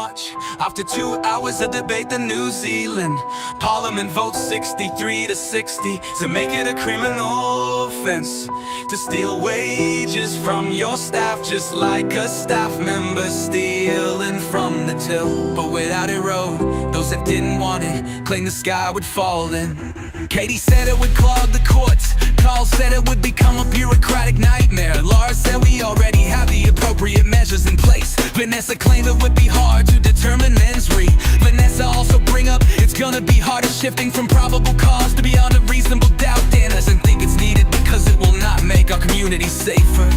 much. After 2 hours of debate, the New Zealand Parliament votes 63-60 to make it a criminal offense to steal wages from your staff, just like a staff member stealing from the till. But without it road, those that didn't want it claimed the sky would fall in. Katie said it would clog the courts. Carl said it would become a bureaucratic nightmare. Laura said we already have the appropriate measures in place. Vanessa claimed it would be hard to determine mens rea. Vanessa also bring up it's gonna be harder shifting from probable cause to beyond a reasonable doubt. Dan doesn't think it's needed because it will not make our community safer.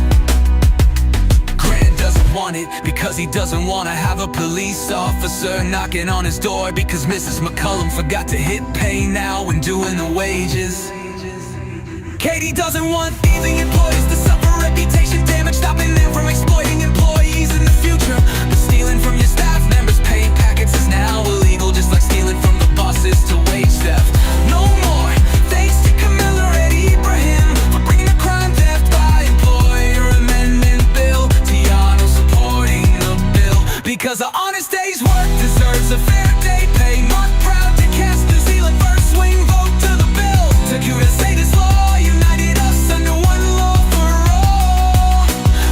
Grant doesn't want it because he doesn't want to have a police officer knocking on his door because Mrs. McCullum forgot to hit pay now when doing the wages. Katie doesn't want thieving employees to suffer reputation damage, stopping them from exploiting employees in the future. But stealing from your staff members' pay packets is now illegal, just like stealing from the bosses to wage theft. No more, thanks to Camilla and Ibrahim for bringing the crime theft by employer amendment bill. Tiano supporting the bill because an honest day's work deserves a fair day pay. Not proud to cast New Zealand first swing vote to the bill. To say this law united us under one law for all.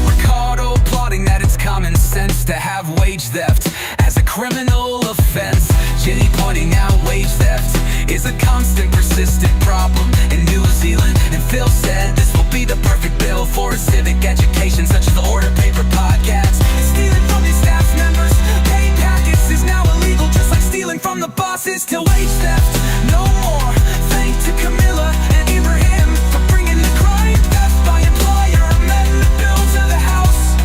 Ricardo plotting that it's common sense to have wage theft as a criminal offense. Jenny pointing out wage theft is a constant, persistent problem in New Zealand. And Phil said this will be the perfect bill for a civic education, such as the order paper podcast. And stealing from his staff members' pay packets is now illegal, just like stealing from the bosses to wage theft. No more, thanks to Camilla and Ibrahim for bringing the crime theft by employer amendment bill to the House.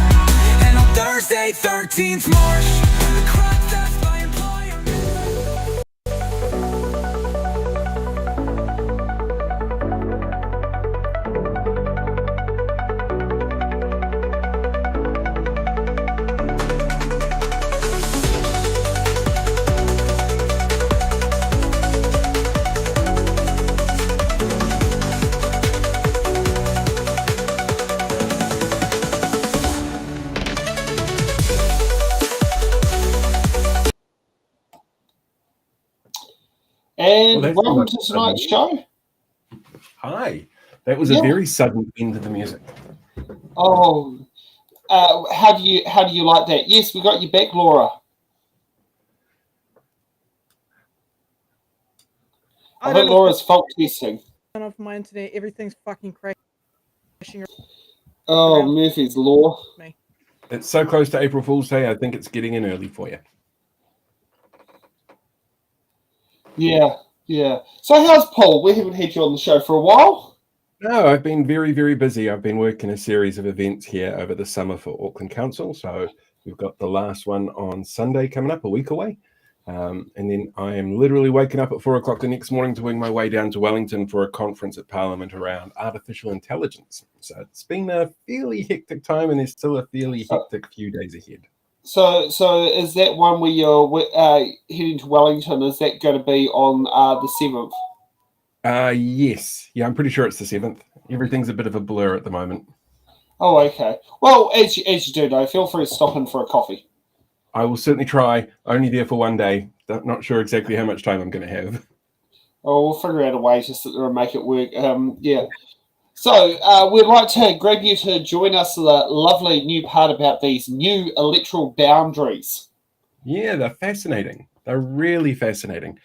And on Thursday, 13th March, the crime theft by employer. And welcome to tonight's show. Hi. That was a very sudden end of the music. Oh, how do you like that? Yes, we got you back, Laura. I think Laura's fault testing. Off my internet, everything's fucking crashing. Oh, Murphy's Law. It's so close to April Fool's Day, I think it's getting in early for you. Yeah. So how's Paul? We haven't had you on the show for a while. No, I've been very, very busy. I've been working a series of events here over the summer for Auckland Council. So we've got the last one on Sunday coming up, a week away. And then I am literally waking up at 4 o'clock the next morning to wing my way down to Wellington for a conference at Parliament around artificial intelligence. So it's been a fairly hectic time, and there's still a fairly hectic few days ahead. So is that one where you're heading to Wellington? Is that going to be on the 7th? Yes. Yeah, I'm pretty sure it's the 7th. Everything's a bit of a blur at the moment. Oh, okay. Well, as you do know, feel free to stop in for a coffee. I will certainly try. Only there for one day. Not sure exactly how much time I'm going to have. Oh, we'll figure out a way to sit there and make it work. Yeah. So we'd like to grab you to join us for the lovely new part about these new electoral boundaries. Yeah, they're fascinating. They're really fascinating.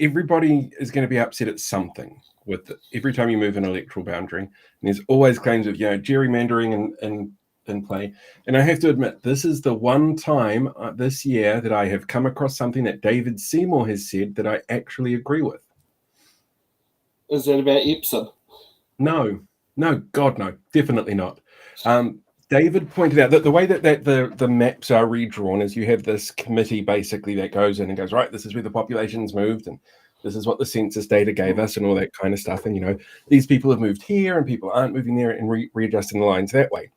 Everybody is going to be upset at something with every time you move an electoral boundary. And there's always claims of gerrymandering in play. And I have to admit, this is the one time this year that I have come across something that David Seymour has said that I actually agree with. Is that about Epsom? No, God, no, definitely not. David pointed out that the way that the maps are redrawn is you have this committee basically that goes in and goes, right, this is where the population's moved and this is what the census data gave us and all that kind of stuff. And, these people have moved here and people aren't moving there and readjusting the lines that way.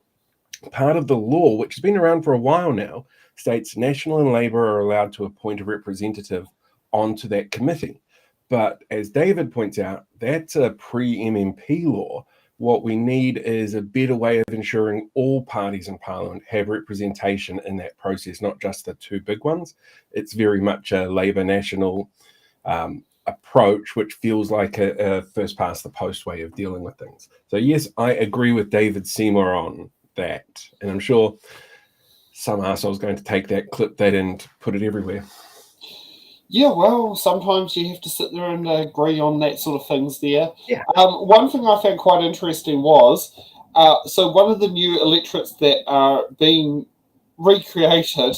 Part of the law, which has been around for a while now, states National and Labour are allowed to appoint a representative onto that committee. But as David points out, that's a pre-MMP law, What we need is a better way of ensuring all parties in Parliament have representation in that process, not just the two big ones. It's very much a Labour National approach, which feels like a first past the post way of dealing with things. So yes, I agree with David Seymour on that. And I'm sure some arsehole's going to take that, clip that, and put it everywhere. Yeah, well, sometimes you have to sit there and agree on that sort of things there. Yeah. One thing I found quite interesting was, so one of the new electorates that are being recreated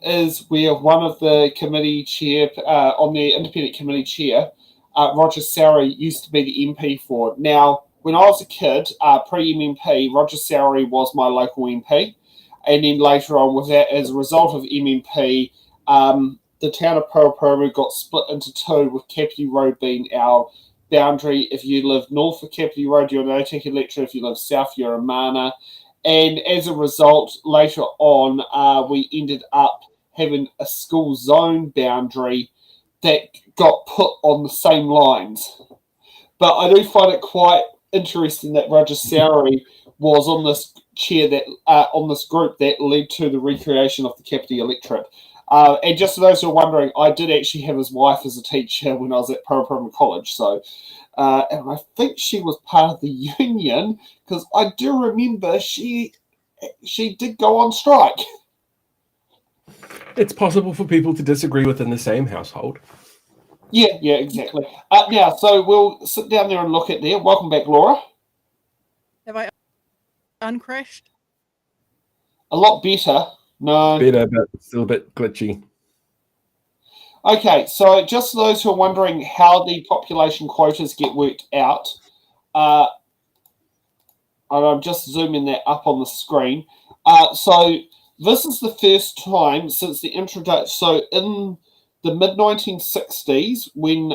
is where one of the committee chair, on the independent committee chair, Roger Sowry used to be the MP for. Now, when I was a kid, pre-MMP, Roger Sowry was my local MP. And then later on, with that, as a result of MMP, the town of Paraparaumu got split into two, with Kapiti Road being our boundary. If you live north of Kapiti Road, you're an Otaki electorate. If you live south, you're a Mana. And as a result, later on, we ended up having a school zone boundary that got put on the same lines. But I do find it quite interesting that Roger Sowry was on this chair that on this group that led to the recreation of the Kapiti electorate. And just for those who are wondering, I did actually have his wife as a teacher when I was at Paraparaumu College. So, and I think she was part of the union, because I do remember she did go on strike. It's possible for people to disagree within the same household. Yeah, exactly. Now, so we'll sit down there and look at there. Welcome back, Laura. Have I uncrashed? A lot better. No. Better, but still a bit glitchy. Okay, so just for those who are wondering how the population quotas get worked out, and I'm just zooming that up on the screen. So this is the first time since the introduction. So in the mid-1960s, when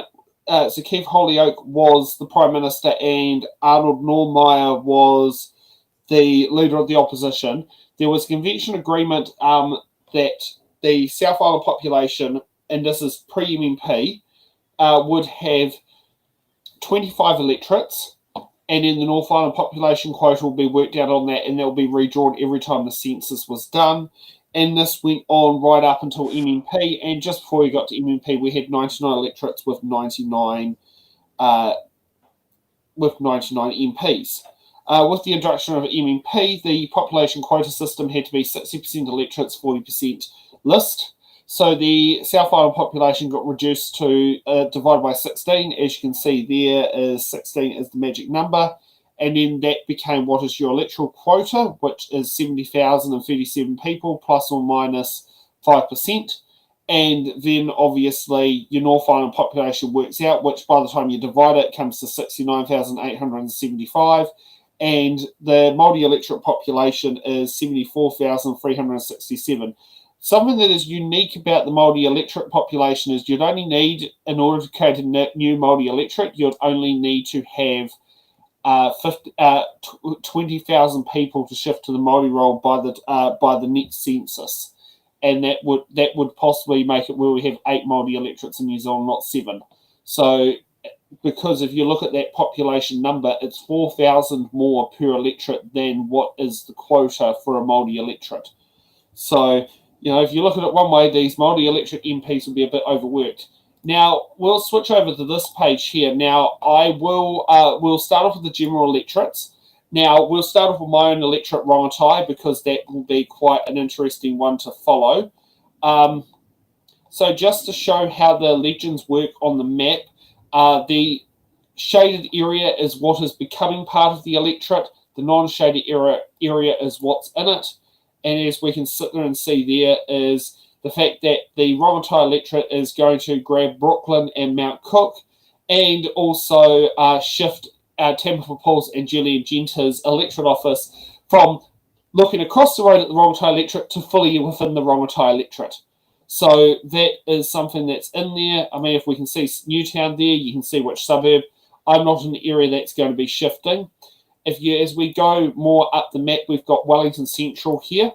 Sir Keith Holyoake was the Prime Minister and Arnold Normire was the leader of the opposition, there was a convention agreement that the South Island population, and this is pre-MMP, would have 25 electorates, and then the North Island population quota will be worked out on that, and that will be redrawn every time the census was done. And this went on right up until MMP, and just before we got to MMP, we had 99 electorates with 99 MPs. With the introduction of MMP, the population quota system had to be 60% electorates, 40% list. So the South Island population got reduced to divided by 16. As you can see, there is 16 is the magic number. And then that became what is your electoral quota, which is 70,037 people, plus or minus 5%. And then obviously your North Island population works out, which by the time you divide it comes to 69,875. And the multi-electorate population is 74,367. Something that is unique about the multi-electorate population is you'd only need, in order to create a new multi-electorate, you'd only need to have 20,000 people to shift to the multi-roll by the next census. And that would possibly make it where we have 8 multi-electorates in New Zealand, not 7. So, because if you look at that population number, it's 4,000 more per electorate than what is the quota for a multi-electorate. So, if you look at it one way, these multi-electorate MPs will be a bit overworked. Now, we'll switch over to this page here. Now, we'll start off with the general electorates. Now, we'll start off with my own electorate, Rongotai, because that will be quite an interesting one to follow. So just to show how the legends work on the map, the shaded area is what is becoming part of the electorate. The non-shaded area is what's in it. And as we can sit there and see, there is the fact that the Rongotai electorate is going to grab Brooklyn and Mount Cook, and also shift Tampa Paul's and Julian Genta's electorate office from looking across the road at the Rongotai electorate to fully within the Rongotai electorate. So that is something that's in there. I mean, if we can see Newtown there, you can see which suburb. I'm not in the area that's going to be shifting. As we go more up the map, we've got Wellington Central here.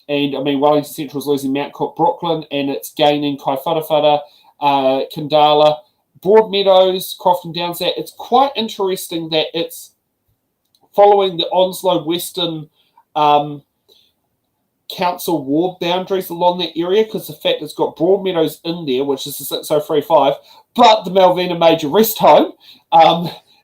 And I mean, Wellington Central is losing Mount Cook, Brooklyn, and it's gaining Kaifurafara, Kandala, Broadmeadows, Crofton Downs. That it's quite interesting that it's following the Onslow Western council ward boundaries along that area, because the fact it's got Broadmeadows in there, which is the 6035, but the Malvina Major Rest Home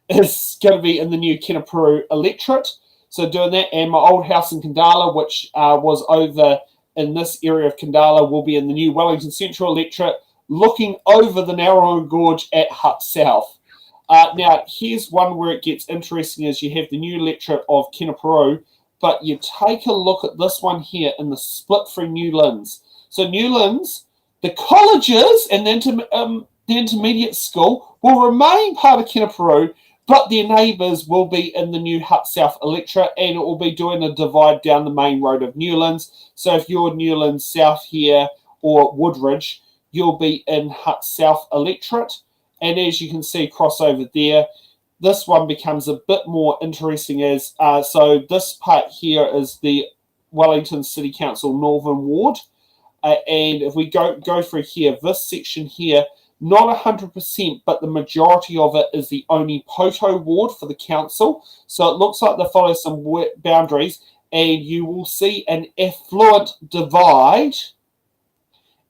is going to be in the new Kenepuru electorate. So doing that, and my old house in Kandala, which was over in this area of Kandala, will be in the new Wellington Central electorate, looking over the Narrow Gorge at Hutt South. Now, here's one where it gets interesting, is you have the new electorate of Kenepuru, but you take a look at this one here in the split for Newlands. So Newlands, the colleges and the intermediate school will remain part of Kenepuru, but their neighbours will be in the new Hutt South electorate, and it will be doing a divide down the main road of Newlands. So if you're Newlands South here or Woodridge, you'll be in Hutt South electorate. And as you can see, crossover there. This one becomes a bit more interesting as, so this part here is the Wellington City Council Northern Ward. And if we go through here, this section here, not 100%, but the majority of it is the only Poto ward for the council. So it looks like they follow some boundaries, and you will see an affluent divide.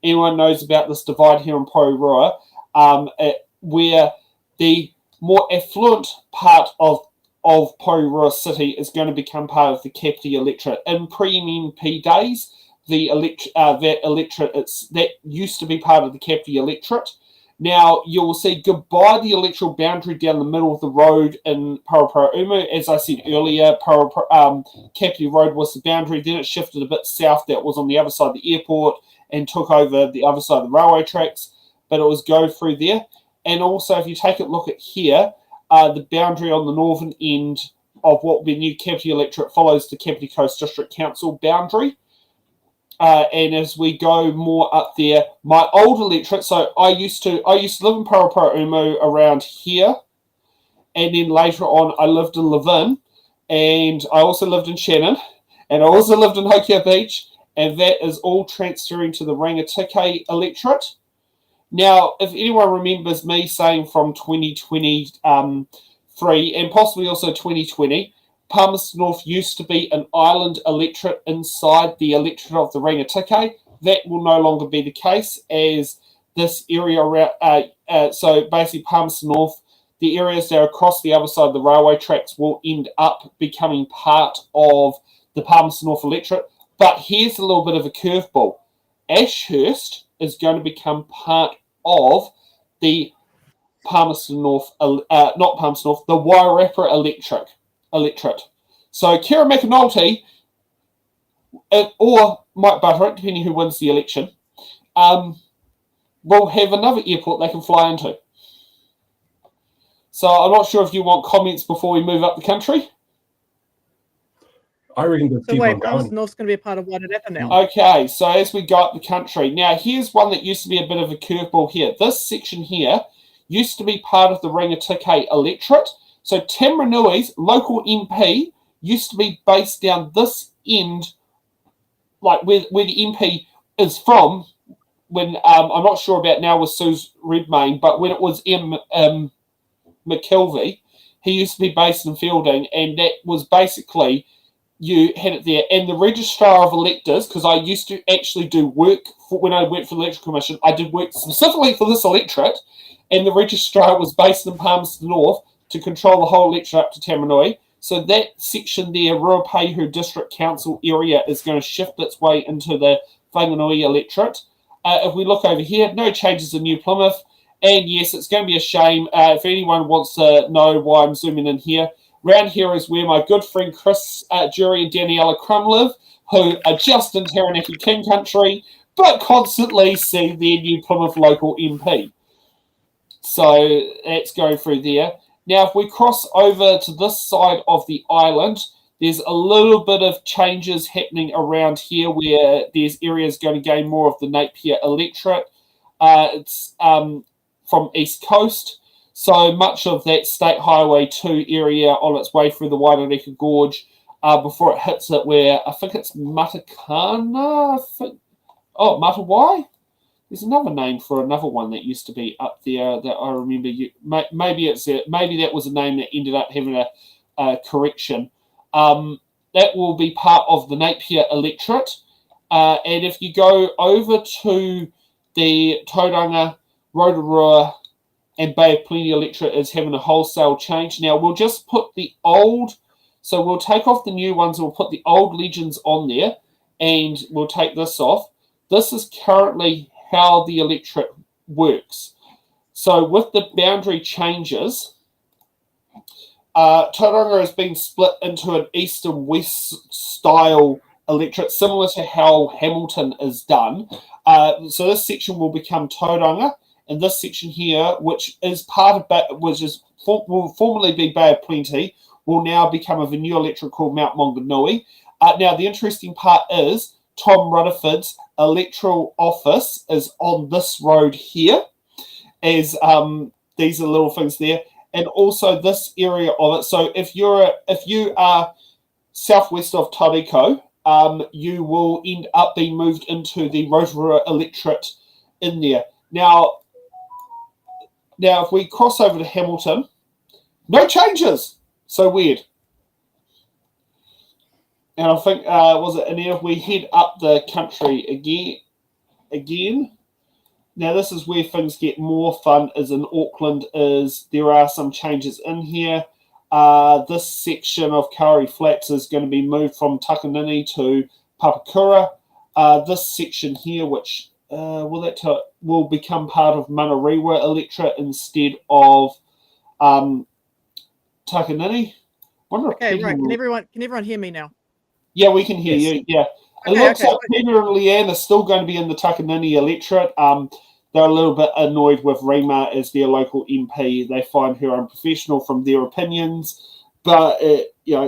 Anyone knows about this divide here in Porirua, where the more affluent part of Porirua City is going to become part of the Kapiti electorate. In pre-MMP days, that electorate that used to be part of the Kapiti electorate. Now, you will see goodbye the electoral boundary down the middle of the road in Paraparaumu. As I said earlier, Kapiti Road was the boundary. Then it shifted a bit south. That was on the other side of the airport and took over the other side of the railway tracks. But it was go through there. And also, if you take a look at here, the boundary on the northern end of what will be new Kapiti electorate follows the Kapiti Coast District Council boundary. And as we go more up there, my old electorate, so I used to live in Paraparaumu around here, and then later on I lived in Levin, and I also lived in Shannon, and I also lived in Hokia Beach, and that is all transferring to the Rangitikei electorate. Now, if anyone remembers me saying from 2023 and possibly also 2020, Palmerston North used to be an island electorate inside the electorate of the Rangitikei. That will no longer be the case, as this area around, so basically Palmerston North, the areas that are across the other side of the railway tracks will end up becoming part of the Palmerston North electorate. But here's a little bit of a curveball. Ashurst is going to become part of the Palmerston North, not Palmerston North, the Wairarapa electorate. So Kira McAnulty or Mike Butterick, depending who wins the election, will have another airport they can fly into. So I'm not sure if you want comments before we move up the country. I reckon just So keep wait, on Palmerston going. North's going to be a part of Wairarapa now. Okay, so as we go up the country, now here's one that used to be a bit of a curveball here. This section here used to be part of the Rangitikei electorate. So Tamarunui's local MP used to be based down this end, like where the MP is from, when I'm not sure about now with Sue's Redmayne, but when it was McKelvey, he used to be based in Fielding, and that was basically, you had it there. And the registrar of electors, because I used to actually do work when I worked for the Electoral Commission, I did work specifically for this electorate, and the registrar was based in Palmerston North to control the whole electorate up to Tamarui. So that section there, Ruapehu District Council area, is going to shift its way into the Whanganui electorate. If we look over here, no changes in New Plymouth. And yes, it's going to be a shame. If anyone wants to know why I'm zooming in here, round here is where my good friend Chris Jury and Daniela Crum live, who are just in Taranaki King Country, but constantly see their New Plymouth local MP. So that's going through there. Now, if we cross over to this side of the island, there's a little bit of changes happening around here where there's areas going to gain more of the Napier electorate. It's from East Coast. So much of that State Highway 2 area on its way through the Waitarika Gorge before it hits it where I think it's Matakana. Matawai? There's another name for another one that used to be up there that I remember. Maybe that was a name that ended up having a correction. That will be part of the Napier electorate. And if you go over to the Tauranga, Rotorua, and Bay of Plenty electorate is having a wholesale change. Now, we'll just put the old, so we'll take off the new ones, we'll put the old legends on there, and we'll take this off. This is currently how the electorate works. So with the boundary changes, Tauranga has been split into an east and west style electorate, similar to how Hamilton is done. So this section will become Tauranga, and this section here, which is part of, will formerly be Bay of Plenty, will now become a new electorate called Mount Maunganui. Now, the interesting part is Tom Rutherford's electoral office is on this road here, as these are little things there, and also this area of it. So if you are southwest of Tariko, you will end up being moved into the Rotorua electorate in there. Now, if we cross over to Hamilton, no changes. So weird. And I think, and then if we head up the country again, now this is where things get more fun, is in Auckland, there are some changes in here. This section of Kauri Flats is going to be moved from Takanini to Papakura. This section here, which will become part of Manarewa electorate instead of Takanini. Okay, right. Can everyone hear me now? Yeah, we can hear you. Yeah, it looks like Peter and Leanne are still going to be in the Takanini electorate. They're a little bit annoyed with Rima as their local MP. They find her unprofessional from their opinions, but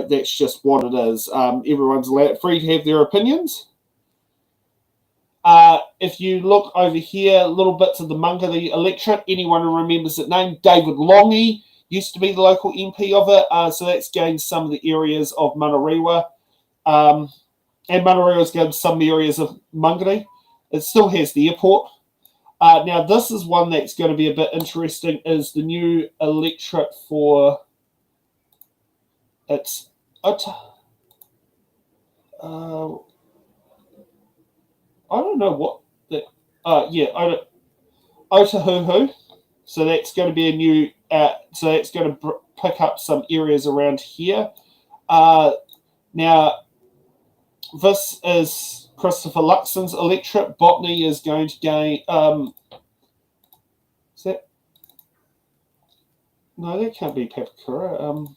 that's just what it is. Everyone's free to have their opinions. If you look over here, little bits of the Mangere electorate. Anyone who remembers that name, David Longy used to be the local MP of it. So that's gained some of the areas of Manarewa. And Manarewa's gained some areas of Mangere. It still has the airport. Now, this is one that's going to be a bit interesting, is the new electorate for, it's I don't know what that. Otahuhu. So that's going to be a new. So that's going to pick up some areas around here. Now, this is Christopher Luxon's electorate. Botany is going to gain. Is that? No, that can't be Papakura.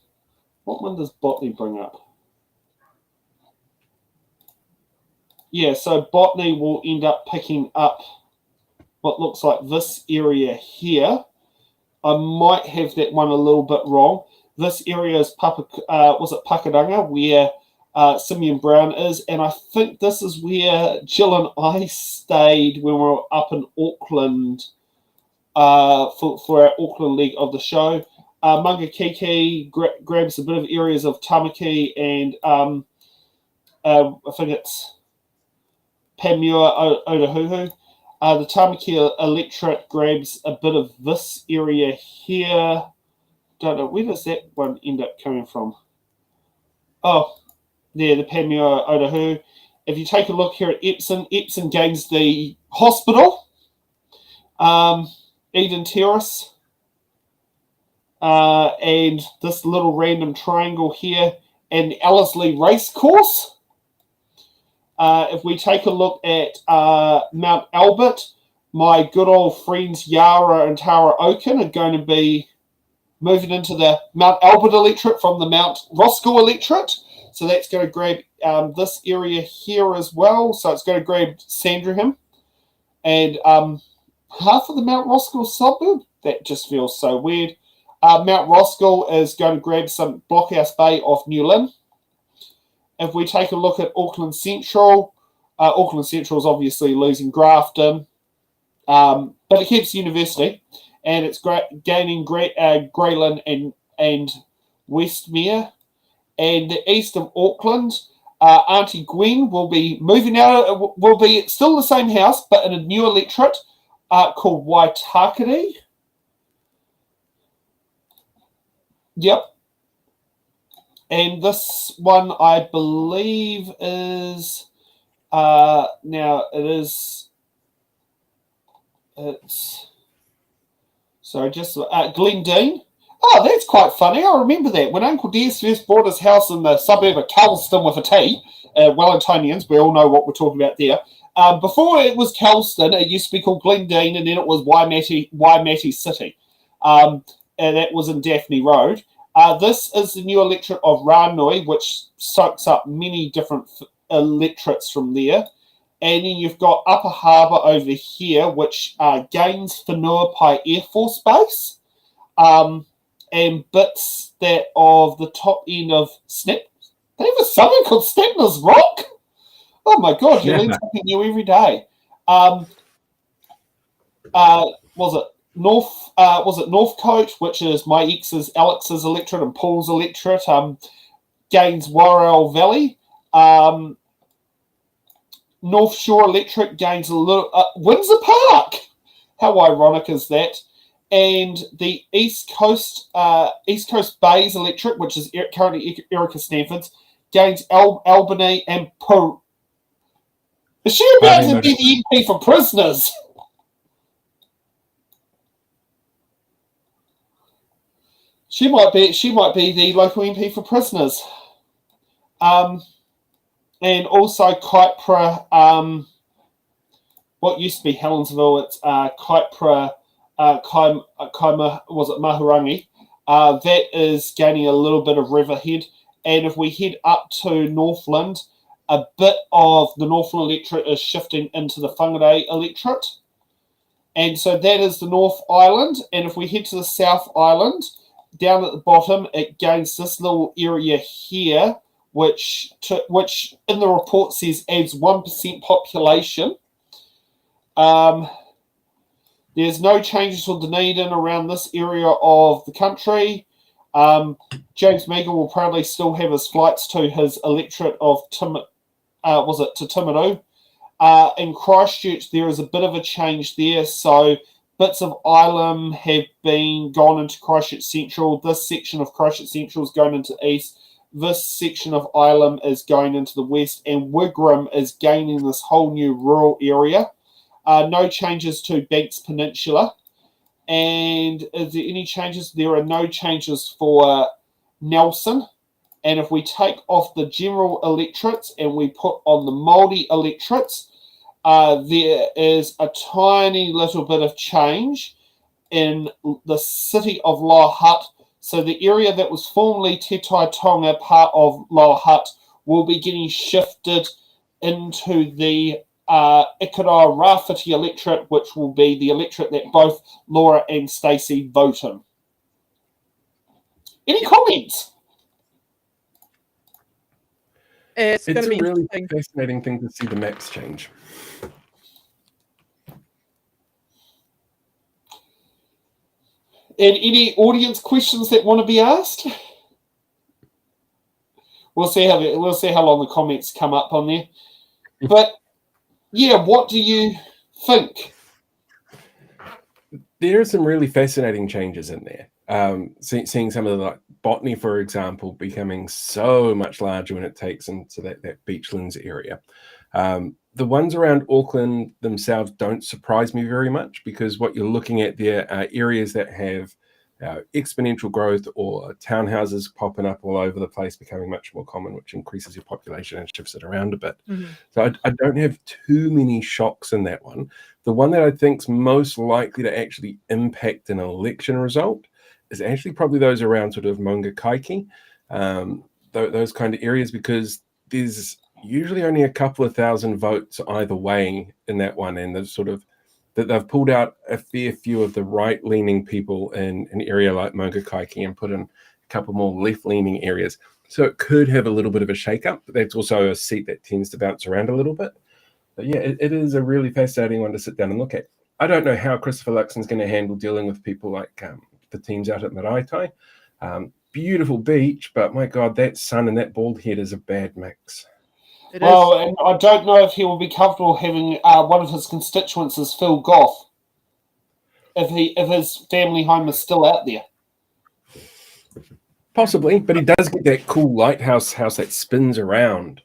What one does Botany bring up? Yeah, so Botany will end up picking up what looks like this area here. I might have that one a little bit wrong. This area is Pakuranga, where Simeon Brown is, and I think this is where Jill and I stayed when we were up in Auckland for our Auckland leg of the show. Mangakiki grabs a bit of areas of Tamaki, and I think it's Pamua Otahuhu. The Tamaki electorate grabs a bit of this area here. Don't know, where does that one end up coming from? Oh, there, the Pamua Otahuhu. If you take a look here at Epsom gains the hospital, Eden Terrace, and this little random triangle here, and Ellerslie Racecourse. If we take a look at Mount Albert, my good old friends Yara and Tara Oaken are going to be moving into the Mount Albert electorate from the Mount Roscoe electorate. So that's going to grab this area here as well. So it's going to grab Sandringham and half of the Mount Roscoe suburb. That just feels so weird. Mount Roscoe is going to grab some Blockhouse Bay off New Lynn. If we take a look at Auckland Central is obviously losing Grafton, but it keeps University, and it's gaining Greyland and Westmere. And the east of Auckland, Auntie Gwen will be moving out, will be still the same house, but in a new electorate. called Waitakere. Yep. And this one, I believe, is now it's sorry, just Glendine. Oh, that's quite funny. I remember that when Uncle Des first bought his house in the suburb of Kelston with a T. Wellingtonians, we all know what we're talking about there. Before it was Kelston, it used to be called Glendine, and then it was Waimate City. And that was in Daphne Road. This is the new electorate of Ranui, which soaks up many different electorates from there. And then you've got Upper Harbour over here, which gains Whenuapai Air Force Base. And bits that of the top end of Snap. They have a suburb called Snapner's Rock? Oh my god, you learn something new every day. Was it Northcote, which is my ex's Alex's electorate and Paul's electorate, gains Warrell Valley. North Shore electorate gains a little Windsor Park. How ironic is that? And the East Coast Bays electorate, which is currently Erica Stanford's, gains Albany and Peru. Is she about to be the MP for prisoners? She might be the local MP for prisoners. And also Kaipara, what used to be Helensville, it's Kaipara, was it Mahurangi? That is gaining a little bit of Riverhead. And if we head up to Northland, a bit of the Northland electorate is shifting into the Whangarei electorate. And so that is the North Island. And if we head to the South Island, down at the bottom, it gains this little area here, which in the report says adds 1% population. There's no changes to Dunedin around this area of the country. James Meagher will probably still have his flights to his electorate of Timaru. In Christchurch, there is a bit of a change there. So bits of Ilam have been gone into Christchurch Central. This section of Christchurch Central is going into East. This section of Ilam is going into the West. And Wigram is gaining this whole new rural area. No changes to Banks Peninsula. And is there any changes? There are no changes for Nelson. And if we take off the general electorates and we put on the Māori electorates, there is a tiny little bit of change in the city of Lower Hutt. So the area that was formerly Te Tai Tonga, part of Lower Hutt, will be getting shifted into the Ikara Rāwhiti electorate, which will be the electorate that both Laura and Stacey vote in. Any comments? It's a really fascinating thing to see the maps change. And any audience questions that want to be asked? We'll see how long the comments come up on there. But yeah, what do you think? There are some really fascinating changes in there. Seeing some of the botany, for example, becoming so much larger when it takes into that beachlands area. The ones around Auckland themselves don't surprise me very much, because what you're looking at there are areas that have exponential growth, or townhouses popping up all over the place, becoming much more common, which increases your population and shifts it around a bit. Mm-hmm. So I don't have too many shocks in that one. The one that I think is most likely to actually impact an election result is actually probably those around sort of Maunga Kaiki, those kind of areas, because there's usually only a couple of thousand votes either way in that one, and they've pulled out a fair few of the right-leaning people in an area like Maunga Kaiki and put in a couple more left-leaning areas. So it could have a little bit of a shake-up, but that's also a seat that tends to bounce around a little bit. But yeah, it is a really fascinating one to sit down and look at. I don't know how Christopher Luxon's going to handle dealing with people like the teams out at Maraetai. Beautiful beach, but my God, that sun and that bald head is a bad mix. And I don't know if he will be comfortable having one of his constituents as Phil Goff. if his family home is still out there. Possibly, but he does get that cool lighthouse house that spins around.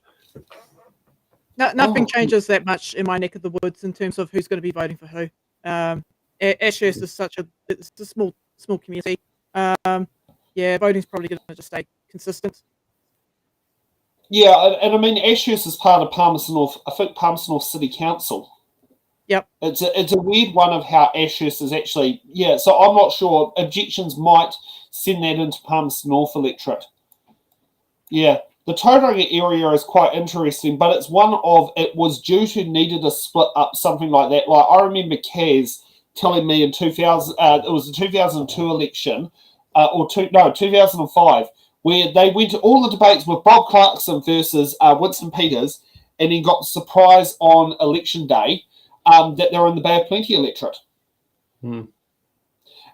Nothing Oh. changes that much in my neck of the woods in terms of who's going to be voting for who. Ashurst is it's a small community. Yeah, voting's probably going to just stay consistent. Yeah, and I mean, Ashurst is part of Palmerston North. I think Palmerston North City Council. Yep. It's a weird one of how Ashurst is actually. Yeah, so I'm not sure. Objections might send that into Palmerston North electorate. Yeah, the Tauranga area is quite interesting, but it's one of it was due to needed a split up, something like that. Like I remember Kaz telling me in 2000, it was the 2002 election, 2005, where they went to all the debates with Bob Clarkson versus Winston Peters, and then got the surprise on election day that they were in the Bay of Plenty electorate. Hmm.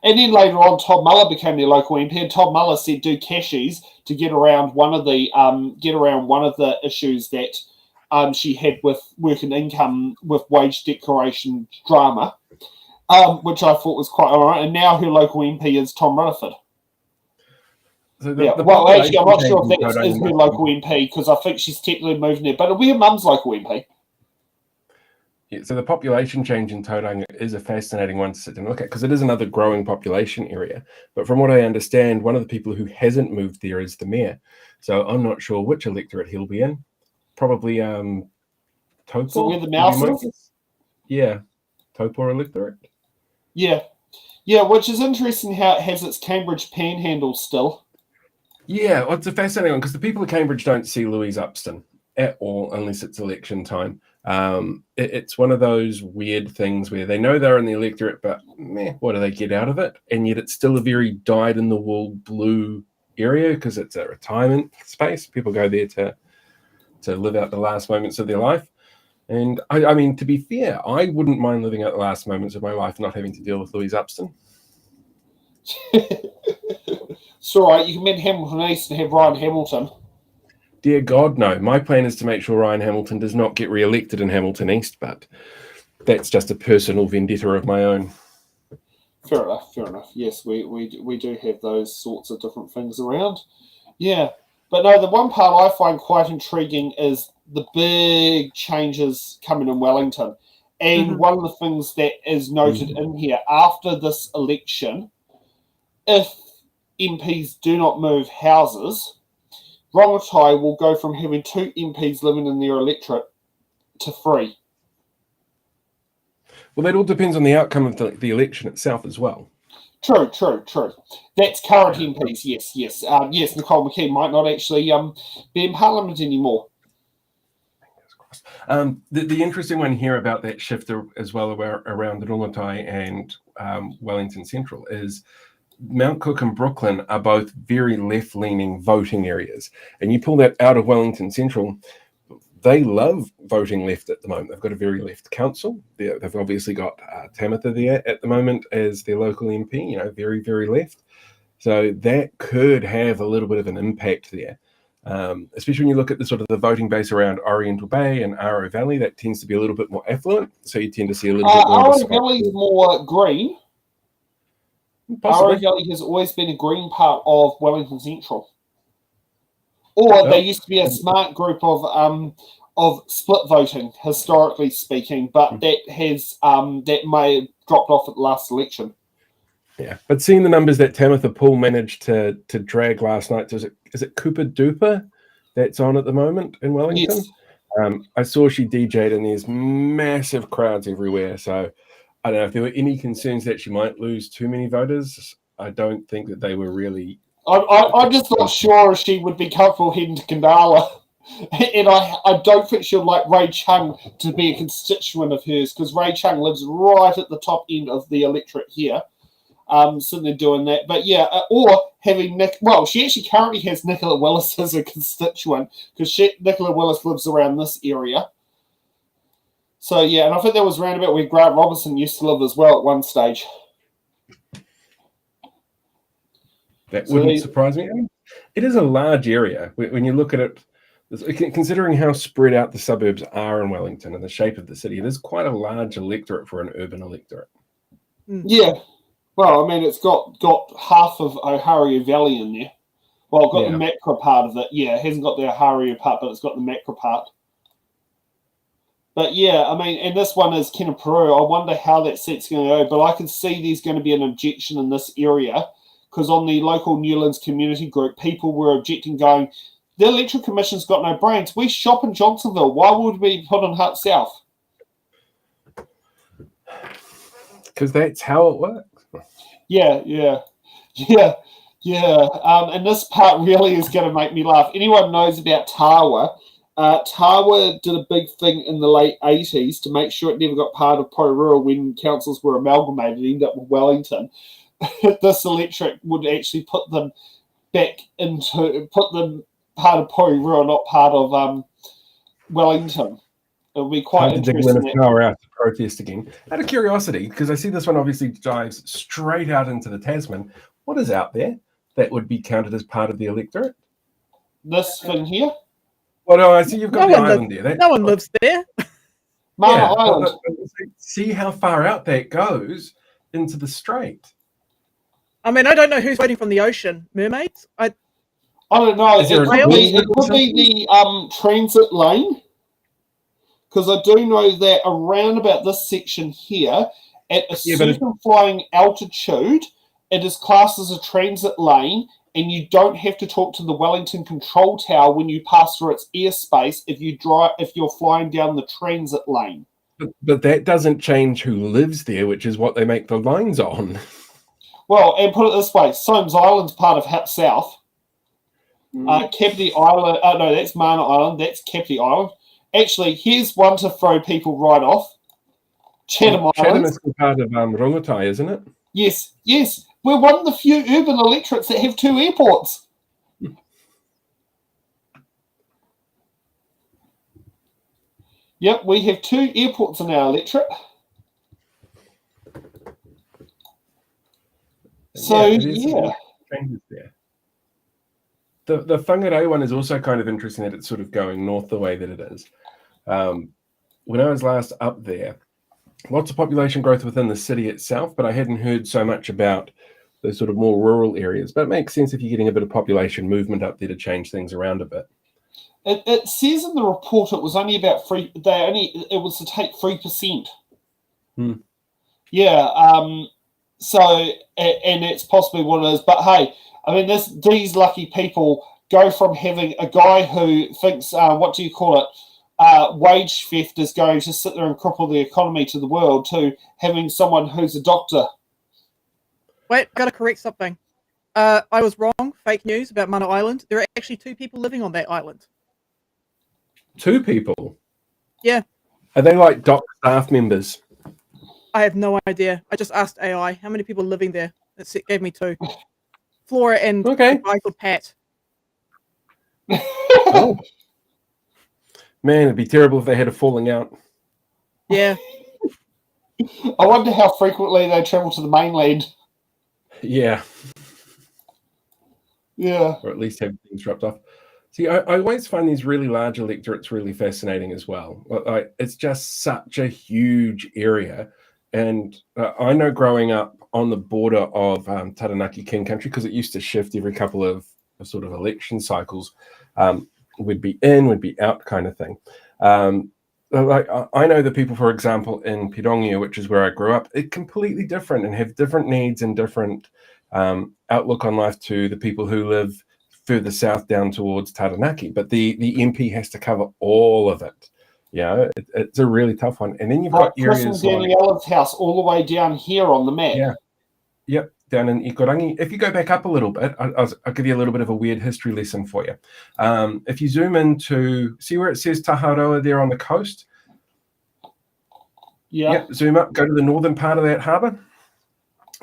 And then later on, Todd Muller became their local MP, and Todd Muller said do cashies to get around one of the issues that she had with work and income with wage declaration drama, which I thought was quite all right. And now her local MP is Tom Rutherford. So Well, actually, I'm not sure if that is her local MP because I think she's technically moving there, but it'll be her mum's local MP. Yeah, so the population change in Tauranga is a fascinating one to sit and look at because it is another growing population area. But from what I understand, one of the people who hasn't moved there is the mayor. So I'm not sure which electorate he'll be in. Probably Taupo. So where the mouse is? Yeah, Taupo electorate. Yeah, which is interesting how it has its Cambridge panhandle still. Yeah, well, it's a fascinating one because the people of Cambridge don't see Louise Upston at all unless it's election time. It's one of those weird things where they know they're in the electorate, but what do they get out of it? And yet it's still a very dyed-in-the-wool blue area because it's a retirement space. People go there to live out the last moments of their life. And I mean, to be fair, I wouldn't mind living out the last moments of my life not having to deal with Louise Upston. It's all right. You can mend Hamilton East and have Ryan Hamilton. Dear God, no. My plan is to make sure Ryan Hamilton does not get re-elected in Hamilton East, but that's just a personal vendetta of my own. Fair enough. Yes, we do have those sorts of different things around. Yeah. But no, the one part I find quite intriguing is the big changes coming in Wellington. And one of the things that is noted in here, after this election, if MPs do not move houses, Rongotai will go from having 2 MPs living in their electorate to 3. Well, that all depends on the outcome of the election itself as well. True. That's current MPs, yes. Yes, Nicole McKee might not actually be in Parliament anymore. The interesting one here about that shift as well around Rongotai and Wellington Central is Mount Cook and Brooklyn are both very left-leaning voting areas. And you pull that out of Wellington Central, they love voting left at the moment. They've got a very left council. They've obviously got Tamitha there at the moment as their local MP, very, very left. So that could have a little bit of an impact there, especially when you look at the sort of the voting base around Oriental Bay and Aro Valley. That tends to be a little bit more affluent. So you tend to see a little bit more of a Aro Valley is more green. Possibly. Aro Valley has always been a green part of Wellington Central. Or there used to be a smart group of split voting, historically speaking, but that may have dropped off at the last election. Yeah, but seeing the numbers that Tamitha Poole managed to drag last night, is it Cooper Duper that's on at the moment in Wellington? Yes. I saw she DJ'd and there's massive crowds everywhere, so I don't know if there were any concerns that she might lose too many voters. I don't think that they were really. I'm just not sure if she would be comfortable heading to Kandala. And I don't think she'll like Ray Chung to be a constituent of hers because Ray Chung lives right at the top end of the electorate here. Sitting there doing that. But yeah, or having she actually currently has Nicola Willis as a constituent because Nicola Willis lives around this area. So yeah, and I think that was roundabout where Grant Robertson used to live as well at one stage. That wouldn't surprise me. It is a large area when you look at it. Considering how spread out the suburbs are in Wellington and the shape of the city, it is quite a large electorate for an urban electorate. Yeah. Well, I mean, it's got half of Ohario Valley in there. Well, it's got the macro part of it. Yeah, it hasn't got the Ohario part, but it's got the macro part. But yeah, I mean, and this one is Kenepuru. I wonder how that seat's going to go, but I can see there's going to be an objection in this area because on the local Newlands community group, people were objecting, going, the Electoral Commission's got no brains. We shop in Johnsonville. Why would we put in Hutt South? Because that's how it works. Yeah. And this part really is going to make me laugh. Anyone knows about Tawa? Tawa did a big thing in the late 80s to make sure it never got part of Porirua when councils were amalgamated, ended up with Wellington. This electorate would actually put them part of Porirua, not part of Wellington. It would be quite interesting. To power out to protest again. Out of curiosity, because I see this one obviously dives straight out into the Tasman. What is out there that would be counted as part of the electorate? This thing here? Well, no, I see you've got the island there. No one lives there. Mana Island. See how far out that goes into the strait. I mean, I don't know who's waiting from the ocean. Mermaids? I don't know. Is there It could be the transit lane. Because I do know that around about this section here, at a certain flying altitude, it is classed as a transit lane, and you don't have to talk to the Wellington Control Tower when you pass through its airspace if you're flying down the transit lane. But that doesn't change who lives there, which is what they make the lines on. Well, and put it this way, Soames Island's part of Hutt South. Kapiti Island, no, that's Mana Island, that's Kapiti Island. Actually, here's one to throw people right off. Chatham Island. Chatham is part of Rongotai, isn't it? Yes. We're one of the few urban electorates that have 2 airports. Yep, we have 2 airports in our electorate. So, yeah. Changes there. The Whangarei one is also kind of interesting that it's sort of going north the way that it is. When I was last up there, lots of population growth within the city itself, but I hadn't heard so much about the sort of more rural areas. But it makes sense if you're getting a bit of population movement up there to change things around a bit. It says in the report it was only about it was to take 3%. Yeah. So, and it's possibly what it is. But hey, I mean, these lucky people go from having a guy who thinks, wage theft is going to sit there and cripple the economy to the world, to having someone who's a doctor. Wait, got to correct something. I was wrong. Fake news about Mana Island. There are actually 2 people living on that island. 2 people? Yeah. Are they like dock staff members? I have no idea. I just asked AI how many people are living there. It gave me 2. Flora and a guy called Pat. Oh. Man, it'd be terrible if they had a falling out. Yeah. I wonder how frequently they travel to the mainland. Yeah. Yeah. Or at least have things dropped off. See, I always find these really large electorates really fascinating as well. It's just such a huge area. And I know growing up on the border of Taranaki King Country, because it used to shift every couple of sort of election cycles, we'd be in, we'd be out kind of thing. I know the people, for example, in Pirongia, which is where I grew up, are completely different and have different needs and different outlook on life to the people who live further south down towards Taranaki. But the MP has to cover all of it. Yeah, it's a really tough one. And then you've got Chris areas and Daniela's house all the way down here on the map. Yeah. Yep, down in Ikorangi. If you go back up a little bit, I'll give you a little bit of a weird history lesson for you. If you zoom into, see where it says Taharoa there on the coast? Yeah. Yep, zoom up, go to the northern part of that harbour.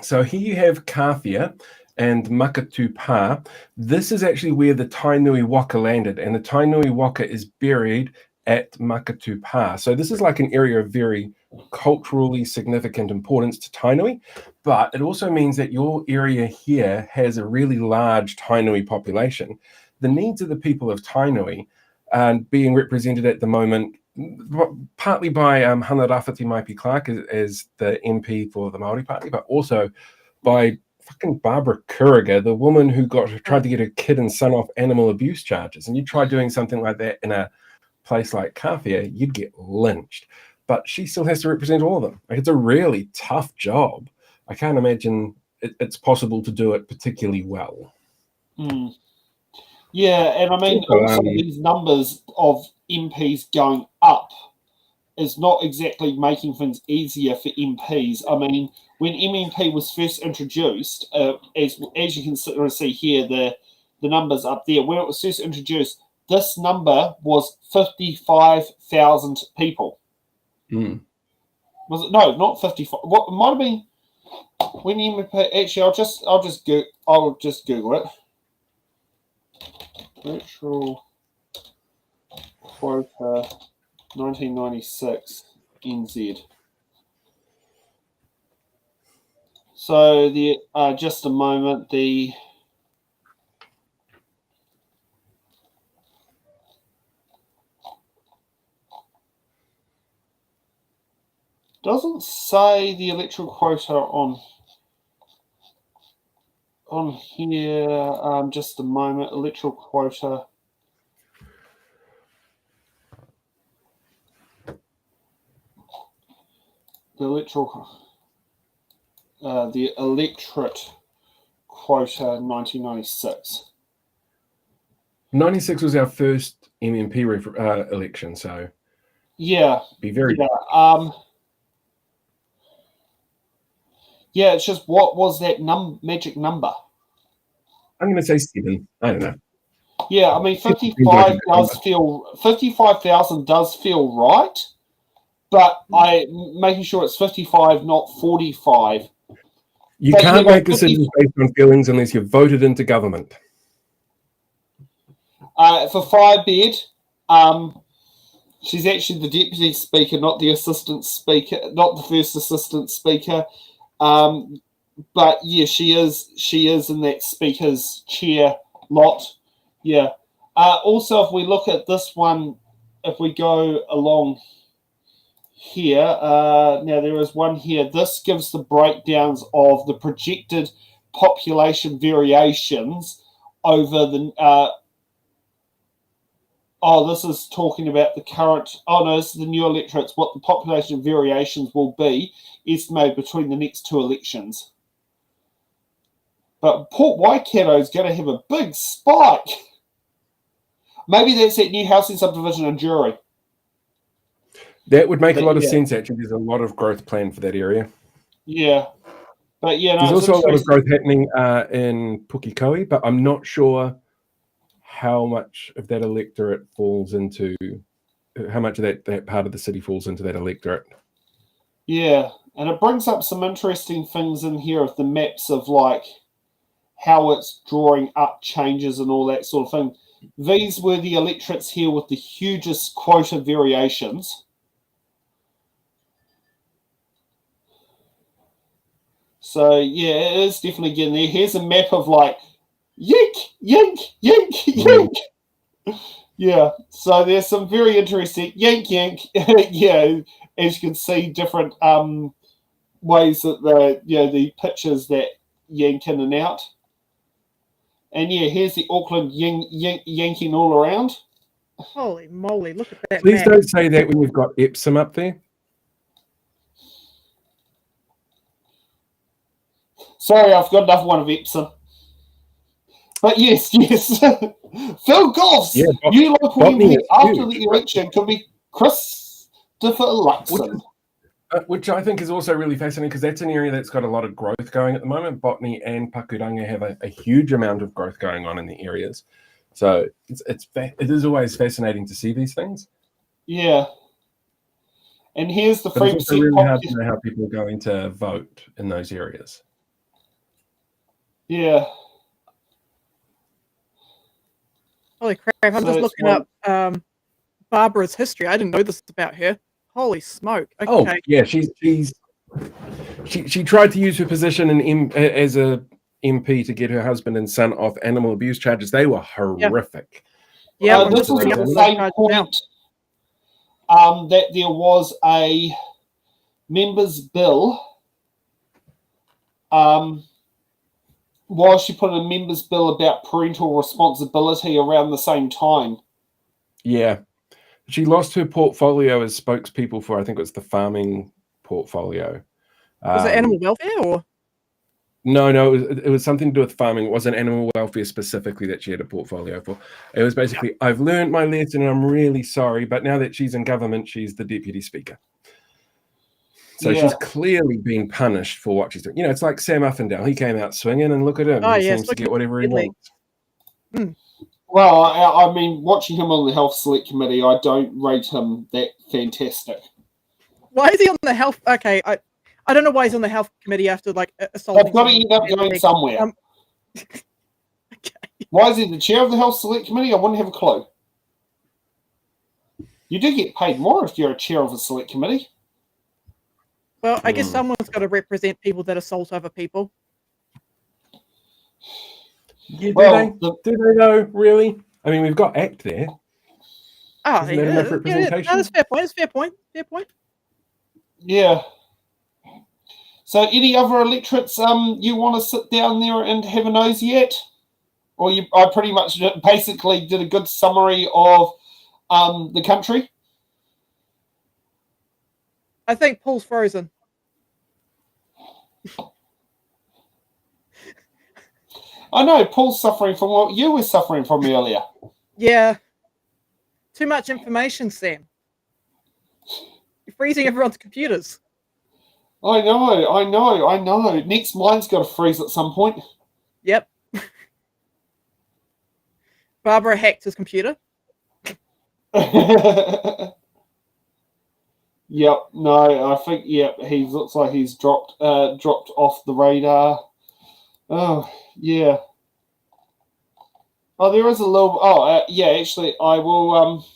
So here you have Kāwhia and Makatupā. This is actually where the Tainui Waka landed, and the Tainui Waka is buried at Makatupā. So this is like an area of very culturally significant importance to Tainui, but it also means that your area here has a really large Tainui population. The needs of the people of Tainui are being represented at the moment partly by Hana Rafati Maipi Clark as the MP for the Māori Party, but also by fucking Barbara Kuriger, the woman who tried to get her kid and son off animal abuse charges. And you try doing something like that in a place like Kawhia, you'd get lynched. But she still has to represent all of them. Like, it's a really tough job. I can't imagine it's possible to do it particularly well. Yeah, and I mean, also these numbers of MPs going up is not exactly making things easier for MPs. I mean, when MMP was first introduced, as you can see here, the numbers up there, when it was first introduced, this number was 55,000 people. Was it? No, not 55. What it might have been when MMP. Actually, I'll just Google it. Electoral quota 1996 NZ. So the just a moment, the doesn't say the electoral quota on here. Just a moment, electoral quota. The electorate quota 1996. 96 was our first MMP election, so yeah, be very yeah. It's just, what was that magic number? I'm going to say 7. I don't know. Yeah, I mean, 55,000 does feel right, but making sure it's 55, not 45. You can't make decisions based on feelings unless you're voted into government. For Firebird, she's actually the deputy speaker, not the assistant speaker, not the first assistant speaker. But yeah, she is in that speaker's chair lot. Yeah. Also, if we look at this one, if we go along here, now there is one here. This gives the breakdowns of the projected population variations over the. This is talking about the current. Oh no, this is the new electorates. What the population variations will be estimated between the next two elections. But Port Waikato is going to have a big spike. Maybe that's that new housing subdivision in Jury. That would make a lot of sense, actually. There's a lot of growth planned for that area. Yeah. But yeah, no, there's also a lot of growth happening in Pukekohe, but I'm not sure how much of that electorate falls into, how much of that part of the city falls into that electorate. Yeah, and it brings up some interesting things in here of the maps of like how it's drawing up changes and all that sort of thing. These were the electorates here with the hugest quota variations. So yeah, it is definitely getting there. Here's a map of like yank, yank, yank, yank. Yeah, so there's some very interesting yank, yank. Yeah, as you can see, different ways that the pitches that yank in and out. And yeah, here's the Auckland yanking all around. Holy moly, look at that. Please map. don't say that when you've got Epsom up there. Sorry, I've got another one of Epsom. But yes. Phil Goff's new local MP after the election could be Christopher Luxon. Which I think is also really fascinating, because that's an area that's got a lot of growth going at the moment. Botany and Pakuranga have a huge amount of growth going on in the areas. So it is always fascinating to see these things. Yeah. And here's the 3%. It's also really hard to know how people are going to vote in those areas. Yeah. Holy crap, I'm just looking up Barbara's history. I didn't know this about her. Holy smoke. Okay. Oh, yeah, she tried to use her position as a MP to get her husband and son off animal abuse charges. They were horrific. Yeah, this is at the same point. that there was a members' bill. She put in a members' bill about parental responsibility around the same time. Yeah. She lost her portfolio as spokespeople for, I think it was the farming portfolio. Was it animal welfare or? No, it was something to do with farming. It wasn't animal welfare specifically that she had a portfolio for. It was basically, I've learned my lesson and I'm really sorry, but now that she's in government, she's the deputy speaker. So she's clearly been punished for what she's doing. It's like Sam Uffindale. He came out swinging, and look at him. He seems to get whatever he wants. Well, I mean, watching him on the Health Select Committee, I don't rate him that fantastic. Why is he on the health? Okay, I don't know why he's on the health committee after assaulting. They've got to end up going somewhere. Okay. Why is he the chair of the Health Select Committee? I wouldn't have a clue. You do get paid more if you're a chair of a select committee. Well, I guess someone's got to represent people that assault other people. Yeah, do they though? Really? I mean, we've got ACT there. Oh, Isn't that enough representation? That's fair point. It's fair point. Fair point. Yeah. So, any other electorates you want to sit down there and have a nosy at? Or I pretty much basically did a good summary of the country? I think Paul's frozen. I know, Paul's suffering from what you were suffering from earlier. Yeah. Too much information, Sam. You're freezing everyone's computers. I know. Next, mine's got to freeze at some point. Yep. Barbara hacked his computer. Yep. No, I think he looks like he's dropped off the radar. Oh yeah. Oh, there is a little. Oh yeah. Actually, I will.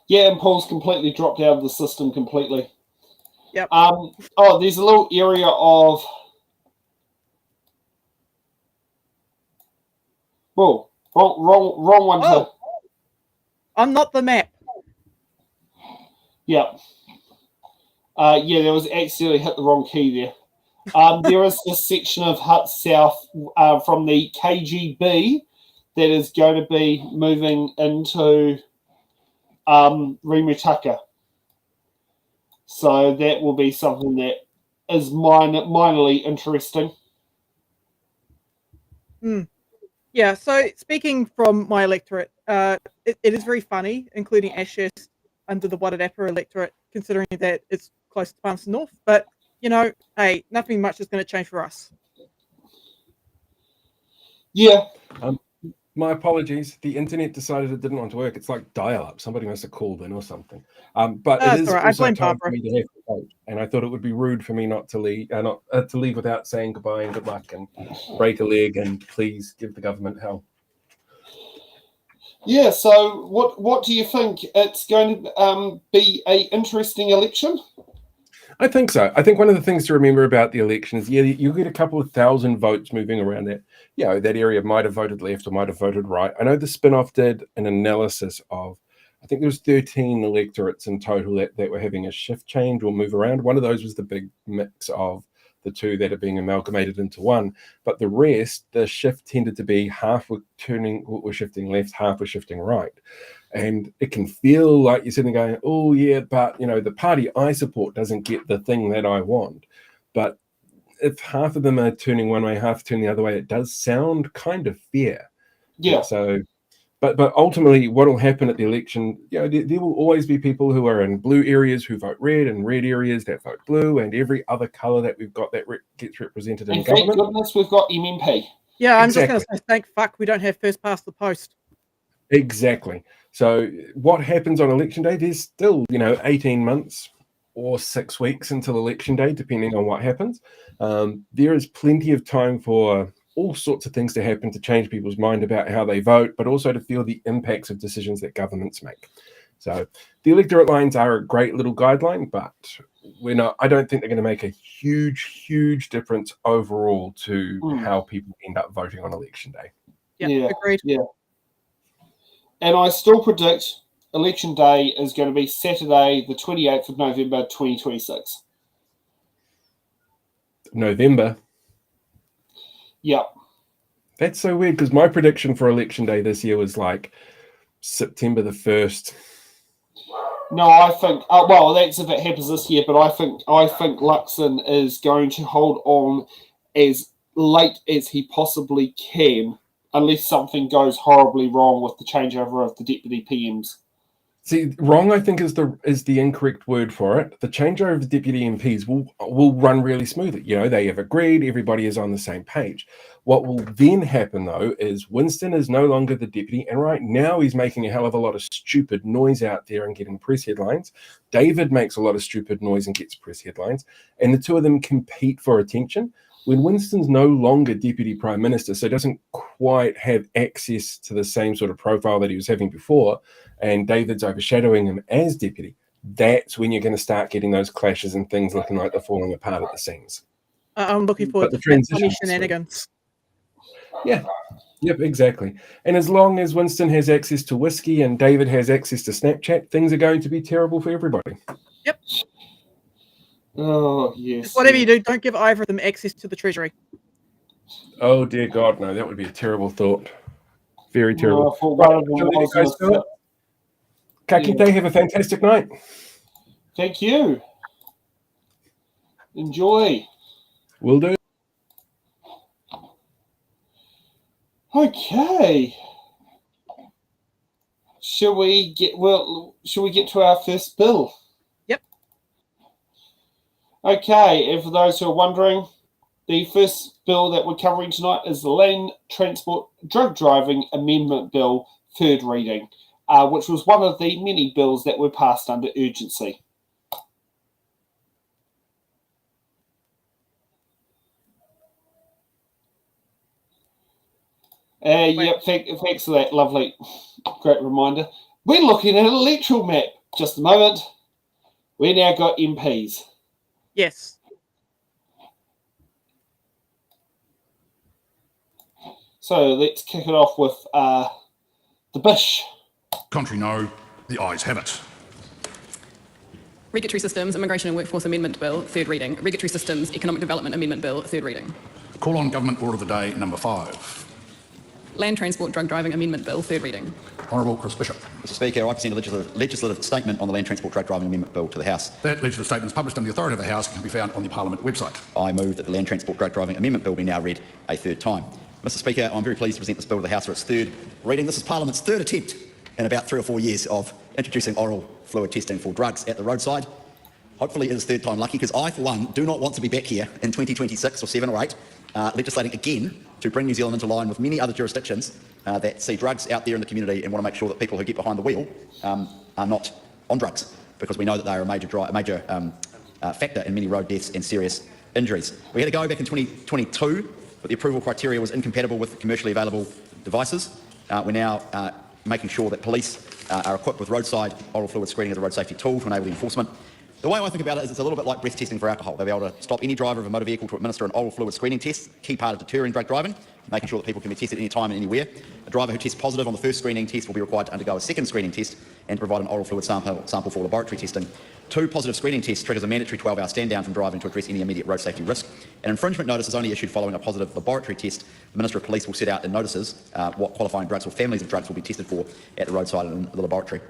Yeah, and Paul's completely dropped out of the system completely. Yep. Oh, there's a little area of. Whoa! Wrong one. Oh. I'm not the map. Yeah. Yeah, there was accidentally hit the wrong key there. There is this section of Hutt South from the KGB that is going to be moving into Rimutaka. So that will be something that is minorly interesting. Yeah, so speaking from my electorate, it is very funny, including Ashurst under the Wairarapa electorate, considering that it's close to Palmerston North. But, hey, nothing much is going to change for us. Yeah. My apologies. The internet decided it didn't want to work. It's like dial-up. Somebody must have called in or something. But it is also time for me to have to vote, and I thought it would be rude for me not to leave, to leave without saying goodbye and good luck and break a leg and please give the government hell. Yeah. So, what do you think? It's going to be an interesting election. I think so. I think one of the things to remember about the election is, you get a couple of thousand votes moving around that. That area might have voted left or might have voted right. I know the spin-off did an analysis of, I think there was 13 electorates in total that were having a shift change or move around. One of those was the big mix of the two that are being amalgamated into one. But the rest, the shift tended to be half were shifting left, half were shifting right. And it can feel like you're sitting going, oh, yeah, but, the party I support doesn't get the thing that I want. But if half of them are turning one way, half turning the other way, it does sound kind of fair. Yeah. So, but ultimately, what will happen at the election, there will always be people who are in blue areas who vote red and red areas that vote blue and every other colour that we've got that gets represented in government. Thank goodness we've got MMP. Yeah, I'm just going to say, thank fuck we don't have first past the post. Exactly. So what happens on election day? There's still, 18 months or 6 weeks until election day, depending on what happens. There is plenty of time for all sorts of things to happen to change people's mind about how they vote, but also to feel the impacts of decisions that governments make. So the electorate lines are a great little guideline, but I don't think they're going to make a huge difference overall to how people end up voting on election day. Yeah, agreed. Yeah. And I still predict Election Day is going to be Saturday, the 28th of November, 2026. November. Yep. That's so weird because my prediction for Election Day this year was like September the 1st. No, I think well, that's if it happens this year. But I think Luxon is going to hold on as late as he possibly can, unless something goes horribly wrong with the changeover of the deputy PMs. See, wrong, I think, is the incorrect word for it. The changeover of the deputy MPs will run really smoothly. You know, they have agreed, everybody is on the same page. What will then happen, though, is Winston is no longer the deputy, and right now he's making a hell of a lot of stupid noise out there and getting press headlines. David makes a lot of stupid noise and gets press headlines, and the two of them compete for attention. When Winston's no longer Deputy Prime Minister, so doesn't quite have access to the same sort of profile that he was having before, and David's overshadowing him as Deputy, that's when you're going to start getting those clashes and things looking like they're falling apart at the seams. I'm looking forward But the to funny transition shenanigans. Yeah, yep, exactly. And as long as Winston has access to whiskey and David has access to Snapchat, things are going to be terrible for everybody. Yep. Oh, yes. Whatever you do, don't give either of them access to the Treasury. Oh, dear God, no, that would be a terrible thought. Very terrible. For one of them Shall we let was you guys do it? Kakite, have a fantastic night. Thank you. Enjoy. Will do. Okay. Shall we get to our first bill? Yep. Okay, and for those who are wondering, the first bill that we're covering tonight is the Land Transport Drug Driving Amendment Bill, third reading, which was one of the many bills that were passed under urgency. Yep, thanks for that lovely, great reminder. We're looking at an electoral map. Just a moment. We now got MPs. Yes. So let's kick it off with the Bish. Contrary no, the ayes have it. Regulatory Systems, Immigration and Workforce Amendment Bill, third reading. Regulatory Systems, Economic Development Amendment Bill, third reading. Call on Government Order of the Day number 5. Land Transport Drug Driving Amendment Bill, third reading. Honourable Chris Bishop. Mr Speaker, I present a legislative statement on the Land Transport Drug Driving Amendment Bill to the House. That legislative statement is published under the authority of the House and can be found on the Parliament website. I move that the Land Transport Drug Driving Amendment Bill be now read a third time. Mr Speaker, I'm very pleased to present this bill to the House for its third reading. This is Parliament's third attempt in about 3 or 4 years of introducing oral fluid testing for drugs at the roadside. Hopefully it is third time lucky, because I, for one, do not want to be back here in 2026 or 7 or 8 legislating again to bring New Zealand into line with many other jurisdictions that see drugs out there in the community and want to make sure that people who get behind the wheel are not on drugs, because we know that they are a major factor in many road deaths and serious injuries. We had a go back in 2022, but the approval criteria was incompatible with commercially available devices. We're now making sure that police are equipped with roadside oral fluid screening as a road safety tool to enable the enforcement. The way I think about it is it's a little bit like breath testing for alcohol. They'll be able to stop any driver of a motor vehicle to administer an oral fluid screening test, key part of deterring drug driving, making sure that people can be tested any time and anywhere. A driver who tests positive on the first screening test will be required to undergo a second screening test and provide an oral fluid sample for laboratory testing. 2 positive screening tests triggers a mandatory 12-hour stand down from driving to address any immediate road safety risk. An infringement notice is only issued following a positive laboratory test. The Minister of Police will set out in notices what qualifying drugs or families of drugs will be tested for at the roadside and in the laboratory.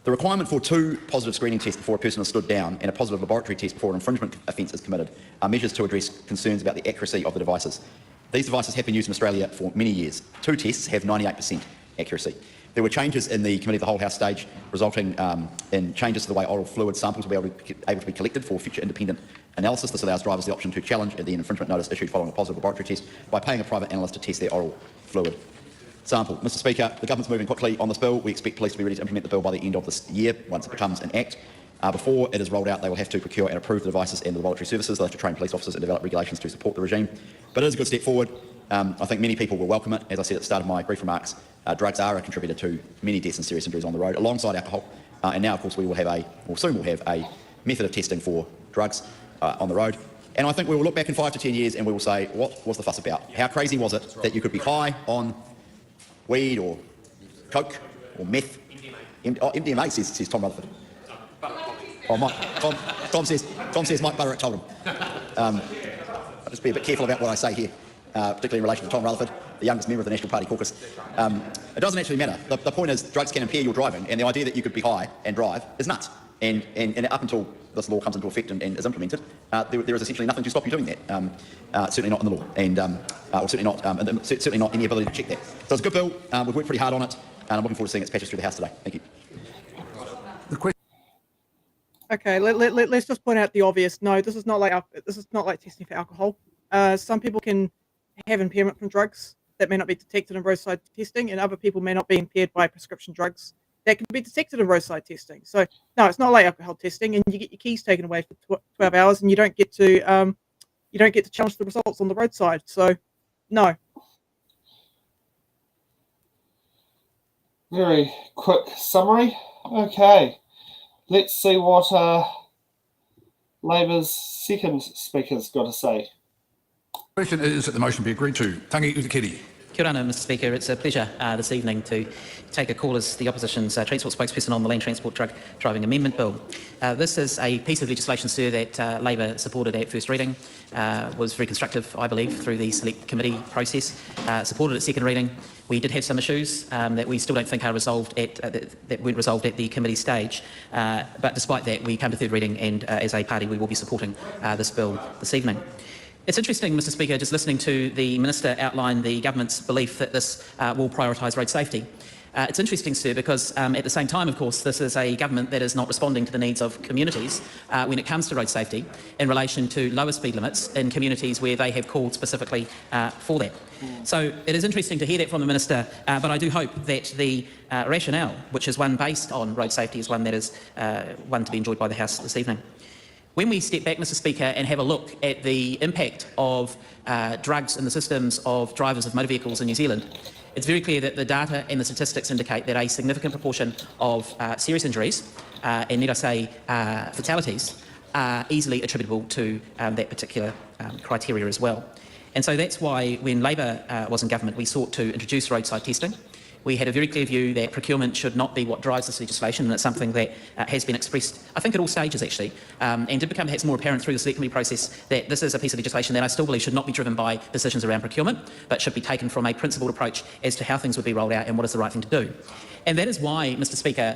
The requirement for 2 positive screening tests before a person is stood down and a positive laboratory test before an infringement offence is committed are measures to address concerns about the accuracy of the devices. These devices have been used in Australia for many years. 2 tests have 98% accuracy. There were changes in the Committee of the Whole House stage resulting in changes to the way oral fluid samples will be able to be collected for future independent analysis. This allows drivers the option to challenge the infringement notice issued following a positive laboratory test by paying a private analyst to test their oral fluid sample. Mr Speaker, the government's moving quickly on this bill. We expect police to be ready to implement the bill by the end of this year once it becomes an act. Before it is rolled out, they will have to procure and approve the devices and the laboratory services. They'll have to train police officers and develop regulations to support the regime. But it is a good step forward. I think many people will welcome it. As I said at the start of my brief remarks, drugs are a contributor to many deaths and serious injuries on the road, alongside alcohol. And now, of course, we will have soon we'll have a method of testing for drugs on the road. And I think we will look back in 5 to 10 years and we will say, what was the fuss about? How crazy was it that you could be high on weed or coke or meth. MDMA says Tom Rutherford. Oh, Tom says Mike Burritt told him. I'll just be a bit careful about what I say here, particularly in relation to Tom Rutherford, the youngest member of the National Party caucus. It doesn't actually matter. The point is drugs can impair your driving, and the idea that you could be high and drive is nuts. And up until this law comes into effect and is implemented, there is essentially nothing to stop you doing that. Certainly not in the law, and or certainly not any ability to check that. So it's a good bill. We've worked pretty hard on it, and I'm looking forward to seeing its passage through the House today. Thank you. Okay, let's just point out the obvious. No, this is not like testing for alcohol. Some people can have impairment from drugs that may not be detected in roadside testing, and other people may not be impaired by prescription drugs that can be detected in roadside testing. So no, it's not like alcohol testing, and you get your keys taken away for 12 hours, and you don't get to challenge the results on the roadside. So no. Very quick summary. Okay. Let's see what Labour's second speaker's got to say. The question is that the motion be agreed to. Tangi Utakiri. Kia ora, Mr Speaker. It's a pleasure this evening to take a call as the opposition's transport spokesperson on the Land Transport Drug Driving Amendment Bill. This is a piece of legislation, sir, that Labor supported at first reading, was very constructive, I believe, through the Select Committee process, supported at second reading. We did have some issues that we still don't think are resolved that weren't resolved at the committee stage, but despite that, we come to third reading, and as a party, we will be supporting this bill this evening. It's interesting, Mr Speaker, just listening to the Minister outline the government's belief that this will prioritise road safety. It's interesting, sir, because at the same time, of course, this is a government that is not responding to the needs of communities when it comes to road safety in relation to lower speed limits in communities where they have called specifically for that. So it is interesting to hear that from the Minister, but I do hope that the rationale, which is one based on road safety, is one that is one to be enjoyed by the House this evening. When we step back, Mr Speaker, and have a look at the impact of drugs in the systems of drivers of motor vehicles in New Zealand, it's very clear that the data and the statistics indicate that a significant proportion of serious injuries, and need I say fatalities, are easily attributable to that particular criteria as well. And so that's why when Labor was in government, we sought to introduce roadside testing. We had a very clear view that procurement should not be what drives this legislation, and it's something that has been expressed, I think, at all stages, actually, and did become perhaps more apparent through the Select Committee process that this is a piece of legislation that I still believe should not be driven by decisions around procurement, but should be taken from a principled approach as to how things would be rolled out and what is the right thing to do. And that is why, Mr Speaker,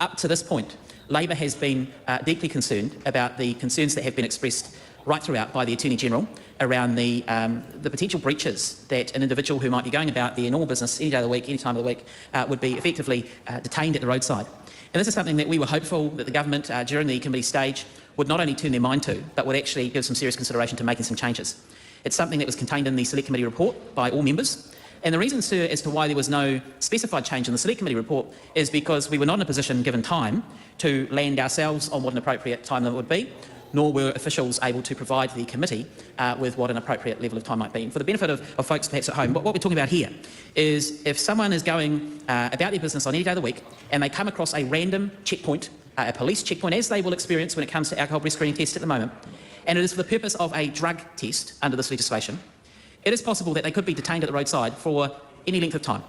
up to this point, Labor has been deeply concerned about the concerns that have been expressed right throughout by the Attorney-General around the potential breaches that an individual who might be going about their normal business any day of the week, any time of the week, would be effectively detained at the roadside. And this is something that we were hopeful that the government, during the committee stage, would not only turn their mind to, but would actually give some serious consideration to making some changes. It's something that was contained in the Select Committee report by all members. And the reason, sir, as to why there was no specified change in the Select Committee report is because we were not in a position, given time, to land ourselves on what an appropriate time limit would be, nor were officials able to provide the committee with what an appropriate level of time might be. And for the benefit of folks perhaps at home, what we're talking about here is if someone is going about their business on any day of the week and they come across a random checkpoint, a police checkpoint, as they will experience when it comes to alcohol breath screening tests at the moment, and it is for the purpose of a drug test under this legislation, it is possible that they could be detained at the roadside for any length of time.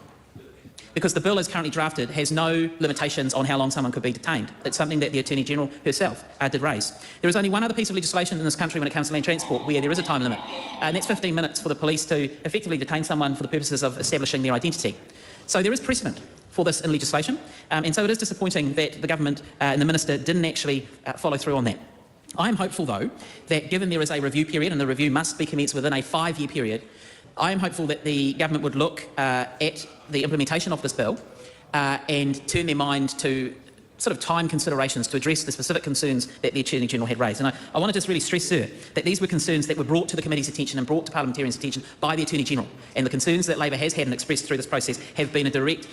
Because the bill as currently drafted has no limitations on how long someone could be detained. It's something that the Attorney-General herself did raise. There is only one other piece of legislation in this country when it comes to land transport where there is a time limit, and that's 15 minutes for the police to effectively detain someone for the purposes of establishing their identity. So there is precedent for this in legislation, and so it is disappointing that the government and the Minister didn't actually follow through on that. I am hopeful, though, that given there is a review period and the review must be commenced within a 5-year period, I am hopeful that the government would look at the implementation of this bill and turn their mind to sort of time considerations to address the specific concerns that the Attorney-General had raised. And I want to just really stress, sir, that these were concerns that were brought to the committee's attention and brought to parliamentarians' attention by the Attorney-General. And the concerns that Labor has had and expressed through this process have been a direct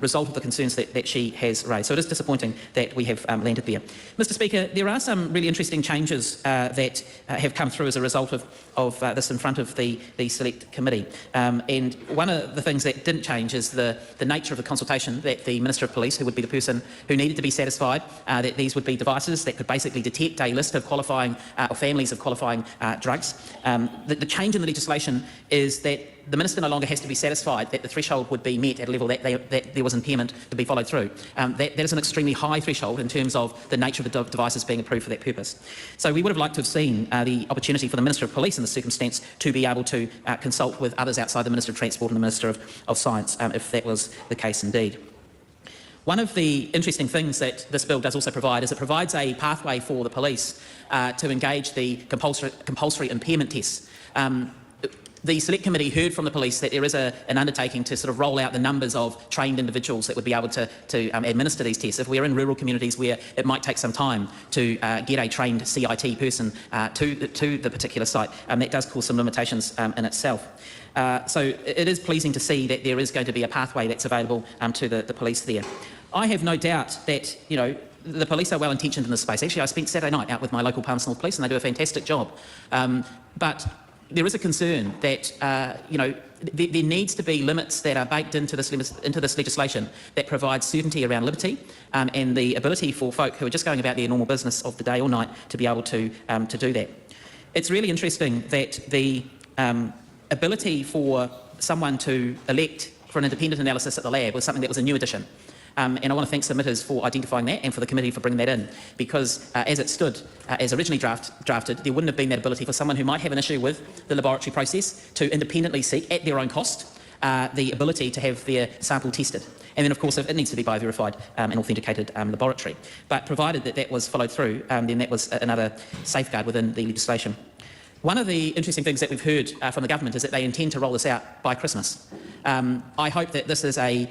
result of the concerns that she has raised. So it is disappointing that we have landed there. Mr Speaker, there are some really interesting changes that have come through as a result of this in front of the Select Committee. And one of the things that didn't change is the nature of the consultation that the Minister of Police, who would be the person who needed needed to be satisfied that these would be devices that could basically detect a list of qualifying or families of qualifying drugs. The change in the legislation is that the minister no longer has to be satisfied that the threshold would be met at a level that there was impairment to be followed through. That is an extremely high threshold in terms of the nature of the devices being approved for that purpose. So we would have liked to have seen the opportunity for the Minister of Police in this circumstance to be able to consult with others outside the Minister of Transport and the Minister of Science, if that was the case indeed. One of the interesting things that this bill does also provide is it provides a pathway for the police to engage the compulsory impairment tests. The Select Committee heard from the police that there is an undertaking to sort of roll out the numbers of trained individuals that would be able to administer these tests. If we're in rural communities where it might take some time to get a trained CIT person to the particular site, that does cause some limitations in itself. So it is pleasing to see that there is going to be a pathway that's available to the police there. I have no doubt that, you know, the police are well intentioned in this space. Actually, I spent Saturday night out with my local Palmerston North Police and they do a fantastic job. But there is a concern that, you know, there needs to be limits that are baked into this legislation that provide certainty around liberty and the ability for folk who are just going about their normal business of the day or night to be able to do that. It's really interesting that the ability for someone to elect for an independent analysis at the lab was something that was a new addition. And I want to thank submitters for identifying that and for the committee for bringing that in, because as it stood, as originally drafted, there wouldn't have been that ability for someone who might have an issue with the laboratory process to independently seek, at their own cost, the ability to have their sample tested. And then, of course, it needs to be by a verified and authenticated laboratory. But provided that that was followed through, then that was another safeguard within the legislation. One of the interesting things that we've heard from the government is that they intend to roll this out by Christmas. I hope that this is a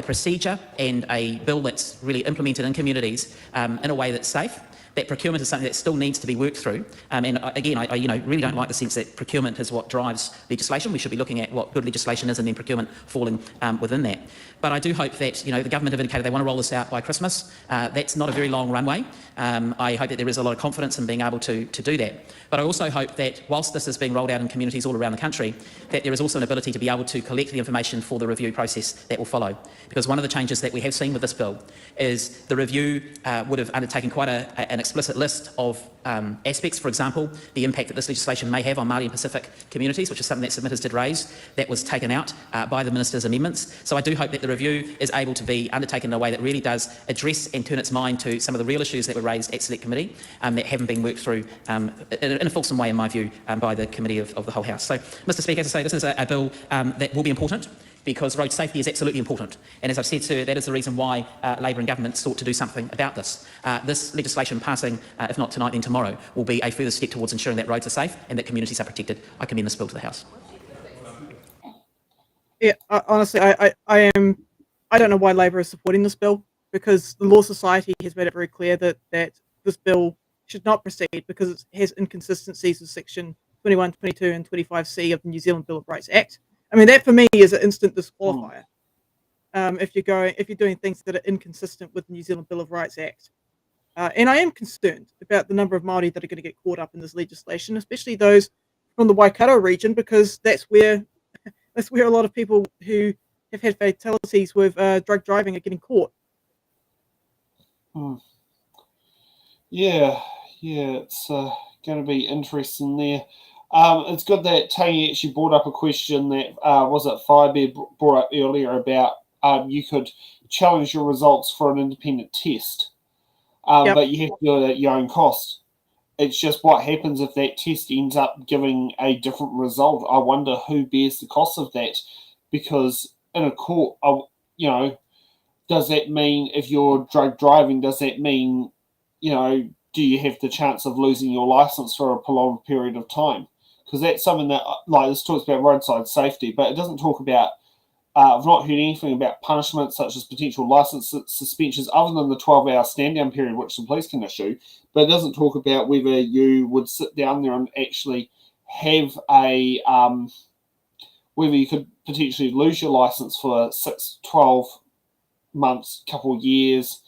procedure and a bill that's really implemented in communities in a way that's safe. That procurement is something that still needs to be worked through. And again, I really don't like the sense that procurement is what drives legislation. We should be looking at what good legislation is and then procurement falling within that. But I do hope that, the government have indicated they want to roll this out by Christmas. That's not a very long runway. I hope that there is a lot of confidence in being able to do that. But I also hope that whilst this is being rolled out in communities all around the country, that there is also an ability to be able to collect the information for the review process that will follow. Because one of the changes that we have seen with this bill is the review would have undertaken quite an explicit list of aspects. For example, the impact that this legislation may have on Māori and Pacific communities, which is something that submitters did raise, that was taken out by the Minister's amendments. So I do hope that the review is able to be undertaken in a way that really does address and turn its mind to some of the real issues that were raised at Select Committee that haven't been worked through in a fulsome way, in my view, by the Committee of the whole House. So, Mr Speaker, as I say, this is a bill that will be important, because road safety is absolutely important. And as I've said, sir, that is the reason why Labor and government sought to do something about this. This legislation passing, if not tonight, then tomorrow, will be a further step towards ensuring that roads are safe and that communities are protected. I commend this bill to the House. Yeah, honestly, I don't know why Labor is supporting this bill, because the Law Society has made it very clear that this bill should not proceed because it has inconsistencies with Section 21, 22 and 25C of the New Zealand Bill of Rights Act. I mean, that for me is an instant disqualifier. If you're doing things that are inconsistent with the New Zealand Bill of Rights Act. And I am concerned about the number of Māori that are going to get caught up in this legislation, especially those from the Waikato region, because that's where a lot of people who have had fatalities with drug driving are getting caught. Yeah, it's going to be interesting there. It's good that Tangi actually brought up a question that Firebear brought up earlier about you could challenge your results for an independent test, but you have to do it at your own cost. It's just what happens if that test ends up giving a different result. I wonder who bears the cost of that, because in a court, does that mean if you're drug driving, does that mean, do you have the chance of losing your license for a prolonged period of time? Because that's something that, this talks about roadside safety, but it doesn't talk about, I've not heard anything about punishments such as potential license suspensions other than the 12-hour stand-down period, which the police can issue, but it doesn't talk about whether you would sit down there and actually have whether you could potentially lose your license for 6, 12 months, couple of years,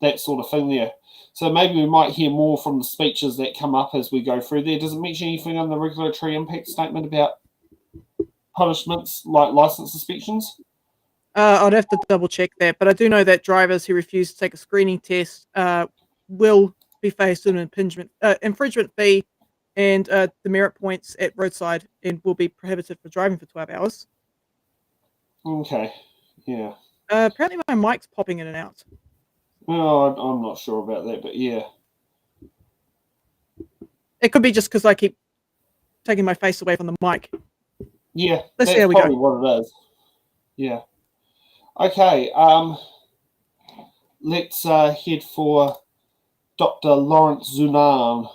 that sort of thing there. So maybe we might hear more from the speeches that come up as we go through there. Does it mention anything on the regulatory impact statement about punishments like license suspensions? I'd have to double check that, but I do know that drivers who refuse to take a screening test will be faced with an infringement fee and demerit points at roadside and will be prohibited for driving for 12 hours. Okay, yeah. Apparently my mic's popping in and out. Well, I'm not sure about that, but yeah. It could be just because I keep taking my face away from the mic. Yeah, Let's see that's how we go. probably what it is. Yeah. Okay, let's head for Dr. Lawrence Zunan.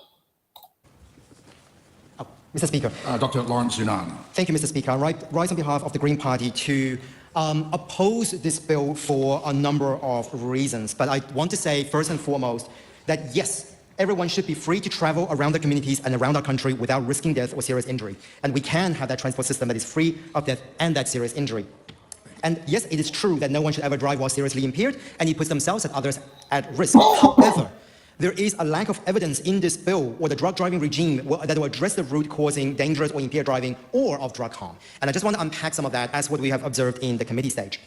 Mr. Speaker. Dr. Lawrence Zunan. Thank you, Mr. Speaker. I rise on behalf of the Green Party to oppose this bill for a number of reasons. But I want to say, first and foremost, that yes, everyone should be free to travel around their communities and around our country without risking death or serious injury. And we can have that transport system that is free of death and that serious injury. And yes, it is true that no one should ever drive while seriously impaired, and it puts themselves and others at risk. However, there is a lack of evidence in this bill or the drug driving regime that will address the root causing dangerous or impaired driving or of drug harm. And I just want to unpack some of that as what we have observed in the committee stage.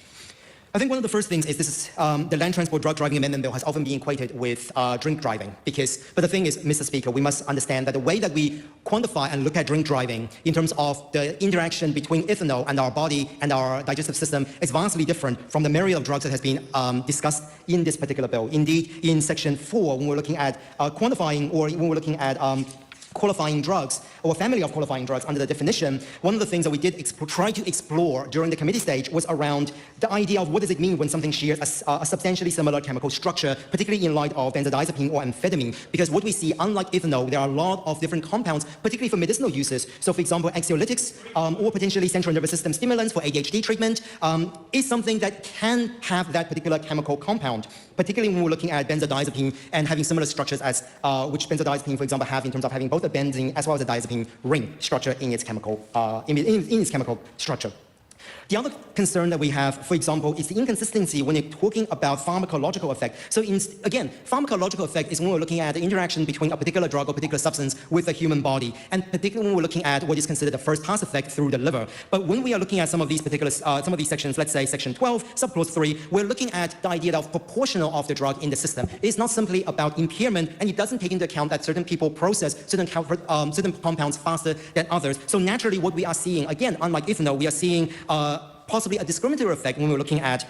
I think one of the first things is the Land Transport Drug Driving Amendment Bill has often been equated with drink driving but the thing is, Mr. Speaker, we must understand that the way that we quantify and look at drink driving in terms of the interaction between ethanol and our body and our digestive system is vastly different from the myriad of drugs that has been discussed in this particular bill. Indeed, in Section 4, when we're looking at quantifying or when we're looking at qualifying drugs or a family of qualifying drugs under the definition, one of the things that we did try to explore during the committee stage was around the idea of what does it mean when something shares a substantially similar chemical structure, particularly in light of benzodiazepine or amphetamine. Because what we see, unlike ethanol, there are a lot of different compounds, particularly for medicinal uses. So for example, anxiolytics or potentially central nervous system stimulants for ADHD treatment is something that can have that particular chemical compound, particularly when we're looking at benzodiazepine and having similar structures as which benzodiazepine, for example, have in terms of having both a benzene as well as a diazepine ring structure in its chemical structure. The other concern that we have, for example, is the inconsistency when you're talking about pharmacological effect. So again, pharmacological effect is when we're looking at the interaction between a particular drug or particular substance with the human body, and particularly when we're looking at what is considered the first pass effect through the liver. But when we are looking at some of these particular, some of these sections, let's say Section 12, Subclause 3, we're looking at the idea of proportional of the drug in the system. It's not simply about impairment, and it doesn't take into account that certain people process certain compounds faster than others. So naturally, what we are seeing, again, unlike ethanol, we are seeing possibly a discriminatory effect when we're looking at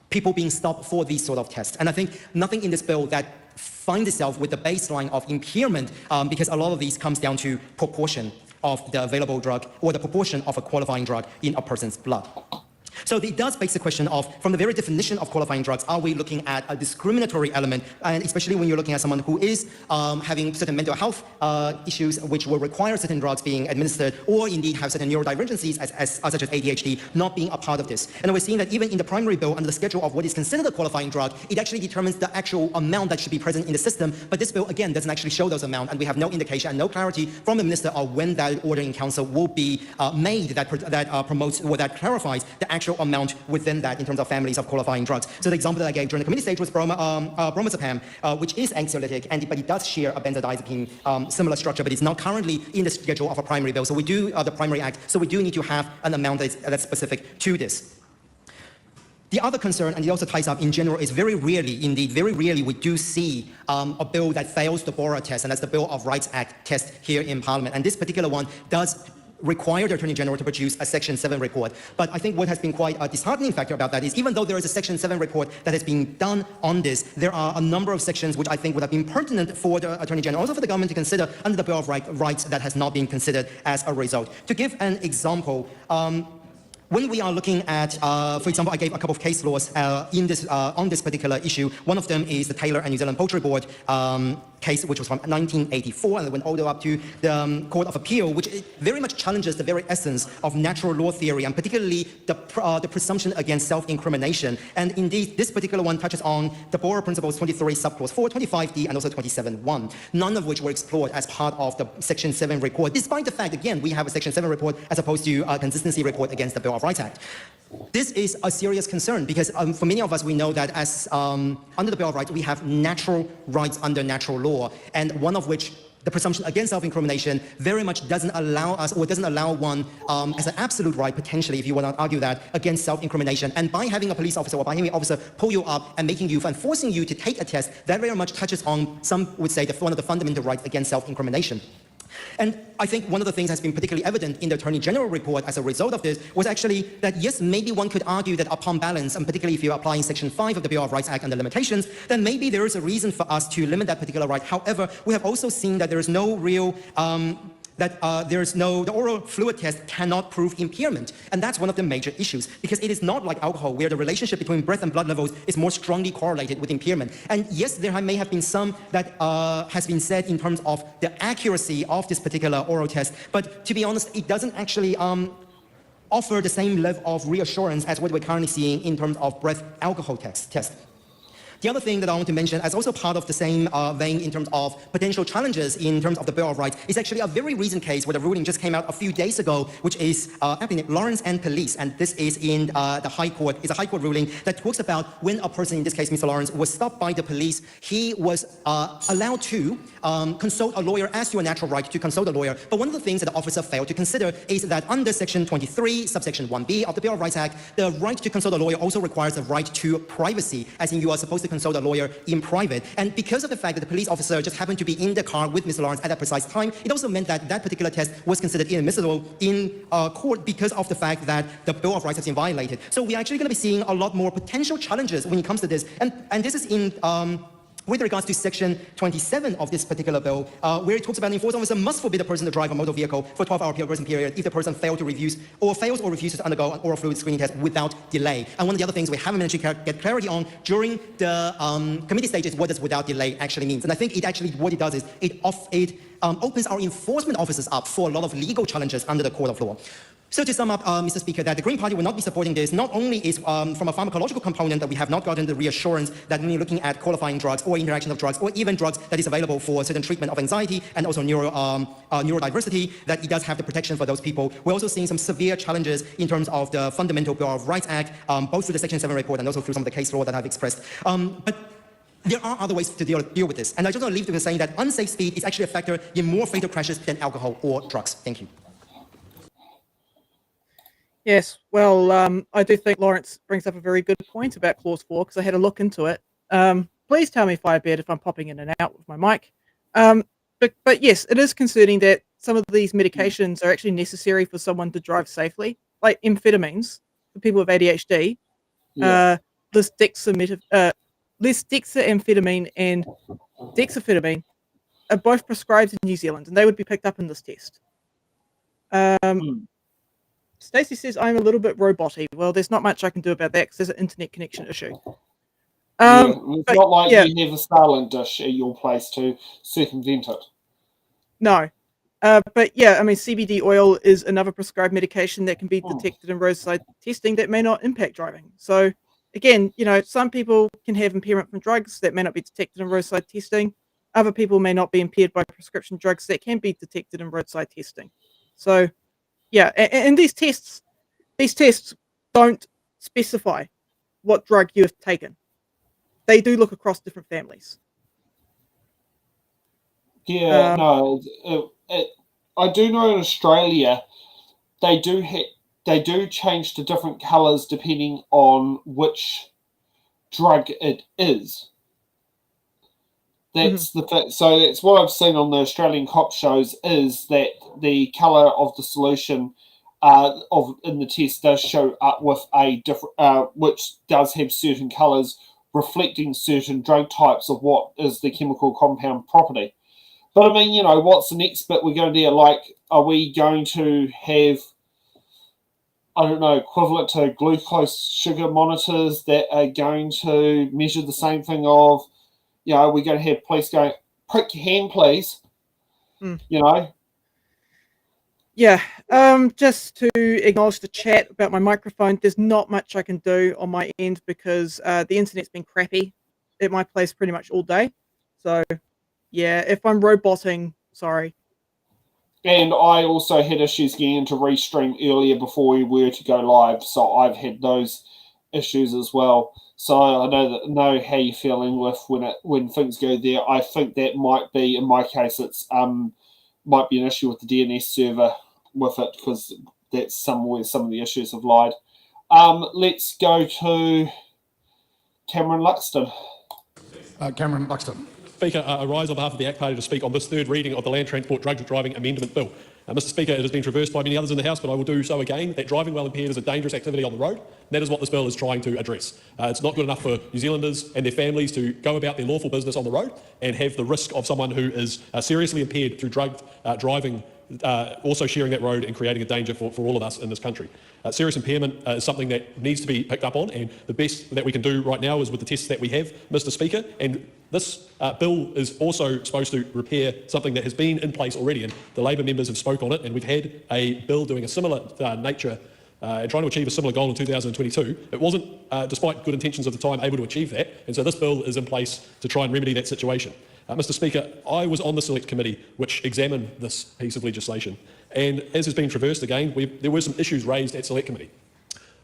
people being stopped for these sort of tests. And I think nothing in this bill that finds itself with the baseline of impairment, because a lot of these comes down to proportion of the available drug or the proportion of a qualifying drug in a person's blood. So it does base the question of, from the very definition of qualifying drugs, are we looking at a discriminatory element, and especially when you're looking at someone who is having certain mental health issues which will require certain drugs being administered, or indeed have certain neurodivergencies such as ADHD, not being a part of this. And we're seeing that even in the primary bill, under the schedule of what is considered a qualifying drug, it actually determines the actual amount that should be present in the system, but this bill, again, doesn't actually show those amounts, and we have no indication and no clarity from the Minister of when that order in council will be made that promotes or that clarifies the actual amount within that in terms of families of qualifying drugs. So the example that I gave during the committee stage was bromazepam, which is anxiolytic, but it does share a benzodiazepine similar structure, but it's not currently in the schedule of a primary bill. So we do, the Primary Act, so we do need to have an amount that's specific to this. The other concern, and it also ties up in general, is very rarely, indeed, very rarely we do see a bill that fails the Borah test, and that's the Bill of Rights Act test here in Parliament. And this particular one does require the Attorney General to produce a Section 7 report. But I think what has been quite a disheartening factor about that is, even though there is a Section 7 report that has been done on this, there are a number of sections which I think would have been pertinent for the Attorney General, also for the government to consider under the Bill of Rights that has not been considered as a result. To give an example, when we are looking at, for example, I gave a couple of case laws on this particular issue. One of them is the Taylor and New Zealand Poultry Board case, which was from 1984, and it went all the way up to the Court of Appeal, which very much challenges the very essence of natural law theory, and particularly the presumption against self-incrimination. And indeed, this particular one touches on the Borah Principles 23, Subclause 4, 25D, and also 27.1, none of which were explored as part of the Section 7 report, despite the fact, again, we have a Section 7 report as opposed to a consistency report against the Bill of Rights Act. This is a serious concern because for many of us, we know that as under the Bill of Rights, we have natural rights under natural law, and one of which the presumption against self-incrimination very much doesn't allow us, or doesn't allow one as an absolute right, potentially, if you want to argue that, against self-incrimination. And by having a police officer or by having an officer pull you up and making you and forcing you to take a test, that very much touches on, some would say, one of the fundamental rights against self-incrimination. And I think one of the things that's been particularly evident in the Attorney General report as a result of this was actually that, yes, maybe one could argue that upon balance, and particularly if you're applying Section 5 of the Bill of Rights Act and the limitations, then maybe there is a reason for us to limit that particular right. However, we have also seen that there is no real the oral fluid test cannot prove impairment. And that's one of the major issues, because it is not like alcohol, where the relationship between breath and blood levels is more strongly correlated with impairment. And yes, there may have been some that has been said in terms of the accuracy of this particular oral test, but to be honest, it doesn't actually offer the same level of reassurance as what we're currently seeing in terms of breath alcohol test. The other thing that I want to mention, as also part of the same vein in terms of potential challenges in terms of the Bill of Rights, is actually a very recent case where the ruling just came out a few days ago, which is happening at Lawrence and Police, and this is in the High Court. It's a High Court ruling that talks about when a person, in this case Mr. Lawrence, was stopped by the police, he was allowed to consult a lawyer as to a natural right to consult a lawyer. But one of the things that the officer failed to consider is that under Section 23, subsection 1b of the Bill of Rights Act, the right to consult a lawyer also requires a right to privacy, as in you are supposed to consult a lawyer in private. And because of the fact that the police officer just happened to be in the car with Mr. Lawrence at that precise time, it also meant that that particular test was considered inadmissible in court because of the fact that the Bill of Rights has been violated. So we're actually going to be seeing a lot more potential challenges when it comes to this. And this is in with regards to Section 27 of this particular bill, where it talks about an enforcement officer must forbid a person to drive a motor vehicle for a 12-hour period if the person fails or refuses to undergo an oral fluid screening test without delay. And one of the other things we haven't managed to get clarity on during the committee stage is what does without delay actually means. And I think what it does is it opens our enforcement officers up for a lot of legal challenges under the court of law. So to sum up, Mr. Speaker, that the Green Party will not be supporting this. Not only is from a pharmacological component that we have not gotten the reassurance that when you're looking at qualifying drugs or interaction of drugs or even drugs that is available for certain treatment of anxiety and also neurodiversity, that it does have the protection for those people. We're also seeing some severe challenges in terms of the Fundamental Bill of Rights Act, both through the Section 7 report and also through some of the case law that I've expressed. But there are other ways to deal with this. And I just want to leave to saying that unsafe speed is actually a factor in more fatal crashes than alcohol or drugs. Thank you. Yes, well, I do think Lawrence brings up a very good point about Clause 4, because I had a look into it. Please tell me if I bet if I'm popping in and out with my mic. But yes, it is concerning that some of these medications are actually necessary for someone to drive safely, like amphetamines for people with ADHD. Yes. Lisdexamphetamine and dexamphetamine are both prescribed in New Zealand, and they would be picked up in this test. Stacey says I'm a little bit roboty. Well, there's not much I can do about that because there's an internet connection issue. It's not like you have a Starlink dish at your place to circumvent it. No. But yeah, I mean, CBD oil is another prescribed medication that can be detected in roadside testing that may not impact driving. So again, some people can have impairment from drugs that may not be detected in roadside testing. Other people may not be impaired by prescription drugs that can be detected in roadside testing. So yeah, and these tests don't specify what drug you have taken. They do look across different families. Yeah, I do know in Australia they do change to different colours depending on which drug it is. That's the fact. So that's what I've seen on the Australian cop shows, is that the colour of the solution in the test does show up with a different, which does have certain colours reflecting certain drug types of what is the chemical compound property. But I mean, what's the next bit we're going to do? Like, are we going to have, I don't know, equivalent to glucose sugar monitors that are going to measure the same thing of, we're going to have police going, prick your hand, please. Yeah, just to acknowledge the chat about my microphone, there's not much I can do on my end because the internet's been crappy at my place pretty much all day. So, yeah, if I'm roboting, sorry. And I also had issues getting into Restream earlier before we were to go live, so I've had those issues as well. So I know how you're feeling with when things go there. I think that might be, in my case, it's might be an issue with the DNS server with it, because that's somewhere some of the issues have lied. Let's go to Cameron Luxton. Cameron Luxton. Speaker, I rise on behalf of the ACT Party to speak on this third reading of the Land Transport Drug Driving Amendment Bill. Mr Speaker, it has been traversed by many others in the House, but I will do so again, that driving while impaired is a dangerous activity on the road. That is what this bill is trying to address. It's not good enough for New Zealanders and their families to go about their lawful business on the road and have the risk of someone who is seriously impaired through drug driving also sharing that road and creating a danger for all of us in this country. Serious impairment is something that needs to be picked up on, and the best that we can do right now is with the tests that we have, Mr Speaker, and this bill is also supposed to repair something that has been in place already, and the Labor members have spoke on it, and we've had a bill doing a similar nature and trying to achieve a similar goal in 2022. It wasn't, despite good intentions of the time, able to achieve that, and so this bill is in place to try and remedy that situation. Mr Speaker, I was on the Select Committee which examined this piece of legislation, and as has been traversed again, there were some issues raised at Select Committee.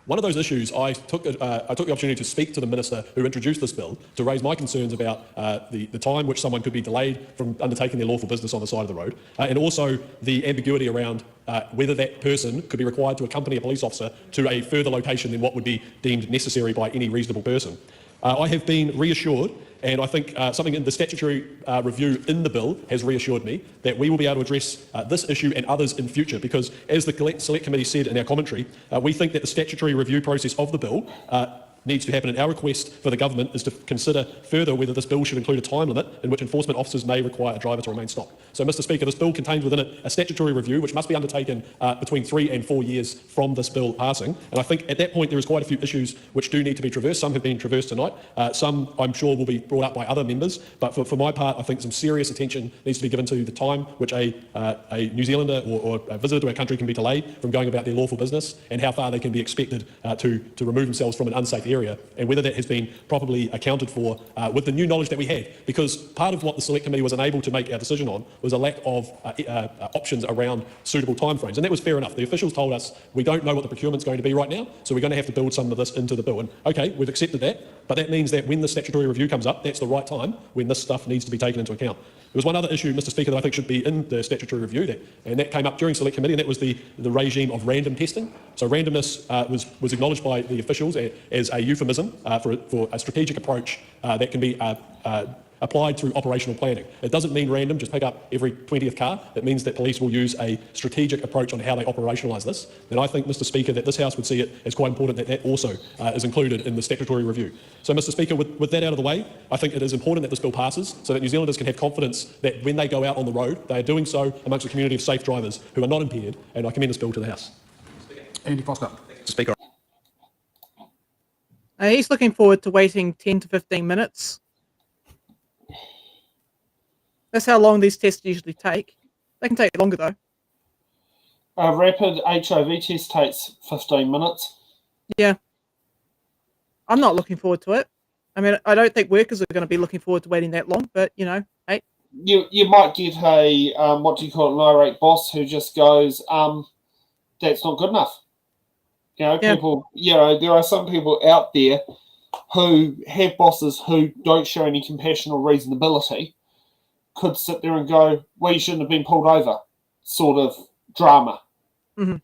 One of those issues, I took the opportunity to speak to the Minister who introduced this bill to raise my concerns about the time which someone could be delayed from undertaking their lawful business on the side of the road, and also the ambiguity around whether that person could be required to accompany a police officer to a further location than what would be deemed necessary by any reasonable person. I have been reassured, and I think something in the statutory review in the bill has reassured me that we will be able to address this issue and others in future, because as the Select Committee said in our commentary, we think that the statutory review process of the bill needs to happen, and our request for the government is to consider further whether this bill should include a time limit in which enforcement officers may require a driver to remain stopped. So, Mr Speaker, this bill contains within it a statutory review which must be undertaken between 3 and 4 years from this bill passing, and I think at that point there is quite a few issues which do need to be traversed. Some have been traversed tonight, some I'm sure will be brought up by other members, but for my part I think some serious attention needs to be given to the time which a New Zealander or a visitor to our country can be delayed from going about their lawful business, and how far they can be expected to remove themselves from an unsafe area, and whether that has been properly accounted for with the new knowledge that we had. Because part of what the Select Committee was unable to make our decision on was a lack of options around suitable timeframes, and that was fair enough. The officials told us we don't know what the procurement's going to be right now, so we're going to have to build some of this into the bill. And okay, we've accepted that, but that means that when the statutory review comes up, that's the right time when this stuff needs to be taken into account. There was one other issue, Mr Speaker, that I think should be in the statutory review, and that came up during Select Committee, and that was the regime of random testing. So randomness was acknowledged by the officials as a euphemism for a strategic approach that can be applied through operational planning. It doesn't mean random, just pick up every 20th car. It means that police will use a strategic approach on how they operationalise this. And I think, Mr Speaker, that this House would see it as quite important that that also is included in the statutory review. So, Mr Speaker, with that out of the way, I think it is important that this bill passes so that New Zealanders can have confidence that when they go out on the road, they are doing so amongst a community of safe drivers who are not impaired, and I commend this bill to the House. Andy Foster. Speaker. He's looking forward to waiting 10 to 15 minutes. That's how long these tests usually take. They can take longer, though. A rapid HIV test takes 15 minutes. Yeah. I'm not looking forward to it. I mean, I don't think workers are going to be looking forward to waiting that long, but, you know, hey. You might get a, what do you call it, an irate boss who just goes, that's not good enough. You know, people, you know, there are some people out there who have bosses who don't show any compassion or reasonability, could sit there and go, well, you shouldn't have been pulled over, sort of drama. Mm-hmm.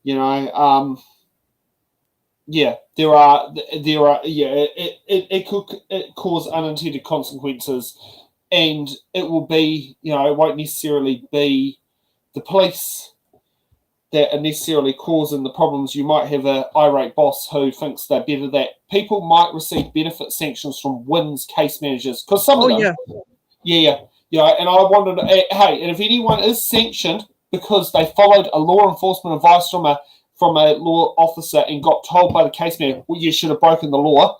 You know, there are, it could cause unintended consequences, and it will be, you know, it won't necessarily be the police that are necessarily causing the problems. You might have an irate boss who thinks they're better. That people might receive benefit sanctions from WINS case managers, because some of them, and I wondered, hey, and if anyone is sanctioned because they followed a law enforcement advice from a law officer and got told by the case manager, well, you should have broken the law,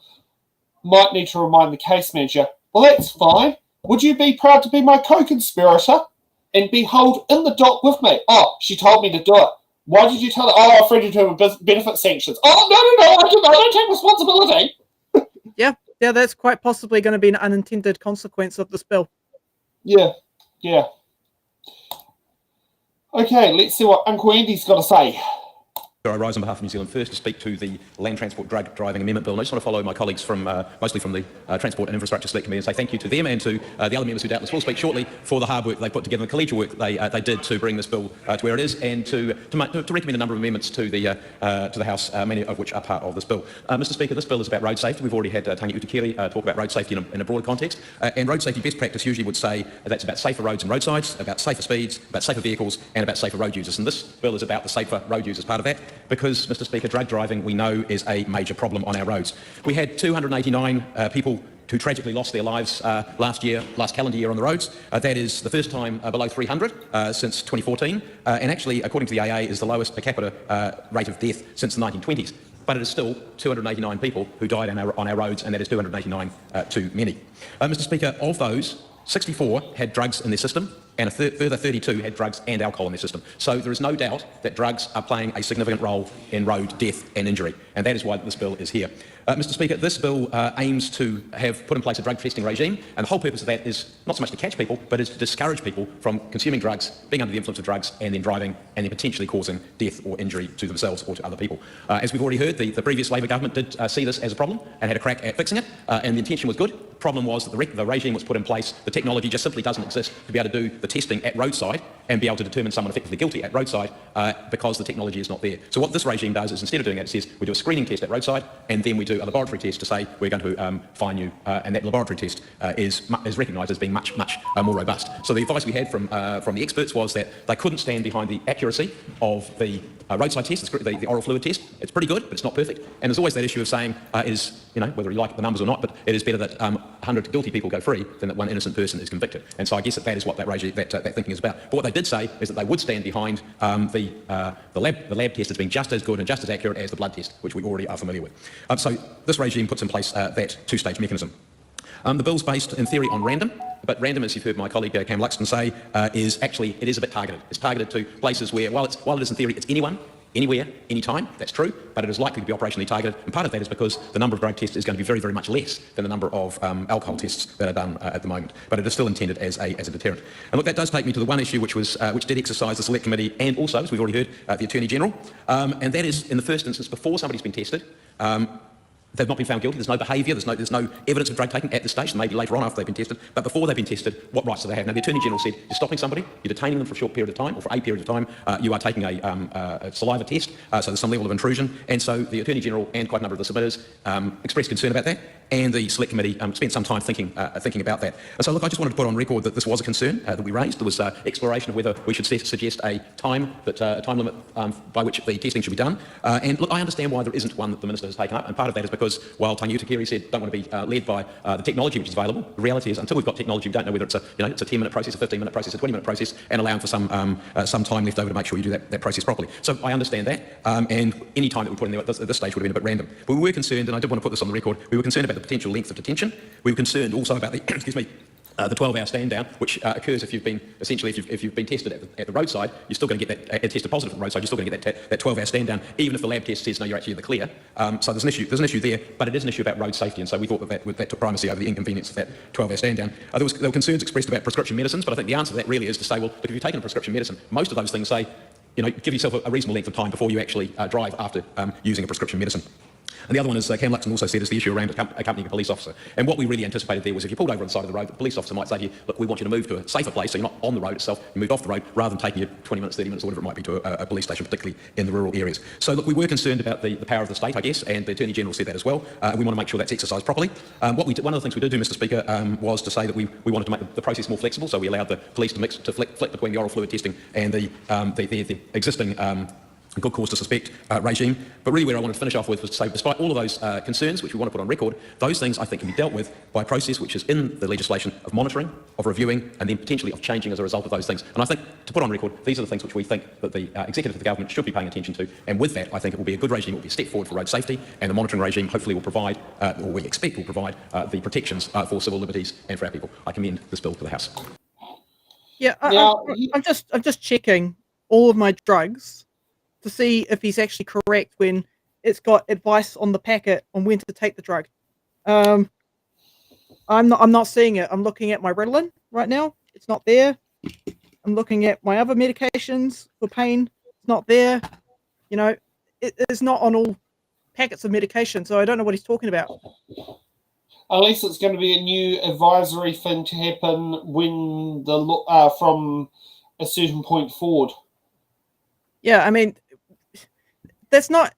might need to remind the case manager, well, that's fine. Would you be proud to be my co-conspirator and be held in the dock with me? Oh, she told me to do it. Why did you tell her? Oh, I threatened her with benefit sanctions. Oh, no, I don't take responsibility. Yeah, that's quite possibly going to be an unintended consequence of this bill. Yeah. Okay, let's see what Uncle Andy's got to say. I rise on behalf of New Zealand First to speak to the Land Transport Drug Driving Amendment Bill. And I just want to follow my colleagues from, mostly from the Transport and Infrastructure Select Committee, and say thank you to them and to the other members who doubtless will speak shortly for the hard work they put together, the collegial work they did to bring this bill to where it is, and to recommend a number of amendments to the House, many of which are part of this bill. Mr Speaker, this bill is about road safety. We've already had Tanya Utikere talk about road safety in a broader context. And road safety best practice usually would say that's about safer roads and roadsides, about safer speeds, about safer vehicles, and about safer road users. And this bill is about the safer road users part of that, because, Mr Speaker, drug driving, we know, is a major problem on our roads. We had 289 people who tragically lost their lives last calendar year on the roads. That is the first time below 300 since 2014, and actually, according to the AA, is the lowest per capita rate of death since the 1920s. But it is still 289 people who died on our roads, and that is 289 too many. Mr Speaker, of those, 64 had drugs in their system, and a further 32 had drugs and alcohol in their system. So there is no doubt that drugs are playing a significant role in road death and injury, and that is why this bill is here. Mr Speaker, this bill aims to have put in place a drug testing regime, and the whole purpose of that is not so much to catch people, but is to discourage people from consuming drugs, being under the influence of drugs, and then driving, and then potentially causing death or injury to themselves or to other people. As we've already heard, the previous Labor government did see this as a problem and had a crack at fixing it, and the intention was good. The problem was that the regime was put in place, the technology just simply doesn't exist to be able to do the testing at roadside and be able to determine someone effectively guilty at roadside because the technology is not there. So what this regime does is, instead of doing that, it says we do a screening test at roadside, and then we do a laboratory test to say we're going to fine you, and that laboratory test is recognised as being much more robust. So the advice we had from the experts was that they couldn't stand behind the accuracy of the roadside test, the oral fluid test. It's pretty good, but it's not perfect. And there's always that issue of saying whether you like the numbers or not, but it is better that 100 guilty people go free than that one innocent person is convicted. And so I guess that is what that thinking is about. But what they did say is that they would stand behind the lab test as being just as good and just as accurate as the blood test, which we already are familiar with. So this regime puts in place that two-stage mechanism. The bill's based, in theory, on random, but random, as you've heard my colleague Cam Luxton say, is a bit targeted. It's targeted to places where, while it is in theory, it's anyone, anywhere, anytime, that's true, but it is likely to be operationally targeted, and part of that is because the number of drug tests is going to be very, very much less than the number of alcohol tests that are done at the moment, but it is still intended as a deterrent. And look, that does take me to the one issue which did exercise the Select Committee, and also, as we've already heard, the Attorney General, and that is, in the first instance, before somebody's been tested, they've not been found guilty, there's no behaviour, there's no evidence of drug taking at this stage, maybe later on after they've been tested, but before they've been tested, what rights do they have? Now, the Attorney General said, you're stopping somebody, you're detaining them for a short period of time, or for a period of time, you are taking a saliva test, so there's some level of intrusion, and so the Attorney General and quite a number of the submitters expressed concern about that, and the Select Committee spent some time thinking about that. And so, look, I just wanted to put on record that this was a concern that we raised. There was exploration of whether we should suggest a time limit by which the testing should be done. And look, I understand why there isn't one that the Minister has taken up, and part of that is because while Tanya Utikere said don't want to be led by the technology which is available, the reality is until we've got technology, we don't know whether it's a 10-minute process, a 15-minute process, a 20-minute process, and allowing for some time left over to make sure you do that process properly. So I understand that, and any time that we put in there at this stage would have been a bit random. But we were concerned, and I did want to put this on the record, we were concerned about the potential length of detention. We were concerned also about the, the 12-hour stand down, which occurs if you've been tested at the roadside, you're still going to get that tested positive at the roadside, you're still going to get that 12-hour stand down, even if the lab test says no, you're actually in the clear. So there's an issue there, but it is an issue about road safety, and so we thought that took primacy over the inconvenience of that 12-hour stand down. There were concerns expressed about prescription medicines, but I think the answer to that really is to say, well, look, if you've taken a prescription medicine, most of those things say, give yourself a reasonable length of time before you actually drive after using a prescription medicine. And the other one, as Cam Luxton also said, is the issue around accompanying a police officer. And what we really anticipated there was if you pulled over on the side of the road, the police officer might say to you, look, we want you to move to a safer place, so you're not on the road itself, you moved off the road, rather than taking you 20 minutes, 30 minutes, or whatever it might be to a police station, particularly in the rural areas. So look, we were concerned about the power of the state, I guess, and the Attorney General said that as well. We want to make sure that's exercised properly. One of the things we did do, Mr Speaker, was to say that we wanted to make the process more flexible, so we allowed the police to flip between the oral fluid testing and the existing good cause to suspect regime. But really where I wanted to finish off with was to say, despite all of those concerns, which we want to put on record, those things I think can be dealt with by a process which is in the legislation of monitoring, of reviewing, and then potentially of changing as a result of those things. And I think, to put on record, these are the things which we think that the executive of the government should be paying attention to, and with that I think it will be a good regime, it will be a step forward for road safety, and the monitoring regime hopefully will provide, or we expect will provide, the protections for civil liberties and for our people. I commend this bill to the House. Yeah, I'm just checking all of my drugs to see if he's actually correct when it's got advice on the packet on when to take the drug. I'm not seeing it. I'm looking at my Ritalin right now. It's not there. I'm looking at my other medications for pain. It's not there. it is not on all packets of medication, so I don't know what he's talking about. Unless it's going to be a new advisory thing to happen when from a certain point forward. Yeah, I mean, that's not.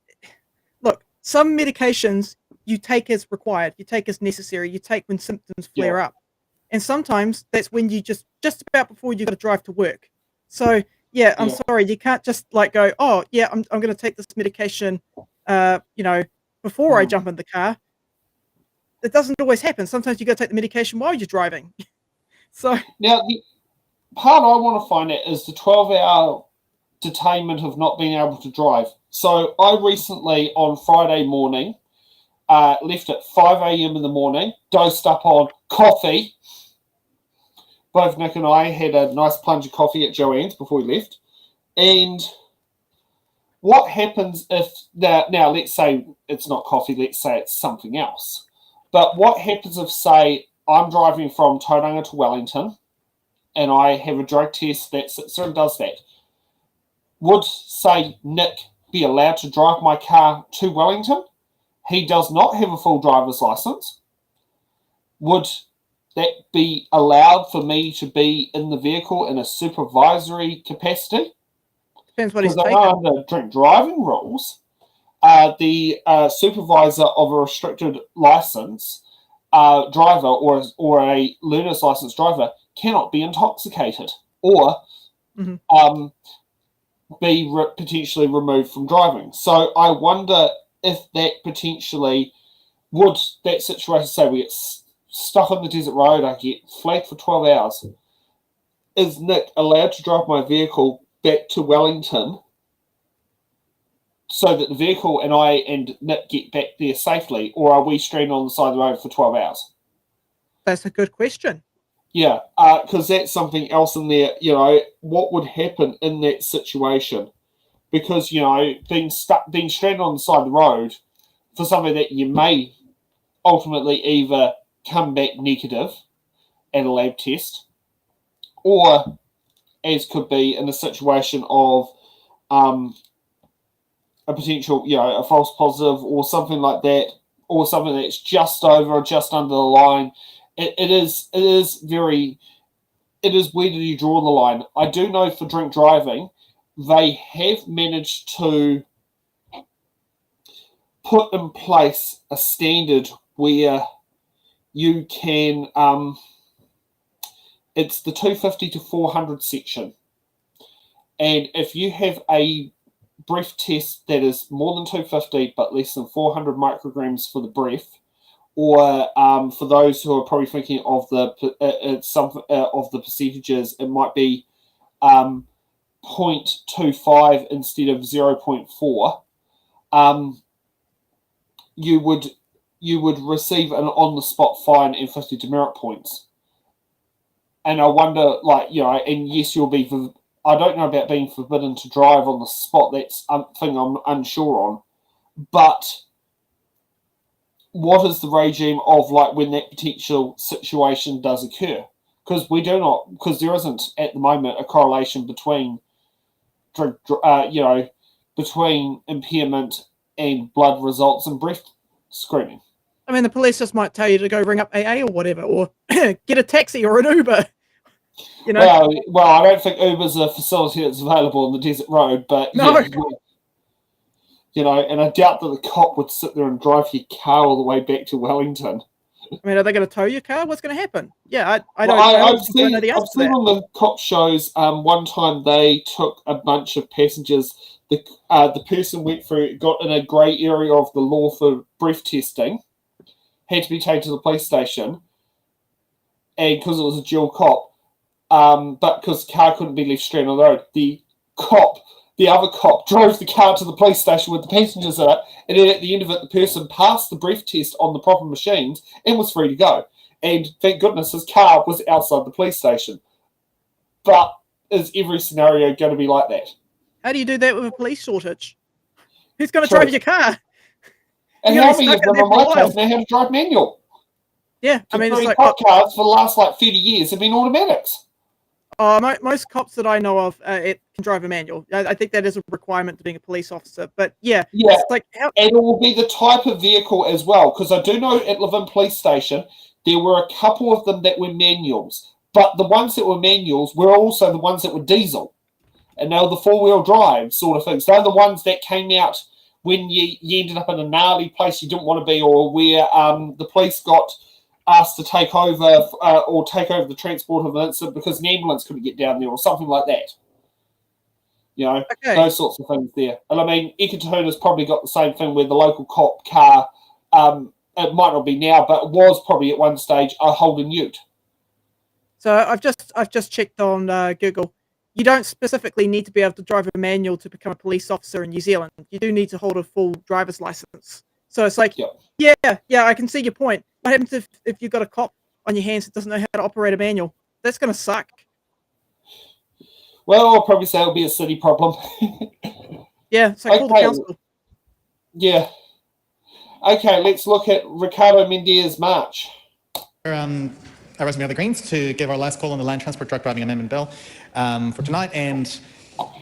Look, some medications you take as required, you take as necessary, you take when symptoms flare up, and sometimes that's when you just about before you got to drive to work. So yeah, I'm sorry, you can't just like go, oh yeah, I'm going to take this medication, before I jump in the car. It doesn't always happen. Sometimes you got to take the medication while you're driving. So now, the part I want to find out is the 12-hour detainment of not being able to drive. So I recently, on Friday morning, left at 5 a.m. in the morning, dosed up on coffee. Both Nick and I had a nice plunge of coffee at Joanne's before we left. And what happens if, now let's say it's not coffee, let's say it's something else. But what happens if, say, I'm driving from Tauranga to Wellington and I have a drug test that sits there and does that? Would, say, Nick be allowed to drive my car to Wellington? He does not have a full driver's license. Would that be allowed for me to be in the vehicle in a supervisory capacity? Depends what he's taking. Under drink driving rules, the supervisor of a restricted license driver or a learner's license driver cannot be intoxicated or be potentially removed from driving. So I wonder if that potentially would, that situation, say we get stuck on the desert road, I get flagged for 12 hours. Is Nick allowed to drive my vehicle back to Wellington so that the vehicle and I and Nick get back there safely, or are we stranded on the side of the road for 12 hours? That's a good question. Yeah, because that's something else in there, what would happen in that situation? Because, being stranded on the side of the road for something that you may ultimately either come back negative at a lab test, or as could be in a situation of a potential, a false positive or something like that, or something that's just over or just under the line. It is where do you draw the line? I do know for drink driving, they have managed to put in place a standard where you can, it's the 250 to 400 section. And if you have a breath test that is more than 250 but less than 400 micrograms for the breath, or for those who are probably thinking of the percentages, it might be 0.25 instead of 0.4. You would receive an on-the-spot fine and 50 demerit points. And I wonder, and yes, you'll be. I don't know about being forbidden to drive on the spot. That's a thing I'm unsure on. But what is the regime of when that potential situation does occur? Because there isn't at the moment a correlation between between impairment and blood results and breath screening. I mean, the police just might tell you to go ring up AA or whatever, or get a taxi or an Uber. Well, I don't think Uber's a facility that's available on the desert road, but no. And I doubt that the cop would sit there and drive your car all the way back to Wellington. I mean, are they going to tow your car? What's going to happen? Yeah, I've seen on the cop shows. One time they took a bunch of passengers. The person went through, got in a grey area of the law for breath testing, had to be taken to the police station, and because it was a dual cop, but because the car couldn't be left stranded on the road, the other cop drove the car to the police station with the passengers in it, and then at the end of it, the person passed the breath test on the proper machines and was free to go. And thank goodness his car was outside the police station. But is every scenario going to be like that? How do you do that with a police shortage? Who's going to drive your car? And how many of them in my case know how to drive manual? Yeah, I mean, it's like cars for the last 30 years have been automatics. Most cops that I know of, it can drive a manual. I think that is a requirement to being a police officer. But yeah, it's like and it will be the type of vehicle as well, because I do know at Levin Police Station there were a couple of them that were manuals, but the ones that were manuals were also the ones that were diesel, and they were the 4-wheel drive sort of things. They're the ones that came out when you ended up in a gnarly place you didn't want to be, or where the police got asked to take over the transport of an incident because an ambulance couldn't get down there or something like that. You know, those sorts of things there. And I mean, Ekatuna's probably got the same thing where the local cop car, it might not be now, but it was probably at one stage a Holden Ute. So I've just checked on Google. You don't specifically need to be able to drive a manual to become a police officer in New Zealand. You do need to hold a full driver's license. So it's like, yeah, I can see your point. What happens if you've got a cop on your hands that doesn't know how to operate a manual? That's going to suck. Well, I'll probably say it'll be a city problem. Yeah, so call the council. Yeah. Okay, let's look at Ricardo Mendez March. I rise from the other Greens to give our last call on the Land Transport Drug Driving Amendment Bill for tonight. And just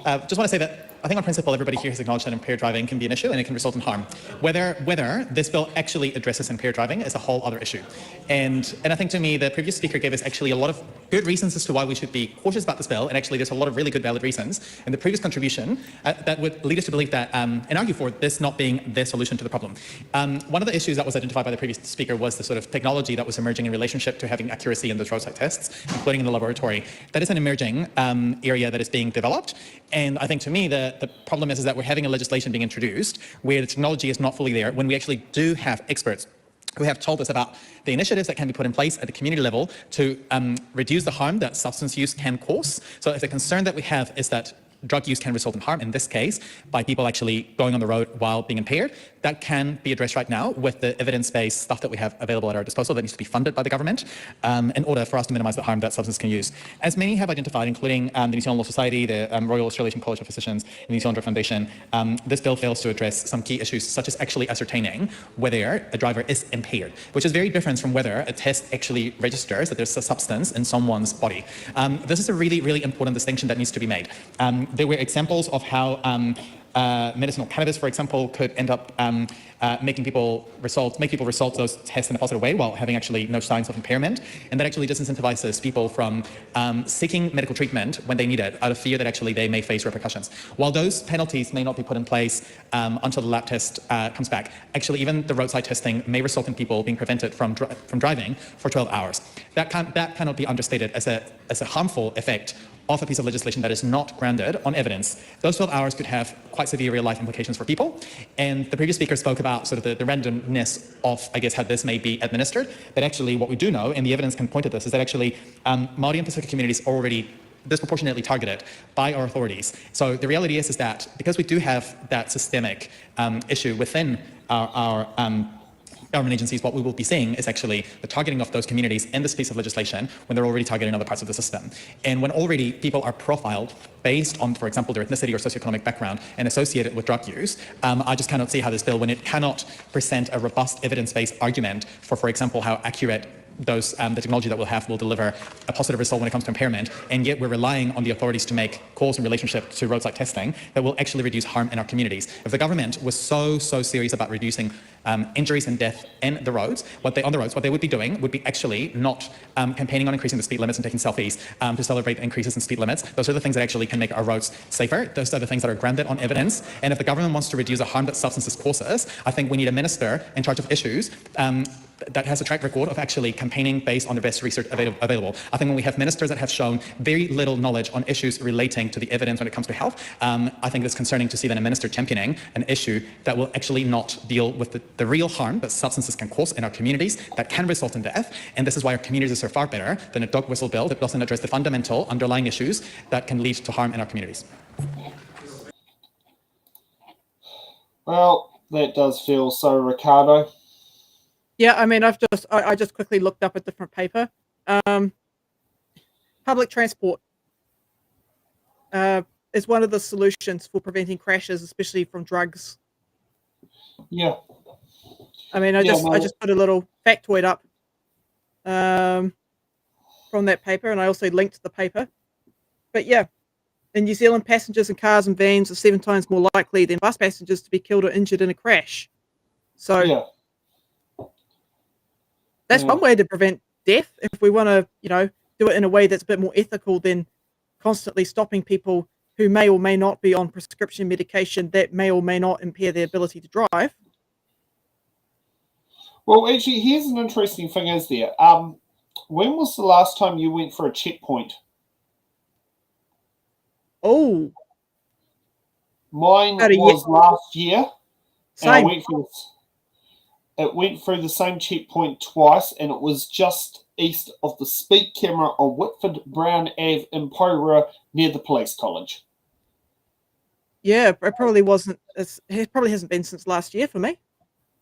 want to say that I think on principle everybody here has acknowledged that impaired driving can be an issue and it can result in harm. Whether this bill actually addresses impaired driving is a whole other issue. And I think to me the previous speaker gave us actually a lot of good reasons as to why we should be cautious about this bill, and actually there's a lot of really good valid reasons in the previous contribution that would lead us to believe that and argue for this not being the solution to the problem. One of the issues that was identified by the previous speaker was the sort of technology that was emerging in relationship to having accuracy in those roadside tests, including in the laboratory. That is an emerging area that is being developed, and I think to me the problem is that we're having a legislation being introduced where the technology is not fully there when we actually do have experts who have told us about the initiatives that can be put in place at the community level to reduce the harm that substance use can cause. So if the concern that we have is that drug use can result in harm, in this case, by people actually going on the road while being impaired, that can be addressed right now with the evidence-based stuff that we have available at our disposal that needs to be funded by the government in order for us to minimize the harm that substance can use. As many have identified, including the New Zealand Law Society, the Royal Australasian College of Physicians, and the New Zealand Drug Foundation, this bill fails to address some key issues, such as actually ascertaining whether a driver is impaired, which is very different from whether a test actually registers that there's a substance in someone's body. This is a really, really important distinction that needs to be made. There were examples of how medicinal cannabis, for example, could end up making people result those tests in a positive way while having actually no signs of impairment, and that actually disincentivizes people from seeking medical treatment when they need it out of fear that actually they may face repercussions. While those penalties may not be put in place until the lab test comes back, actually even the roadside testing may result in people being prevented from driving for 12 hours. That cannot be understated as a harmful effect of a piece of legislation that is not grounded on evidence. Those 12 hours could have quite severe real-life implications for people. And the previous speaker spoke about sort of the randomness of, I guess, how this may be administered. But actually what we do know, and the evidence can point to this, is that actually Māori and Pacific communities are already disproportionately targeted by our authorities. So the reality is that because we do have that systemic issue within our government agencies, what we will be seeing is actually the targeting of those communities in this piece of legislation when they're already targeting other parts of the system. And when already people are profiled based on, for example, their ethnicity or socioeconomic background and associated with drug use, I just cannot see how this bill, when it cannot present a robust evidence-based argument for example, how accurate the technology that we'll have will deliver a positive result when it comes to impairment, and yet we're relying on the authorities to make calls in relationship to roadside testing that will actually reduce harm in our communities. If the government was so serious about reducing injuries and death on the roads, what they would be doing would be actually not campaigning on increasing the speed limits and taking selfies to celebrate increases in speed limits. Those are the things that actually can make our roads safer. Those are the things that are grounded on evidence. And if the government wants to reduce the harm that substances causes, I think we need a minister in charge of issues that has a track record of actually campaigning based on the best research available. I think when we have ministers that have shown very little knowledge on issues relating to the evidence when it comes to health, I think it's concerning to see that a minister championing an issue that will actually not deal with the real harm that substances can cause in our communities that can result in death. And this is why our communities are far better than a dog whistle bill that doesn't address the fundamental underlying issues that can lead to harm in our communities. Well, that does feel so, Ricardo. Yeah, I mean, I just quickly looked up a different paper. Public transport is one of the solutions for preventing crashes, especially from drugs. Yeah. I mean, I just put a little factoid up from that paper, and I also linked the paper. But yeah, in New Zealand, passengers in cars and vans are 7 times more likely than bus passengers to be killed or injured in a crash. So Yeah. that's Yeah. one way to prevent death. If we want to, do it in a way that's a bit more ethical than constantly stopping people who may or may not be on prescription medication that may or may not impair their ability to drive. Well, actually, here's an interesting thing, is there? When was the last time you went for a checkpoint? Oh, Mine About a year. was last year, and I Same. went through the same checkpoint twice, and it was just east of the speed camera on Whitford Brown Ave in Porirua near the police college. Yeah, it probably wasn't. It probably hasn't been since last year for me.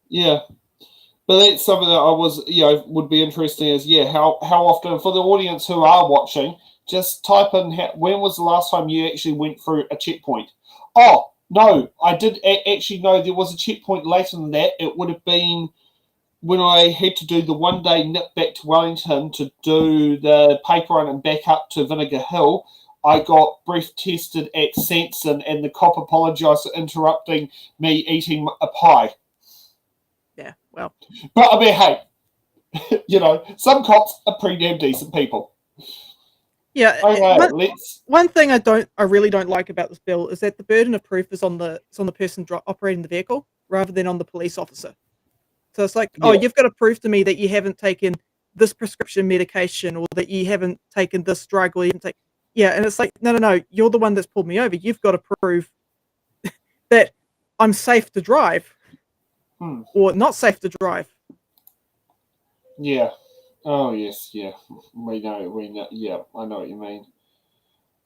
Yeah. But that's something that I was, would be interesting is, how often, for the audience who are watching, just type in, when was the last time you actually went through a checkpoint? Oh, no, I did actually know there was a checkpoint later than that. It would have been when I had to do the one-day nip back to Wellington to do the paper run and back up to Vinegar Hill. I got breath tested at Sanson, and the cop apologised for interrupting me eating a pie. Yeah, well. But I mean, hey, some cops are pretty damn decent people. Yeah. Okay, one thing I really don't like about this bill is that the burden of proof is on the person operating the vehicle rather than on the police officer. So it's like, oh, you've got to prove to me that you haven't taken this prescription medication or that you haven't taken this drug or you haven't taken. Yeah, and it's like, no, you're the one that's pulled me over. You've got to prove that I'm safe to drive or not safe to drive. Yeah. Oh, yes, yeah. We know. Yeah, I know what you mean.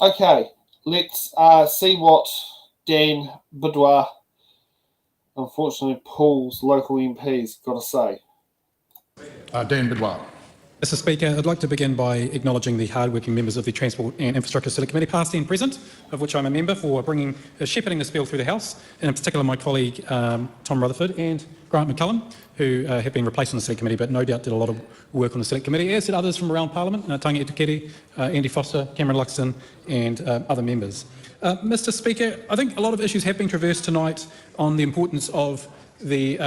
Okay, let's see what Dan Boudoir, unfortunately Paul's local MP's got to say. Dan Bidwell. Mr Speaker, I'd like to begin by acknowledging the hard-working members of the Transport and Infrastructure Select Committee, past and present, of which I'm a member, for shepherding this bill through the House, and in particular my colleague Tom Rutherford and Grant McCullum, who have been replaced on the Select Committee but no doubt did a lot of work on the Select Committee, as did others from around Parliament, Tangi Etuketi, Andy Foster, Cameron Luxton and other members. Mr Speaker, I think a lot of issues have been traversed tonight on the importance of the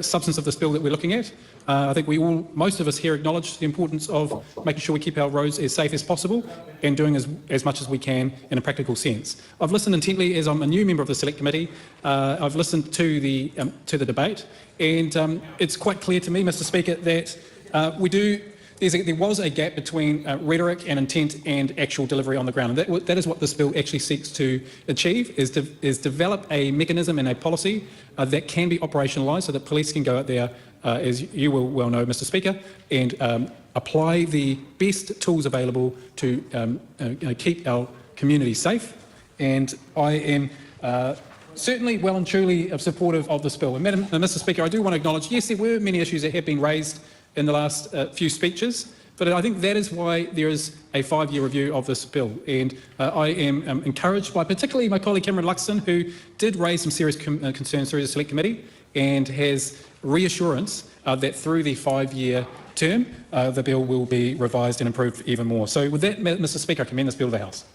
substance of this bill that we're looking at. I think most of us here acknowledge the importance of making sure we keep our roads as safe as possible and doing as much as we can in a practical sense. I've listened intently, as I'm a new member of the Select Committee. I've listened to the debate, and it's quite clear to me, Mr Speaker, that there was a gap between rhetoric and intent and actual delivery on the ground. And that is what this bill actually seeks to achieve, is develop a mechanism and a policy that can be operationalised so that police can go out there, as you will well know, Mr Speaker, and apply the best tools available to keep our community safe. And I am certainly well and truly supportive of this bill. And Mr Speaker, I do want to acknowledge, yes, there were many issues that have been raised in the last few speeches, but I think that is why there is a 5-year review of this bill. And I am encouraged by particularly my colleague Cameron Luxton, who did raise some serious concerns through the Select Committee and has reassurance that through the 5-year term, the bill will be revised and improved even more. So with that, Mr Speaker, I commend this bill to the House.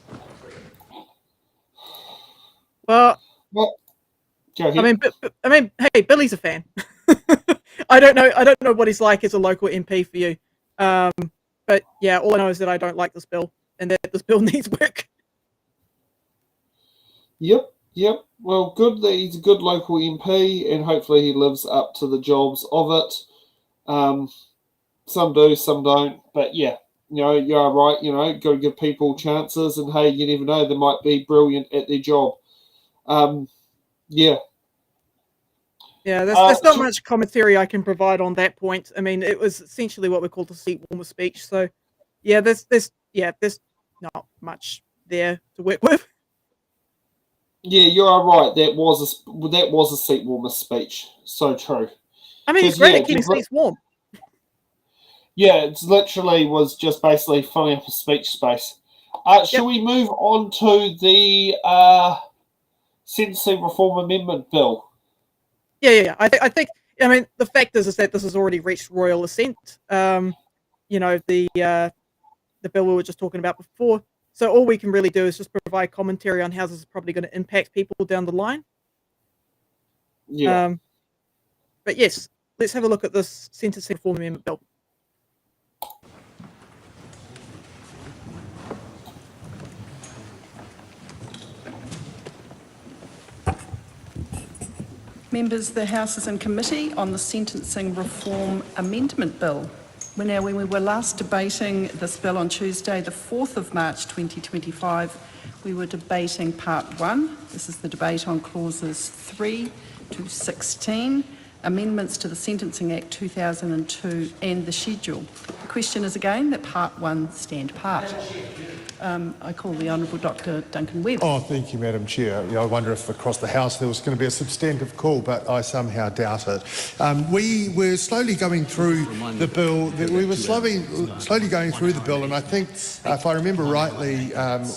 Well, I mean, hey, Billy's a fan. I don't know what he's like as a local MP for you. But yeah, all I know is that I don't like this bill and that this bill needs work. Yep. Well, good that he's a good local MP, and hopefully he lives up to the jobs of it. Some do, some don't. But yeah, you are right. Got to give people chances, and hey, you never know, they might be brilliant at their job. Yeah. Yeah, there's not much commentary I can provide on that point. I mean, it was essentially what we call the seat warmer speech. So, yeah, there's not much there to work with. Yeah, you are right. That was a seat warmer speech. So true. I mean, it's great at keeping seats warm. Yeah, it literally was just basically filling up a speech space. Shall we move on to the Sentencing Reform Amendment Bill? Yeah. I think. I mean, the fact is that this has already reached royal assent. The bill we were just talking about before. So all we can really do is just provide commentary on how this is probably going to impact people down the line. Yeah. But yes, let's have a look at this Sentencing Reform Amendment Bill. Members, the House is in committee on the Sentencing Reform Amendment Bill. When we were last debating this bill on Tuesday, the 4th of March 2025, we were debating Part 1. This is the debate on clauses 3 to 16, amendments to the Sentencing Act 2002 and the schedule. The question is again that Part 1 stand part. I call the Honourable Dr Duncan Webb. Oh, thank you, Madam Chair. I wonder if across the House there was going to be a substantive call, but I somehow doubt it. We were slowly going through the bill. Slowly going through the bill, and I think, if I remember rightly,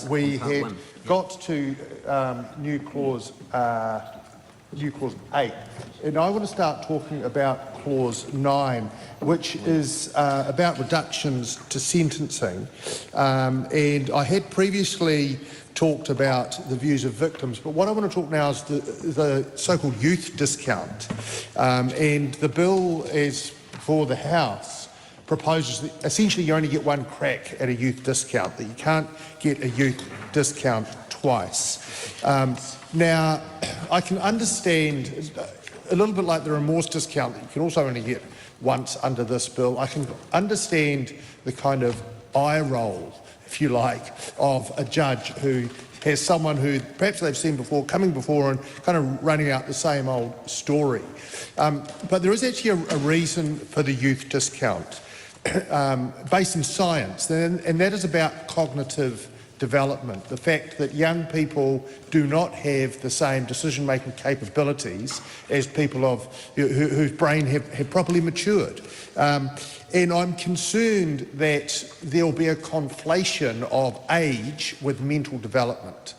we had got to new clause 8. And I want to start talking about clause 9, which is about reductions to sentencing. And I had previously talked about the views of victims, but what I want to talk now is the so-called youth discount. And the bill is for the House proposes that essentially you only get one crack at a youth discount, that you can't get a youth discount twice. Now, I can understand, a little bit like the remorse discount that you can also only get once under this bill, I can understand the kind of eye roll, if you like, of a judge who has someone who perhaps they've seen before, coming before and kind of running out the same old story. But there is actually a reason for the youth discount based in science, and that is about cognitive development, the fact that young people do not have the same decision-making capabilities as people of whose brain have properly matured. And I'm concerned that there will be a conflation of age with mental development.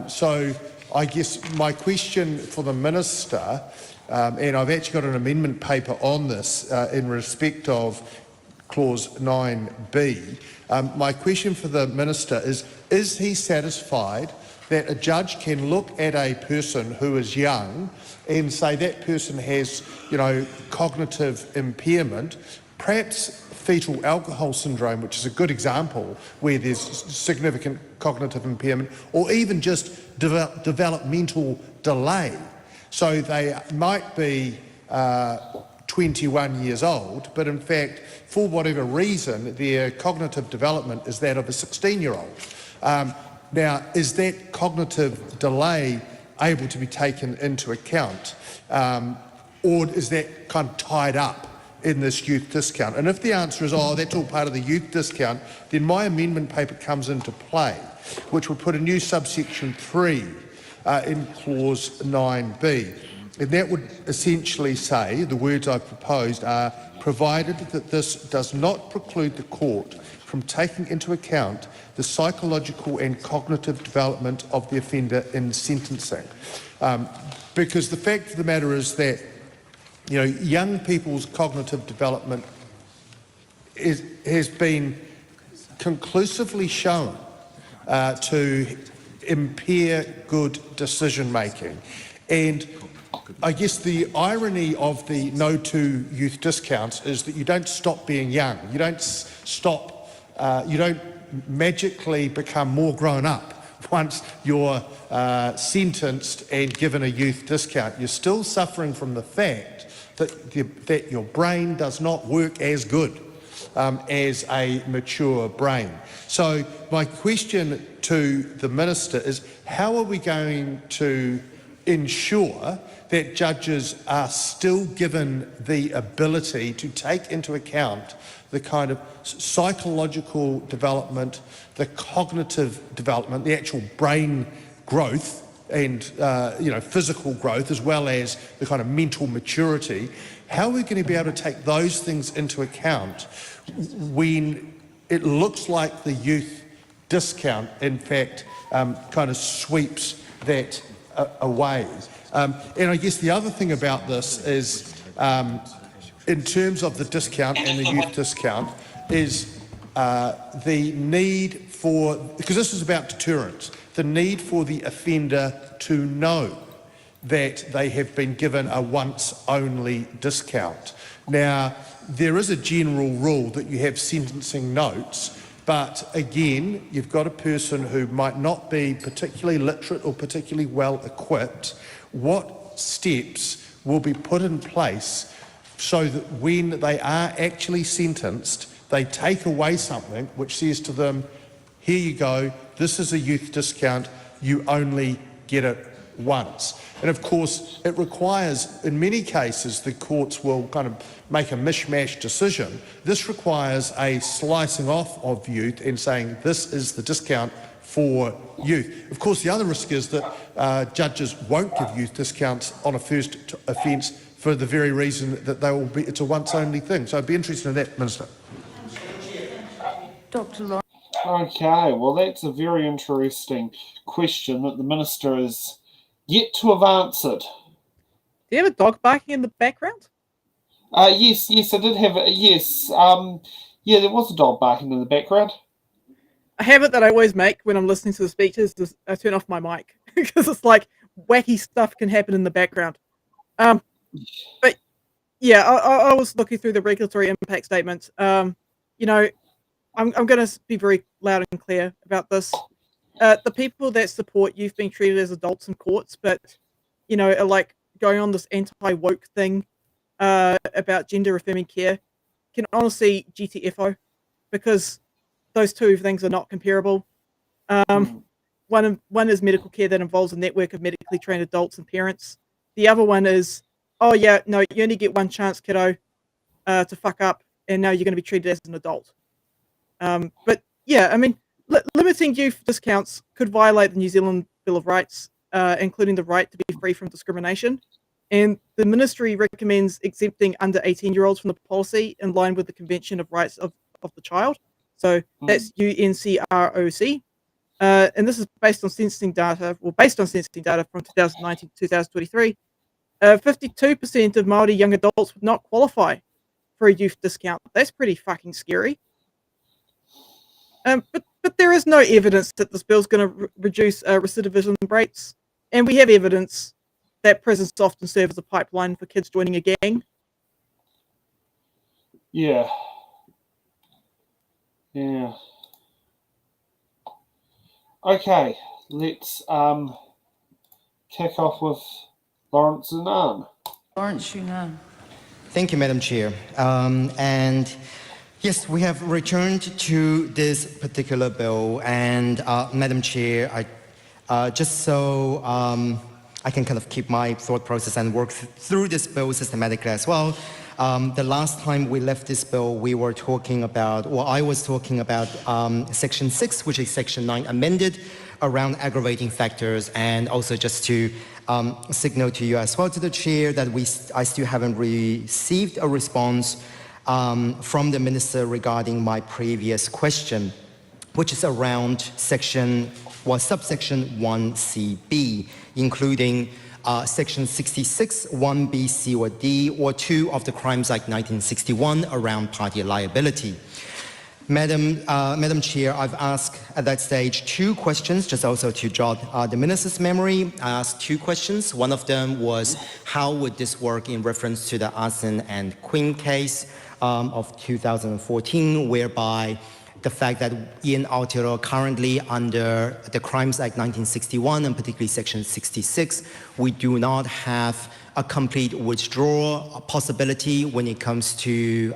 So I guess my question for the Minister, and I've actually got an amendment paper on this in respect of clause 9B, my question for the Minister is he satisfied that a judge can look at a person who is young and say that person has, cognitive impairment, perhaps fetal alcohol syndrome, which is a good example where there's significant cognitive impairment, or even just developmental delay. So they might be 21 years old, but in fact, for whatever reason, their cognitive development is that of a 16-year-old. Now, is that cognitive delay able to be taken into account, or is that kind of tied up in this youth discount? And if the answer is, that's all part of the youth discount, then my amendment paper comes into play, which would put a new subsection 3 in clause 9B. And that would essentially say, the words I've proposed are, provided that this does not preclude the court from taking into account the psychological and cognitive development of the offender in sentencing. Because the fact of the matter is that, young people's cognitive development has been conclusively shown to impair good decision-making. And I guess the irony of the no to youth discounts is that you don't stop being young. You don't you don't magically become more grown up once you're sentenced and given a youth discount. You're still suffering from the fact that your brain does not work as good as a mature brain. So my question to the Minister is, how are we going to ensure that judges are still given the ability to take into account the kind of psychological development, the cognitive development, the actual brain growth and physical growth, as well as the kind of mental maturity? How are we going to be able to take those things into account when it looks like the youth discount, in fact, kind of sweeps that away? And I guess the other thing about this is, in terms of the discount and the youth discount, is the need for, because this is about deterrence, the need for the offender to know that they have been given a once-only discount. Now, there is a general rule that you have sentencing notes, but again, you've got a person who might not be particularly literate or particularly well equipped. What steps will be put in place so that when they are actually sentenced, they take away something which says to them, here you go, this is a youth discount, you only get it once. And of course, it requires, in many cases, the courts will kind of make a mishmash decision. This requires a slicing off of youth and saying, this is the discount for youth. Of course, the other risk is that judges won't give youth discounts on a first offence for the very reason that they will be, it's a once-only thing. So I'd be interested in that, Minister. Dr. Lawrence. Okay, well, that's a very interesting question that the Minister has yet to have answered. Do you have a dog barking in the background? Yes, I did have it. Yes, yeah, there was a dog barking in the background. A habit that I always make when I'm listening to the speeches is I turn off my mic because it's like wacky stuff can happen in the background. But yeah, I was looking through the regulatory impact statement. You know, I'm going to be very loud and clear about this. The people that support youth being treated as adults in courts, but, you know, are like going on this anti-woke thing about gender-affirming care, can honestly GTFO, because those two things are not comparable. One is medical care that involves a network of medically trained adults and parents. The other one is, oh yeah, no, you only get one chance, kiddo, to fuck up, and now you're going to be treated as an adult. But yeah, I mean, limiting youth discounts could violate the New Zealand Bill of Rights, including the right to be free from discrimination. And the ministry recommends exempting under 18-year-olds from the policy in line with the Convention of Rights of the Child. So that's UNCROC. And this is based on censusing data, from 2019 to 2023. 52% of Māori young adults would not qualify for a youth discount. That's pretty fucking scary. But there is no evidence that this bill is going to reduce recidivism rates, and we have evidence that prisons often serve as a pipeline for kids joining a gang. Yeah. Okay, let's kick off with Lawrence Unan. Lawrence Unan. Thank you, Madam Chair. And yes, we have returned to this particular bill, and Madam Chair, just so I can kind of keep my thought process and work through this bill systematically as well. The last time we left this bill, we were talking about, or I was talking about Section 6, which is Section 9 amended around aggravating factors, and also just to signal to you as well, to the Chair, that I still haven't received a response from the Minister regarding my previous question, which is around subsection 1CB, including Section 66, 1B, C, or D, or 2 of the Crimes Act 1961 around party liability. Madam Chair, I've asked at that stage 2 questions, just also to jog the Minister's memory. I asked 2 questions. One of them was, how would this work in reference to the Arson and Quinn case of 2014, whereby the fact that in Aotearoa currently under the Crimes Act 1961 and particularly Section 66, we do not have a complete withdrawal possibility when it comes to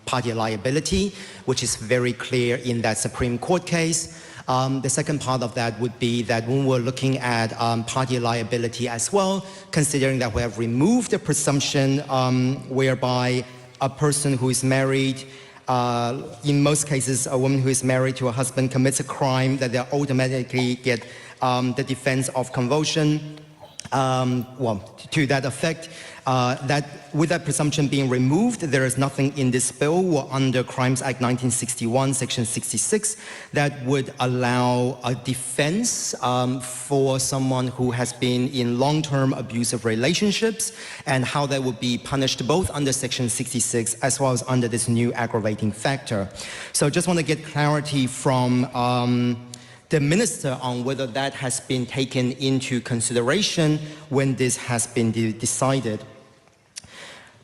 party liability, which is very clear in that Supreme Court case. The second part of that would be that when we're looking at party liability as well, considering that we have removed the presumption whereby a person who is married, in most cases, a woman who is married to a husband commits a crime, that they automatically get the defense of convulsion. To that effect, that with that presumption being removed, there is nothing in this bill under Crimes Act 1961, Section 66, that would allow a defense for someone who has been in long-term abusive relationships, and how that would be punished both under Section 66 as well as under this new aggravating factor. So just want to get clarity from the minister on whether that has been taken into consideration when this has been decided.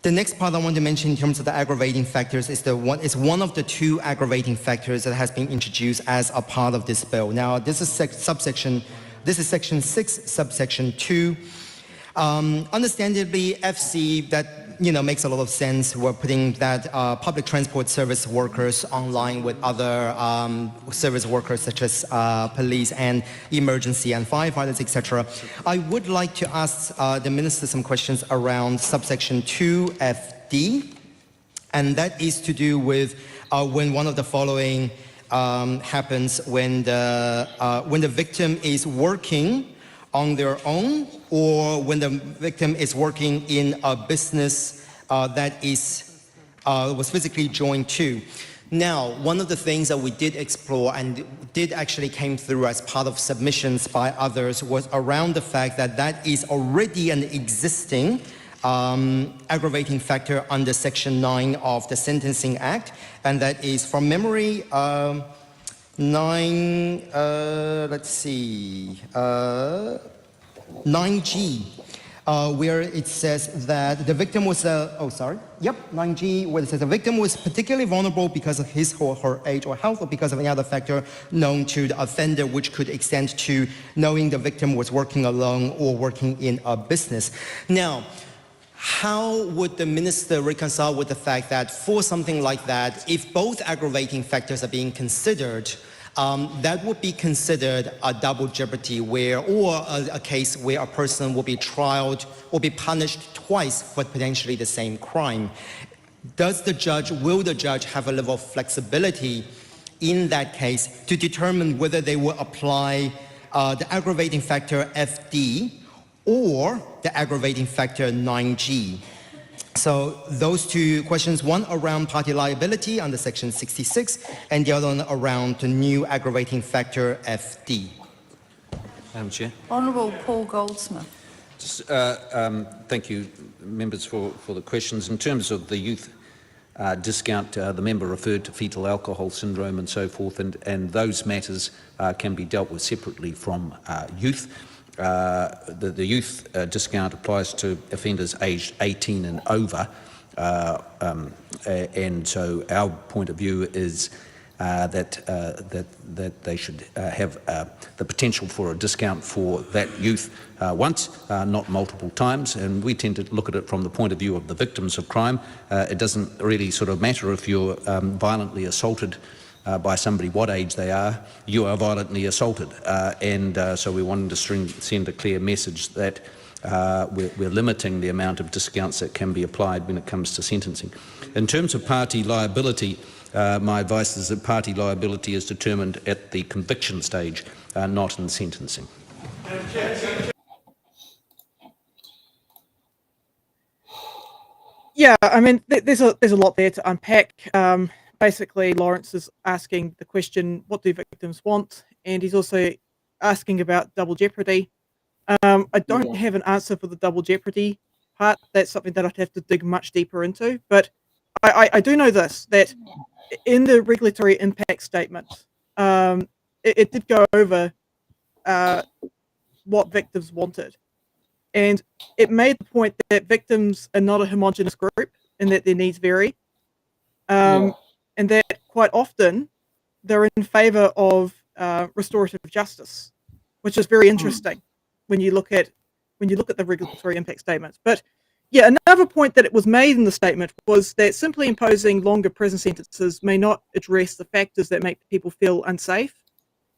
The next part I want to mention in terms of the aggravating factors is one of the two aggravating factors that has been introduced as a part of this bill. Now, this is Section 6, subsection 2. Understandably, FC, that makes a lot of sense. We're putting that public transport service workers online with other service workers such as police and emergency and firefighters, etc. I would like to ask the minister some questions around subsection 2FD, and that is to do with when one of the following happens: when the victim is working on their own, or when the victim is working in a business that was physically joined to. Now, one of the things that we did explore and did actually came through as part of submissions by others was around the fact that that is already an existing aggravating factor under Section 9 of the Sentencing Act, and that is, from memory, 9G, where it says that the victim was 9G, where it says the victim was particularly vulnerable because of his or her age or health, or because of any other factor known to the offender, which could extend to knowing the victim was working alone or working in a business. Now, how would the minister reconcile with the fact that for something like that, if both aggravating factors are being considered, that would be considered a double jeopardy or a case where a person will be trialed or be punished twice for potentially the same crime? Will the judge have a level of flexibility in that case to determine whether they will apply the aggravating factor FD or the aggravating factor 9G? So those two questions, one around party liability under Section 66, and the other one around the new aggravating factor FD. Madam Chair. Honourable Paul Goldsmith. Thank you, members, for the questions. In terms of the youth discount, the member referred to fetal alcohol syndrome and so forth, and those matters can be dealt with separately from youth. The youth discount applies to offenders aged 18 and over, and so our point of view is that they should have the potential for a discount for that youth once, not multiple times, and we tend to look at it from the point of view of the victims of crime. It doesn't really sort of matter if you're violently assaulted by somebody, what age they are, you are violently assaulted. So we wanted to send a clear message that we're limiting the amount of discounts that can be applied when it comes to sentencing. In terms of party liability, my advice is that party liability is determined at the conviction stage, not in sentencing. Yeah, I mean, there's a lot there to unpack. Basically, Lawrence is asking the question, what do victims want? And he's also asking about double jeopardy. I don't have an answer for the double jeopardy part. That's something that I'd have to dig much deeper into. But I do know this, that in the regulatory impact statement, it did go over what victims wanted. And it made the point that victims are not a homogenous group and that their needs vary. And that quite often they're in favour of restorative justice, which is very interesting when you look at the regulatory impact statements. But yeah, another point that it was made in the statement was that simply imposing longer prison sentences may not address the factors that make people feel unsafe,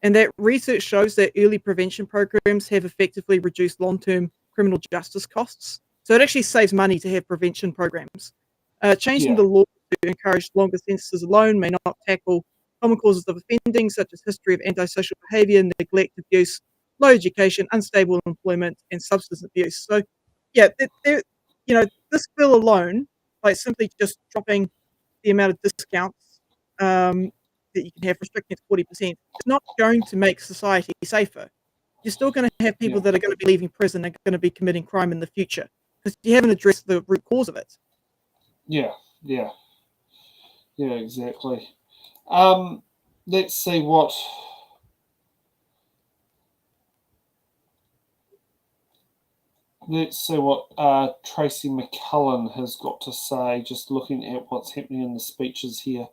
and that research shows that early prevention programs have effectively reduced long-term criminal justice costs. So it actually saves money to have prevention programs. Changing the law to encourage longer sentences alone may not tackle common causes of offending, such as history of antisocial behaviour, neglect, abuse, low education, unstable employment, and substance abuse. So, yeah, this bill alone, by simply just dropping the amount of discounts that you can have, restricting it to 40%, is not going to make society safer. You're still going to have people that are going to be leaving prison and going to be committing crime in the future because you haven't addressed the root cause of it. Yeah, exactly. Let's see what Tracy McCullen has got to say, just looking at what's happening in the speeches here.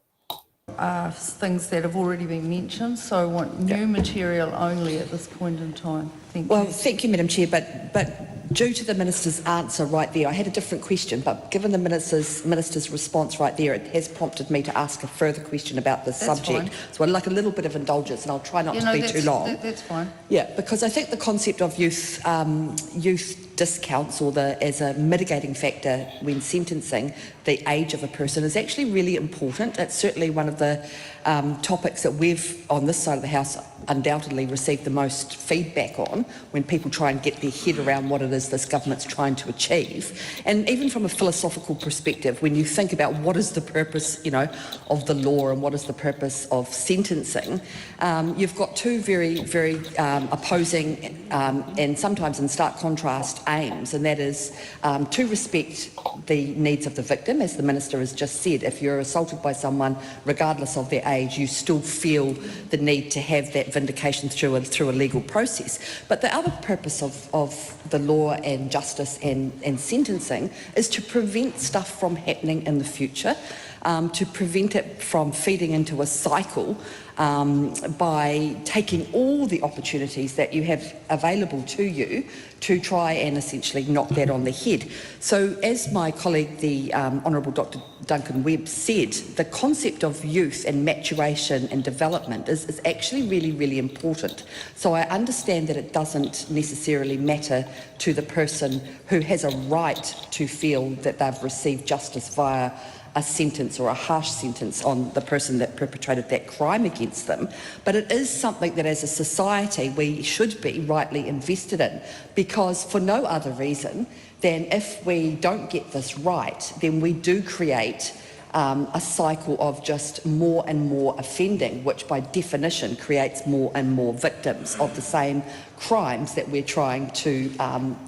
Things that have already been mentioned, so I want new material only at this point in time. Thank you. Well, thank you, Madam Chair, but due to the Minister's answer right there, I had a different question, but given the Minister's response right there, it has prompted me to ask a further question about this subject. Fine. So I'd like a little bit of indulgence, and I'll try not to be too long. That's fine. Yeah, because I think the concept of youth discounts or as a mitigating factor when sentencing the age of a person is actually really important. It's certainly one of the topics that we've, on this side of the House, undoubtedly received the most feedback on when people try and get their head around what it is this government's trying to achieve. And even from a philosophical perspective, when you think about what is the purpose, of the law and what is the purpose of sentencing, you've got two very, very opposing and sometimes in stark contrast aims, and that is to respect the needs of the victim, as the Minister has just said. If you're assaulted by someone, regardless of their age, you still feel the need to have that vindication through a legal process. But the other purpose of the law and justice and sentencing is to prevent stuff from happening in the future, to prevent it from feeding into a cycle by taking all the opportunities that you have available to you to try and essentially knock that on the head. So as my colleague, the Honourable Dr. Duncan Webb said, the concept of youth and maturation and development is actually really, really important. So I understand that it doesn't necessarily matter to the person who has a right to feel that they've received justice via a sentence or a harsh sentence on the person that perpetrated that crime against them. But it is something that as a society we should be rightly invested in, because for no other reason than if we don't get this right, then we do create a cycle of just more and more offending, which by definition creates more and more victims of the same crimes that we're trying to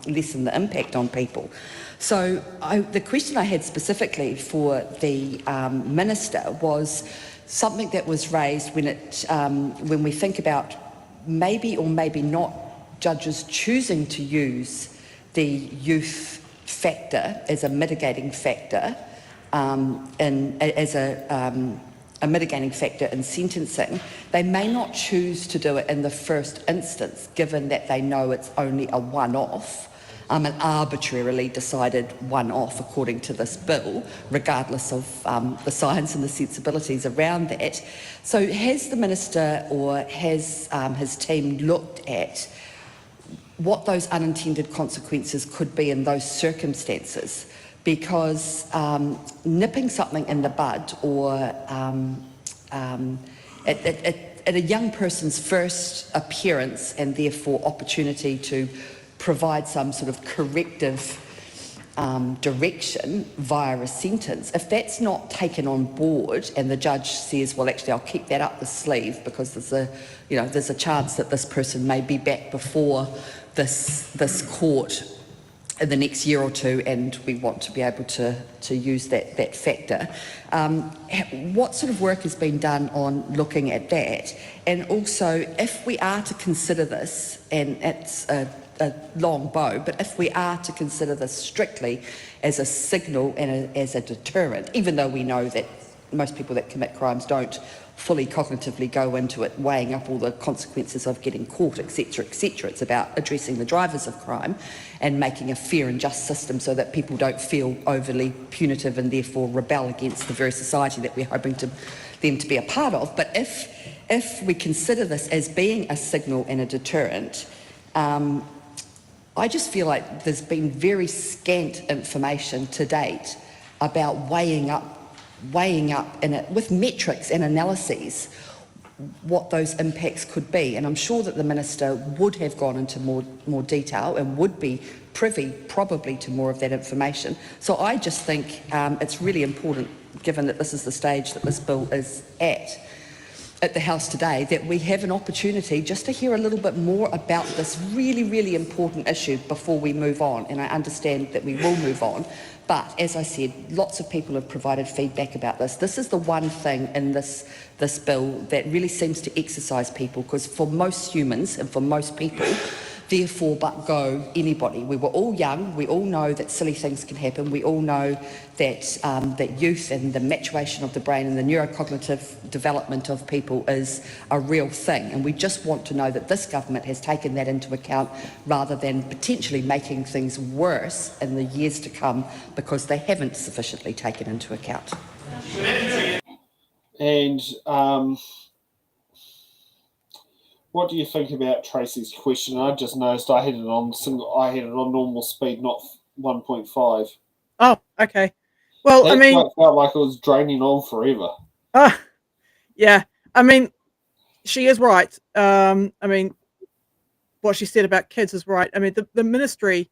lessen the impact on people. So the question I had specifically for the Minister was something that was raised when we think about maybe or maybe not judges choosing to use the youth factor as a mitigating factor as a mitigating factor in sentencing. They may not choose to do it in the first instance, given that they know it's only a one-off, an arbitrarily decided one-off according to this bill, regardless of the science and the sensibilities around that. So has the Minister or has his team looked at what those unintended consequences could be in those circumstances? Because nipping something in the bud or at a young person's first appearance and therefore opportunity to provide some sort of corrective direction via a sentence, if that's not taken on board and the judge says, well, actually, I'll keep that up the sleeve because there's a chance that this person may be back before this court in the next year or two, and we want to be able to use that factor. What sort of work has been done on looking at that? And also, if we are to consider this, and it's a long bow, but if we are to consider this strictly as a signal and as a deterrent, even though we know that most people that commit crimes don't fully cognitively go into it, weighing up all the consequences of getting caught, etc., etc. It's about addressing the drivers of crime and making a fair and just system so that people don't feel overly punitive and therefore rebel against the very society that we're hoping them to be a part of. But if we consider this as being a signal and a deterrent, I just feel like there's been very scant information to date about weighing up in it with metrics and analyses what those impacts could be. And I'm sure that the Minister would have gone into more detail and would be privy probably to more of that information. So I just think it's really important, given that this is the stage that this bill is at the House today, that we have an opportunity just to hear a little bit more about this really, really important issue before we move on. And I understand that we will move on. But as I said, lots of people have provided feedback about this. This is the one thing in this bill that really seems to exercise people, because for most humans and for most people, therefore but go anybody. We were all young, we all know that silly things can happen, we all know that that youth and the maturation of the brain and the neurocognitive development of people is a real thing, and we just want to know that this government has taken that into account rather than potentially making things worse in the years to come because they haven't sufficiently taken into account. And what do you think about Tracy's question? I just noticed I had it on normal speed, not 1.5. Oh, okay. Well, That's I mean, why it felt like it was draining on forever. yeah. I mean, she is right. I mean, what she said about kids is right. I mean, the ministry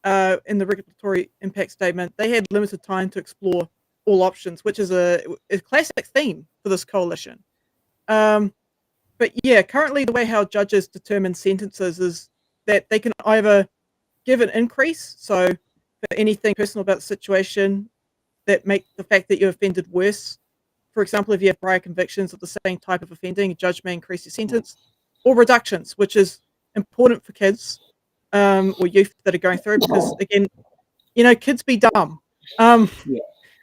in the regulatory impact statement, they had limited time to explore all options, which is a classic theme for this coalition. But yeah, currently the way how judges determine sentences is that they can either give an increase, so for anything personal about the situation that make the fact that you offended worse. For example, if you have prior convictions of the same type of offending, a judge may increase your sentence, or reductions, which is important for kids or youth that are going through, because again, you know, kids be dumb.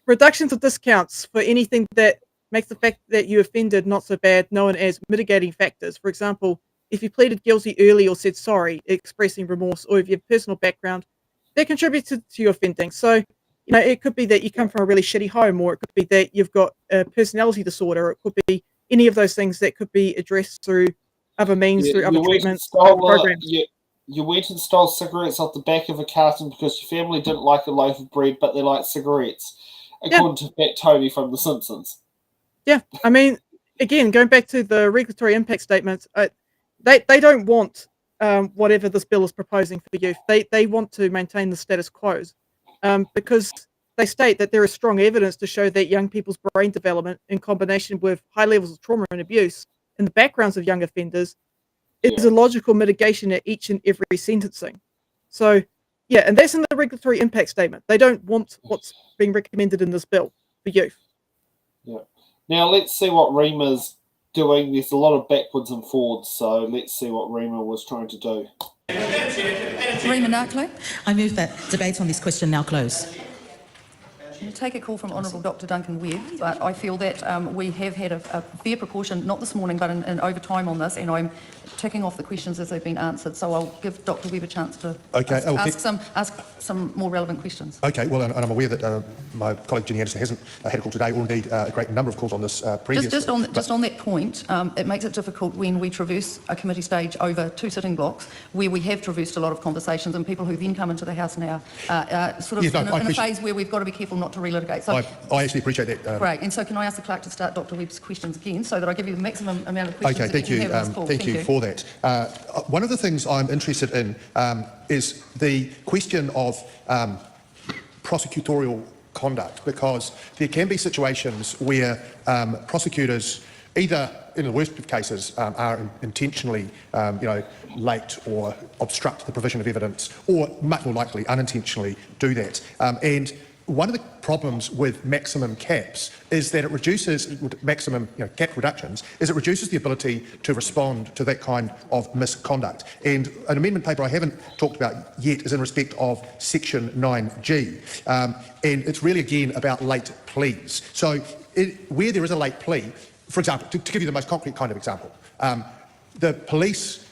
Reductions or discounts for anything that makes the fact that you offended not so bad, known as mitigating factors. For example, if you pleaded guilty early or said sorry, expressing remorse, or if you have personal background that contributed to your offending. So, you know, it could be that you come from a really shitty home, or it could be that you've got a personality disorder, or it could be any of those things that could be addressed through other means, through other treatments, other programs. You went and stole cigarettes off the back of a carton because your family didn't like a loaf of bread, but they liked cigarettes, according to Fat Tony from The Simpsons. Yeah, I mean, again, going back to the regulatory impact statements, they don't want whatever this bill is proposing for youth. They want to maintain the status quo because they state that there is strong evidence to show that young people's brain development, in combination with high levels of trauma and abuse in the backgrounds of young offenders, is a logical mitigation at each and every sentencing. So, yeah, and that's in the regulatory impact statement. They don't want what's being recommended in this bill for youth. Yeah. Now, let's see what Rima's doing. There's a lot of backwards and forwards, so let's see what Rima was trying to do. Rima Narklow. I move that debate on this question now close. I'll take a call from Honourable Dr Duncan Webb, but I feel that we have had a fair proportion, not this morning, but in overtime on this, and I'm ticking off the questions as they've been answered, so I'll give Dr Webb a chance to ask some more relevant questions. Okay, well, and I'm aware that my colleague Jenny Anderson hasn't had a call today, or indeed a great number of calls on this previously. Just on that point, it makes it difficult when we traverse a committee stage over 2 sitting blocks, where we have traversed a lot of conversations, and people who then come into the House now are sort of in a phase where we've got to be careful not to relitigate. So I actually appreciate that. Great, and so can I ask the clerk to start Dr Webb's questions again, so that I give you the maximum amount of questions? Okay, thank you. Thank you for that. One of the things I'm interested in is the question of prosecutorial conduct, because there can be situations where prosecutors, either in the worst of cases, are intentionally, late or obstruct the provision of evidence, or much more likely unintentionally do that. And one of the problems with maximum caps is that it reduces maximum cap reductions, is it reduces the ability to respond to that kind of misconduct. And an amendment paper I haven't talked about yet is in respect of section 9G, and it's really again about late pleas. So where there is a late plea, for example, to give you the most concrete kind of example, the police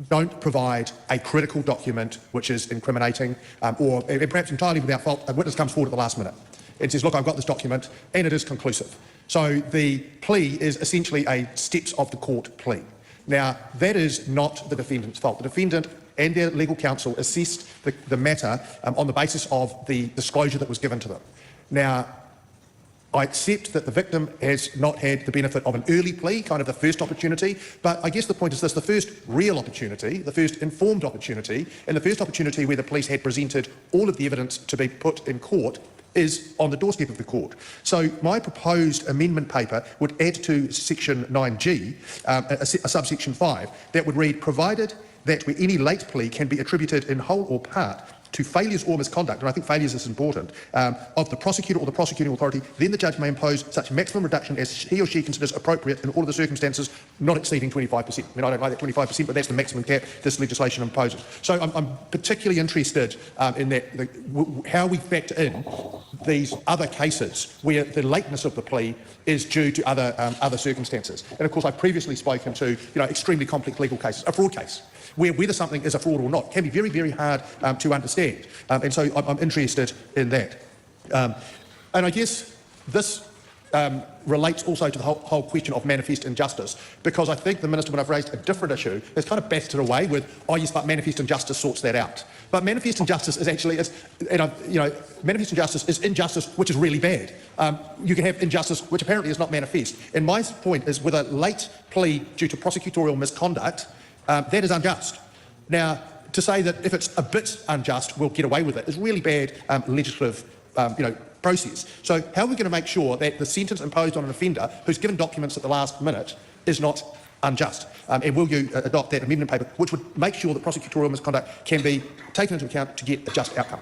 don't provide a critical document which is incriminating, or perhaps entirely without fault, a witness comes forward at the last minute and says, look, I've got this document, and it is conclusive. So the plea is essentially a steps of the court plea. Now, that is not the defendant's fault. The defendant and their legal counsel assessed the matter on the basis of the disclosure that was given to them. Now, I accept that the victim has not had the benefit of an early plea, kind of the first opportunity, but I guess the point is this, the first real opportunity, the first informed opportunity, and the first opportunity where the police had presented all of the evidence to be put in court is on the doorstep of the court. So my proposed amendment paper would add to section 9G, a subsection 5, that would read, provided that where any late plea can be attributed in whole or part to failures or misconduct, and I think failures is important, of the prosecutor or the prosecuting authority, then the judge may impose such maximum reduction as he or she considers appropriate in all of the circumstances, not exceeding 25%. I mean, I don't like that 25%, but that's the maximum cap this legislation imposes. So I'm particularly interested in that, how we factor in these other cases where the lateness of the plea is due to other circumstances. And of course, I've previously spoken to extremely complex legal cases, a fraud case, where whether something is a fraud or not can be very, very hard to understand. And so I'm interested in that. And I guess this relates also to the whole question of manifest injustice, because I think the Minister, when I've raised a different issue, has kind of batted it away with, oh yes, but manifest injustice sorts that out. But manifest injustice is actually, manifest injustice is injustice which is really bad. You can have injustice which apparently is not manifest. And my point is, with a late plea due to prosecutorial misconduct, that is unjust. Now, to say that if it's a bit unjust, we'll get away with it is really bad legislative, process. So how are we going to make sure that the sentence imposed on an offender who's given documents at the last minute is not unjust? And will you adopt that amendment paper, which would make sure that prosecutorial misconduct can be taken into account to get a just outcome?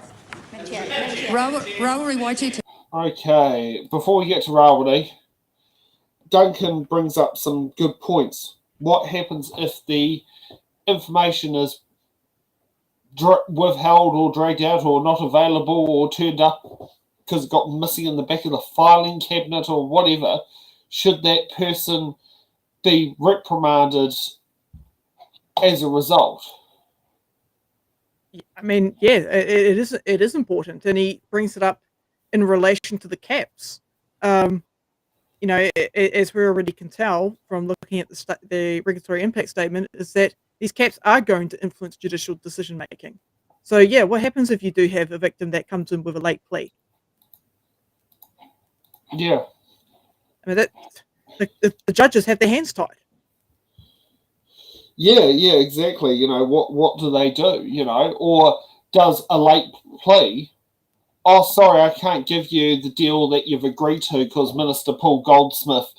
Rawiri Waititi. Okay, before we get to Rawiri, Duncan brings up some good points. What happens if the information is withheld or dragged out or not available or turned up because it got missing in the back of the filing cabinet or whatever? Should that person be reprimanded as a result? I mean, yeah, it is important, and he brings it up in relation to the caps. As we already can tell from looking at the regulatory impact statement, is that these caps are going to influence judicial decision making. So, yeah, what happens if you do have a victim that comes in with a late plea? Yeah. I mean, the judges have their hands tied. Yeah, exactly. What do they do? Or does a late plea, oh, sorry, I can't give you the deal that you've agreed to because Minister Paul Goldsmith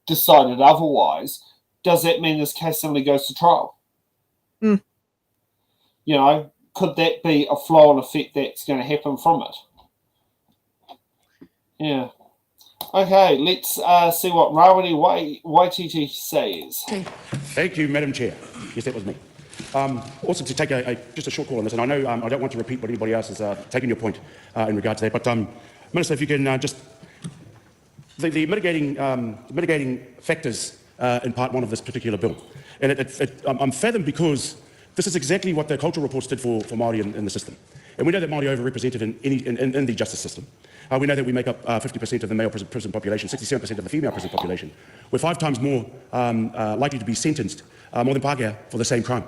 decided otherwise. Does that mean this case suddenly goes to trial? Mm. Could that be a flow-on effect that's going to happen from it? Yeah. Okay, let's see what Rawiri Waititi says. Thank you, Madam Chair. Yes, that was me. Also, to take just a short call on this, and I know I don't want to repeat what anybody else has taken your point in regard to that, but Minister, if you can just the mitigating factors in Part 1 of this particular bill, and I'm fathomed because this is exactly what the cultural reports did for Māori in the system, and we know that Māori are overrepresented in the justice system. We know that we make up 50% of the male prison population, 67% of the female prison population. We're 5 times more likely to be sentenced, more than Pākehā, for the same crime.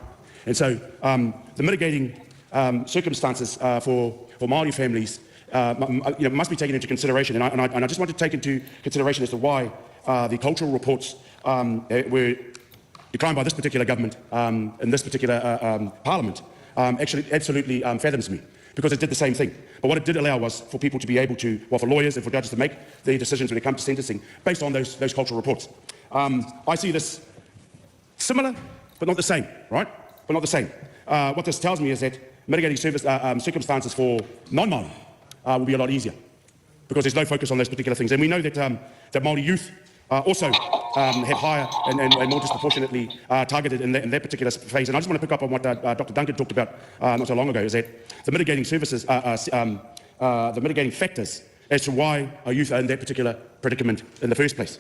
And so the mitigating circumstances for Māori families must be taken into consideration. And I just want to take into consideration as to why the cultural reports were declined by this particular government in this particular parliament actually absolutely fathoms me, because it did the same thing. But what it did allow was for people to be able to, for lawyers and for judges to make their decisions when it comes to sentencing based on those cultural reports. I see this similar, but not the same, right? But not the same. What this tells me is that mitigating circumstances for non-Māori will be a lot easier, because there's no focus on those particular things. And we know that that Māori youth also have higher and more disproportionately targeted in that particular phase. And I just want to pick up on what Dr. Duncan talked about not so long ago, is that the mitigating services, the mitigating factors as to why our youth are in that particular predicament in the first place.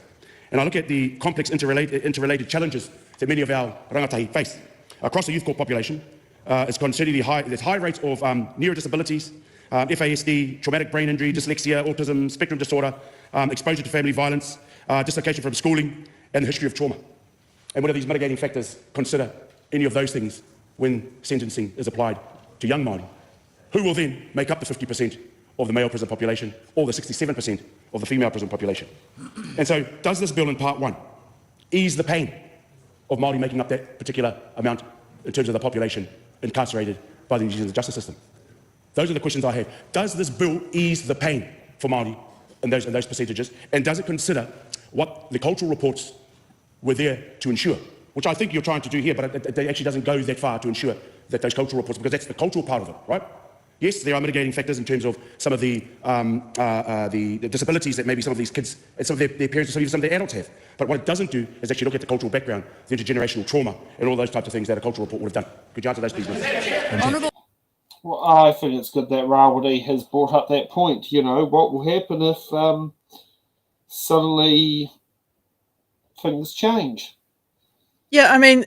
And I look at the complex interrelated challenges that many of our rangatahi face. Across the youth court population, it's considerably high. There's high rates of neurodisabilities, FASD, traumatic brain injury, dyslexia, autism, spectrum disorder, exposure to family violence, dislocation from schooling, and the history of trauma. And whether these mitigating factors consider any of those things when sentencing is applied to young Māori, who will then make up the 50% of the male prison population, or the 67% of the female prison population. And so does this bill in part one ease the pain of Māori making up that particular amount in terms of the population incarcerated by the New Zealand justice system? Those are the questions I have. Does this bill ease the pain for Māori in those percentages? And does it consider what the cultural reports were there to ensure? Which I think you're trying to do here, but it actually doesn't go that far to ensure that those cultural reports, because that's the cultural part of it, right? Yes, there are mitigating factors in terms of some of the disabilities that maybe some of these kids and some of their parents or even some of their adults have. But what it doesn't do is actually look at the cultural background, the intergenerational trauma, and all those types of things that a cultural report would have done. Could you answer those, please? Well, I think it's good that Rawiri has brought up that point. You know, what will happen if suddenly things change? Yeah, I mean,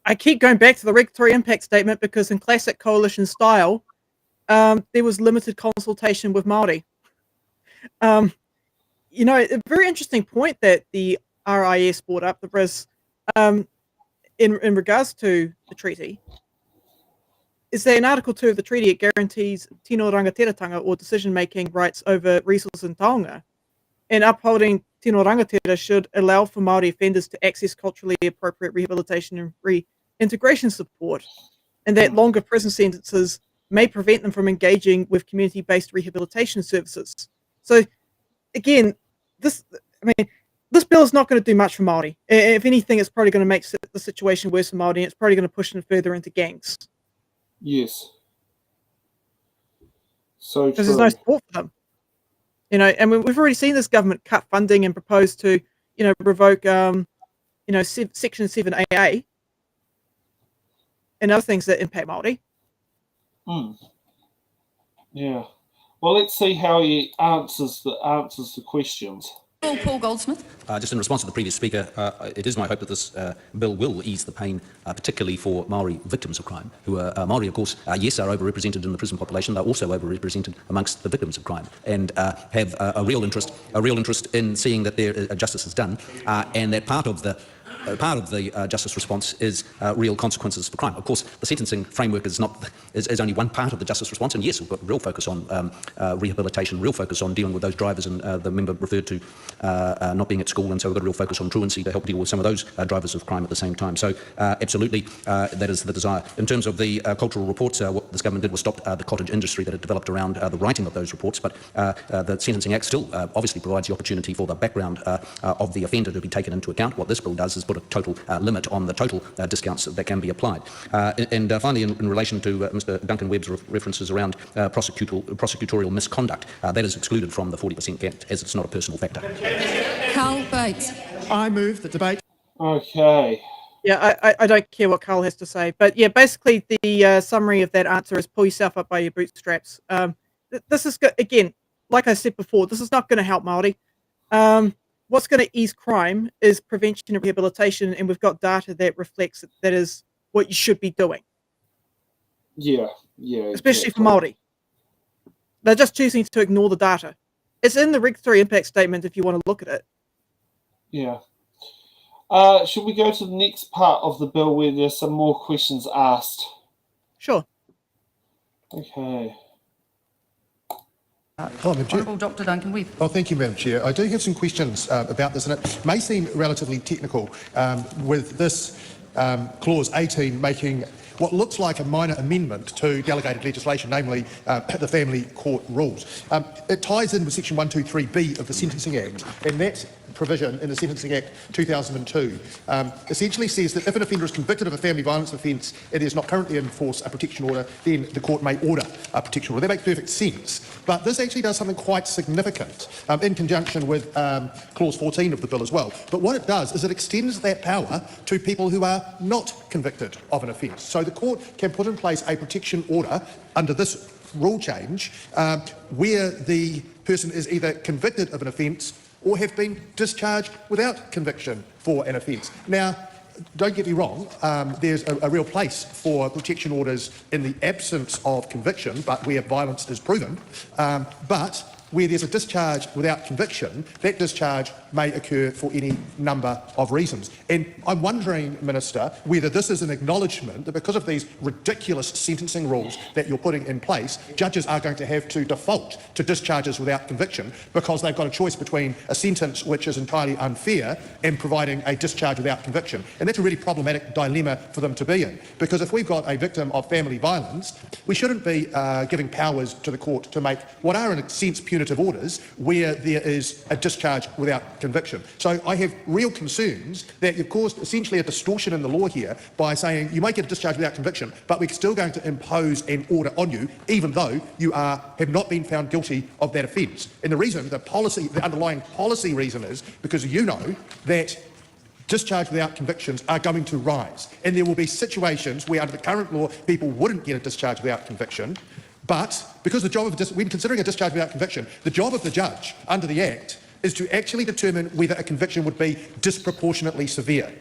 I keep going back to the regulatory impact statement because in classic coalition style, there was limited consultation with Māori. You know, a very interesting point that the RIS brought up, the RIS, in regards to the treaty, is that in Article 2 of the treaty, it guarantees tino rangatiratanga or decision-making rights over resources and taonga. And upholding tino rangatira should allow for Māori offenders to access culturally appropriate rehabilitation and reintegration support, and that longer prison sentences may prevent them from engaging with community-based rehabilitation services. So, again, this bill is not going to do much for Māori. If anything, it's probably going to make the situation worse for Māori, and it's probably going to push them further into gangs. Yes. So because there's no support for them. You know, and we've already seen this government cut funding and propose to, you know, revoke, Section 7AA and other things that impact Māori. Yeah. Well, let's see how he answers the questions. Paul Goldsmith. Just in response to the previous speaker, it is my hope that this bill will ease the pain, particularly for Māori victims of crime, who are Māori, of course, yes, are overrepresented in the prison population. They're also overrepresented amongst the victims of crime, and have a real interest in seeing that their justice is done, and that part of the justice response is real consequences for crime. Of course, the sentencing framework is only one part of the justice response, and yes, we've got real focus on rehabilitation, real focus on dealing with those drivers, and the member referred to not being at school, and so we've got a real focus on truancy to help deal with some of those drivers of crime at the same time. So absolutely, that is the desire. In terms of the cultural reports, what this government did was stop the cottage industry that had developed around the writing of those reports, but the Sentencing Act still obviously provides the opportunity for the background of the offender to be taken into account. What this bill does is put a total limit on the total discounts that can be applied. And finally, in relation to Mr. Duncan Webb's references around prosecutorial misconduct, that is excluded from the 40% gap as it's not a personal factor. Carl Bates. I move the debate. Okay. Yeah, I don't care what Carl has to say, but yeah, basically the summary of that answer is pull yourself up by your bootstraps. This is again, like I said before, this is not going to help Māori. What's going to ease crime is prevention and rehabilitation, and we've got data that reflects that is what you should be doing. Yeah. Especially for Māori. They're just choosing to ignore the data. It's in the regulatory impact statement if you want to look at it. Yeah. Should we go to the next part of the bill where there's some more questions asked? Sure. Okay. Honourable Dr. Duncan Webb. Oh, thank you, Madam Chair. I do have some questions about this, and it may seem relatively technical with this clause 18 making what looks like a minor amendment to delegated legislation, namely the Family Court Rules. It ties in with Section 123B of the Sentencing Act, and that provision in the Sentencing Act 2002 essentially says that if an offender is convicted of a family violence offence and is not currently in force a protection order, then the court may order a protection order. That makes perfect sense. But this actually does something quite significant in conjunction with Clause 14 of the bill as well. But what it does is it extends that power to people who are not convicted of an offence. So the court can put in place a protection order under this rule change where the person is either convicted of an offence or have been discharged without conviction for an offence. Now, don't get me wrong, there's a real place for protection orders in the absence of conviction, but where violence is proven. But where there's a discharge without conviction, that discharge may occur for any number of reasons. And I'm wondering, Minister, whether this is an acknowledgement that because of these ridiculous sentencing rules that you're putting in place, judges are going to have to default to discharges without conviction because they've got a choice between a sentence which is entirely unfair and providing a discharge without conviction. And that's a really problematic dilemma for them to be in, because if we've got a victim of family violence, we shouldn't be giving powers to the court to make what are in a sense punitive orders where there is a discharge without conviction. So I have real concerns that you've caused essentially a distortion in the law here by saying you might get a discharge without conviction, but we're still going to impose an order on you, even though you have not been found guilty of that offence. And the reason, the underlying policy reason is because you know that discharge without convictions are going to rise. And there will be situations where under the current law people wouldn't get a discharge without conviction, but because the job of when considering a discharge without conviction, the job of the judge under the Act is to actually determine whether a conviction would be disproportionately severe.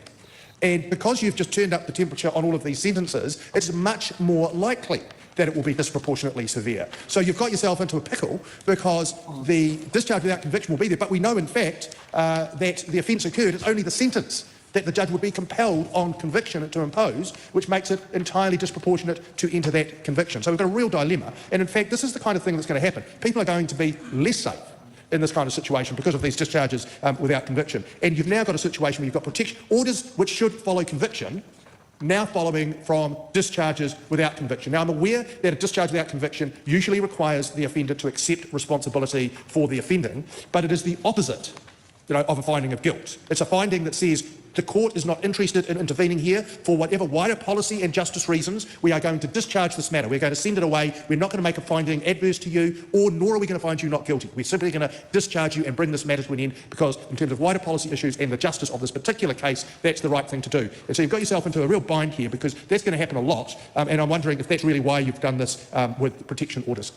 And because you've just turned up the temperature on all of these sentences, it's much more likely that it will be disproportionately severe. So you've got yourself into a pickle because the discharge without conviction will be there, but we know in fact that the offence occurred. It's only the sentence that the judge would be compelled on conviction to impose, which makes it entirely disproportionate to enter that conviction. So we've got a real dilemma. And in fact, this is the kind of thing that's going to happen. People are going to be less safe in this kind of situation because of these discharges without conviction. And you've now got a situation where you've got protection orders which should follow conviction, now following from discharges without conviction. Now, I'm aware that a discharge without conviction usually requires the offender to accept responsibility for the offending, but it is the opposite, of a finding of guilt. It's a finding that says the court is not interested in intervening here for whatever wider policy and justice reasons. We are going to discharge this matter. We're going to send it away. We're not going to make a finding adverse to you, nor are we going to find you not guilty. We're simply going to discharge you and bring this matter to an end because in terms of wider policy issues and the justice of this particular case, that's the right thing to do. And so you've got yourself into a real bind here because that's going to happen a lot. And I'm wondering if that's really why you've done this with protection orders.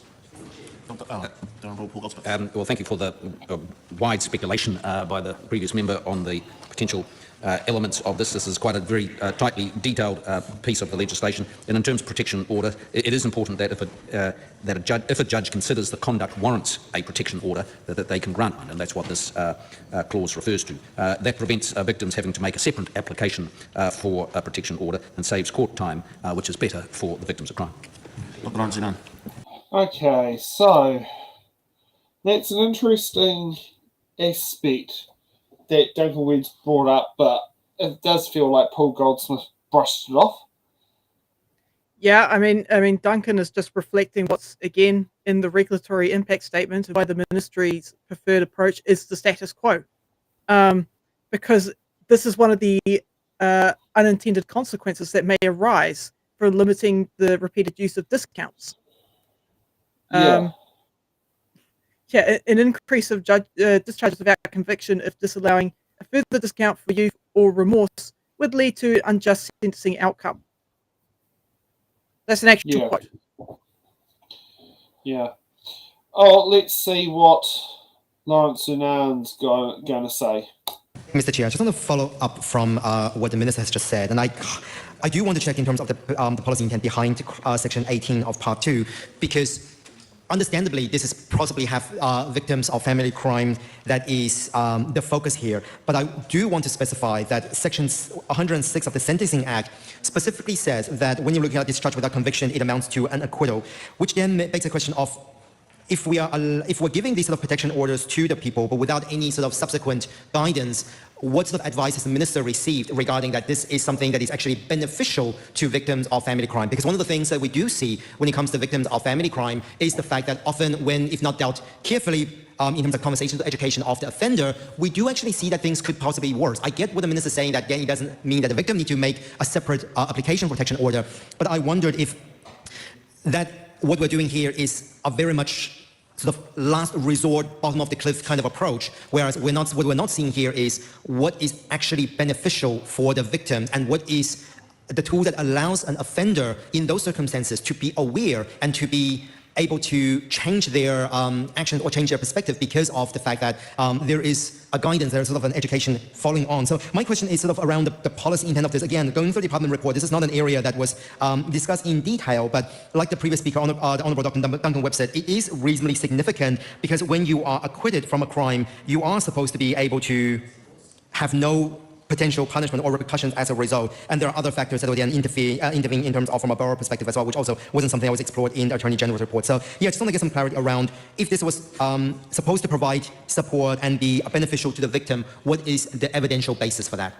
Well, thank you for the wide speculation by the previous member on the potential elements of this. This is quite a very tightly detailed piece of the legislation. And in terms of protection order, it is important that if a judge considers the conduct warrants a protection order, that they can grant one, and that's what this clause refers to. That prevents victims having to make a separate application for a protection order and saves court time, which is better for the victims of crime. Okay, so that's an interesting aspect that Duncan Webb's brought up, but it does feel like Paul Goldsmith brushed it off. Yeah, I mean, Duncan is just reflecting what's again in the regulatory impact statement and why the ministry's preferred approach is the status quo, because this is one of the unintended consequences that may arise for limiting the repeated use of discounts. An increase of discharges without conviction if disallowing a further discount for youth or remorse would lead to unjust sentencing outcome. That's an actual quote. Yeah. Oh, let's see what Lawrence Unan's going to say. Mr. Chair, I just want to follow up from what the Minister has just said, and I do want to check in terms of the policy intent behind Section 18 of Part 2, because understandably, this is possibly have victims of family crime that is the focus here. But I do want to specify that Section 106 of the Sentencing Act specifically says that when you're looking at discharge without conviction, it amounts to an acquittal, which then begs the question of if we're giving these sort of protection orders to the people, but without any sort of subsequent guidance, what sort of advice has the minister received regarding that this is something that is actually beneficial to victims of family crime? Because one of the things that we do see when it comes to victims of family crime is the fact that often when, if not dealt carefully, in terms of conversations or education of the offender, we do actually see that things could possibly be worse. I get what the minister is saying, that again, it doesn't mean that the victim need to make a separate application for protection order, but I wondered if that what we're doing here is a very much sort of last resort, bottom of the cliff kind of approach, whereas what we're not seeing here is what is actually beneficial for the victim and what is the tool that allows an offender in those circumstances to be aware and to be able to change their actions or change their perspective because of the fact that there is a guidance, there's sort of an education following on. So my question is sort of around the policy intent of this. Again, going through the department report, this is not an area that was discussed in detail, but like the previous speaker, the Honourable Dr. Duncan Webb said, it is reasonably significant because when you are acquitted from a crime, you are supposed to be able to have no potential punishment or repercussions as a result. And there are other factors that would then intervene in terms of from a borough perspective as well, which also wasn't something that was explored in the Attorney General's report. So yeah, just want to get some clarity around if this was supposed to provide support and be beneficial to the victim, what is the evidential basis for that?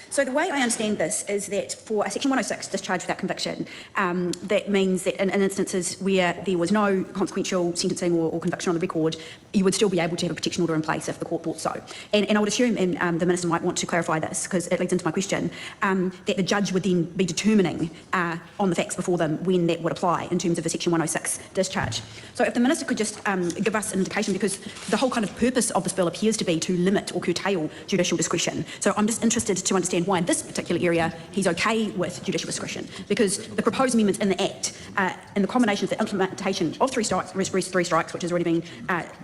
So the way I understand this is that for a Section 106 discharge without conviction, that means that in instances where there was no consequential sentencing or conviction on the record, you would still be able to have a protection order in place if the court thought so. And I would assume, and the Minister might want to clarify this because it leads into my question, that the judge would then be determining on the facts before them when that would apply in terms of a Section 106 discharge. So if the Minister could just give us an indication, because the whole kind of purpose of this bill appears to be to limit or curtail judicial discretion. So I'm just interested to understand why in this particular area he's okay with judicial discretion, because the proposed amendments in the Act and the combination of the implementation of three strikes, which has already been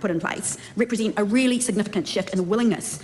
put in place, represent a really significant shift in the willingness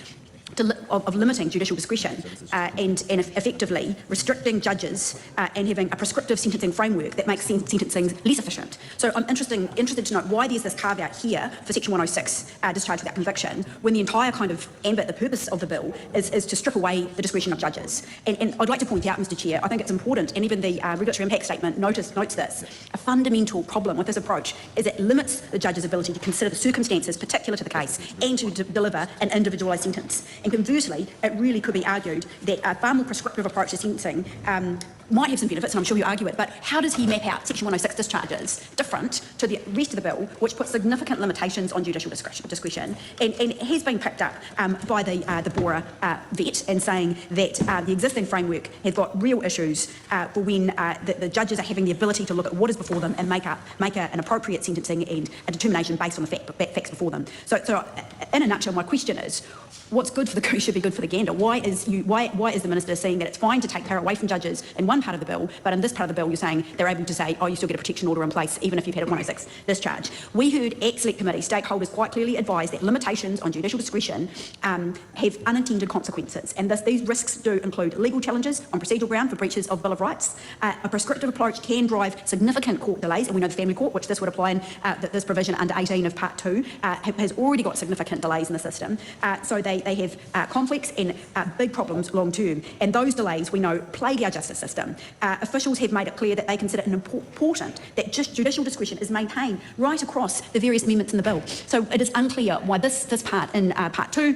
of limiting judicial discretion and effectively restricting judges and having a prescriptive sentencing framework that makes sentencing less efficient. So I'm interested to know why there's this carve-out here for Section 106 discharge without conviction, when the entire kind of ambit, the purpose of the bill is to strip away the discretion of judges. And I'd like to point out, Mr Chair, I think it's important, and even the regulatory impact statement notes this, a fundamental problem with this approach is it limits the judge's ability to consider the circumstances particular to the case and to deliver an individualised sentence. And conversely, it really could be argued that a far more prescriptive approach to sentencing might have some benefits, and I'm sure you argue it, but how does he map out Section 106 discharges different to the rest of the bill, which puts significant limitations on judicial discretion and has been picked up by the Bora vet and saying that the existing framework has got real issues for when the judges are having the ability to look at what is before them and make an appropriate sentencing and a determination based on the facts before them. So in a nutshell, my question is, what's good for the goose should be good for the gander. Why is the Minister saying that it's fine to take power away from judges in one part of the bill, but in this part of the bill you're saying they're able to say, oh, you still get a protection order in place even if you've had a 106 discharge? We heard Select Committee stakeholders quite clearly advise that limitations on judicial discretion have unintended consequences, and these risks do include legal challenges on procedural ground for breaches of Bill of Rights. A prescriptive approach can drive significant court delays, and we know the Family Court, which this would apply in this provision under 18 of Part 2, has already got significant delays in the system. So they have conflicts and big problems long term, and those delays we know plague our justice system. Officials have made it clear that they consider it important that just judicial discretion is maintained right across the various amendments in the bill. So it is unclear why this part in Part 2,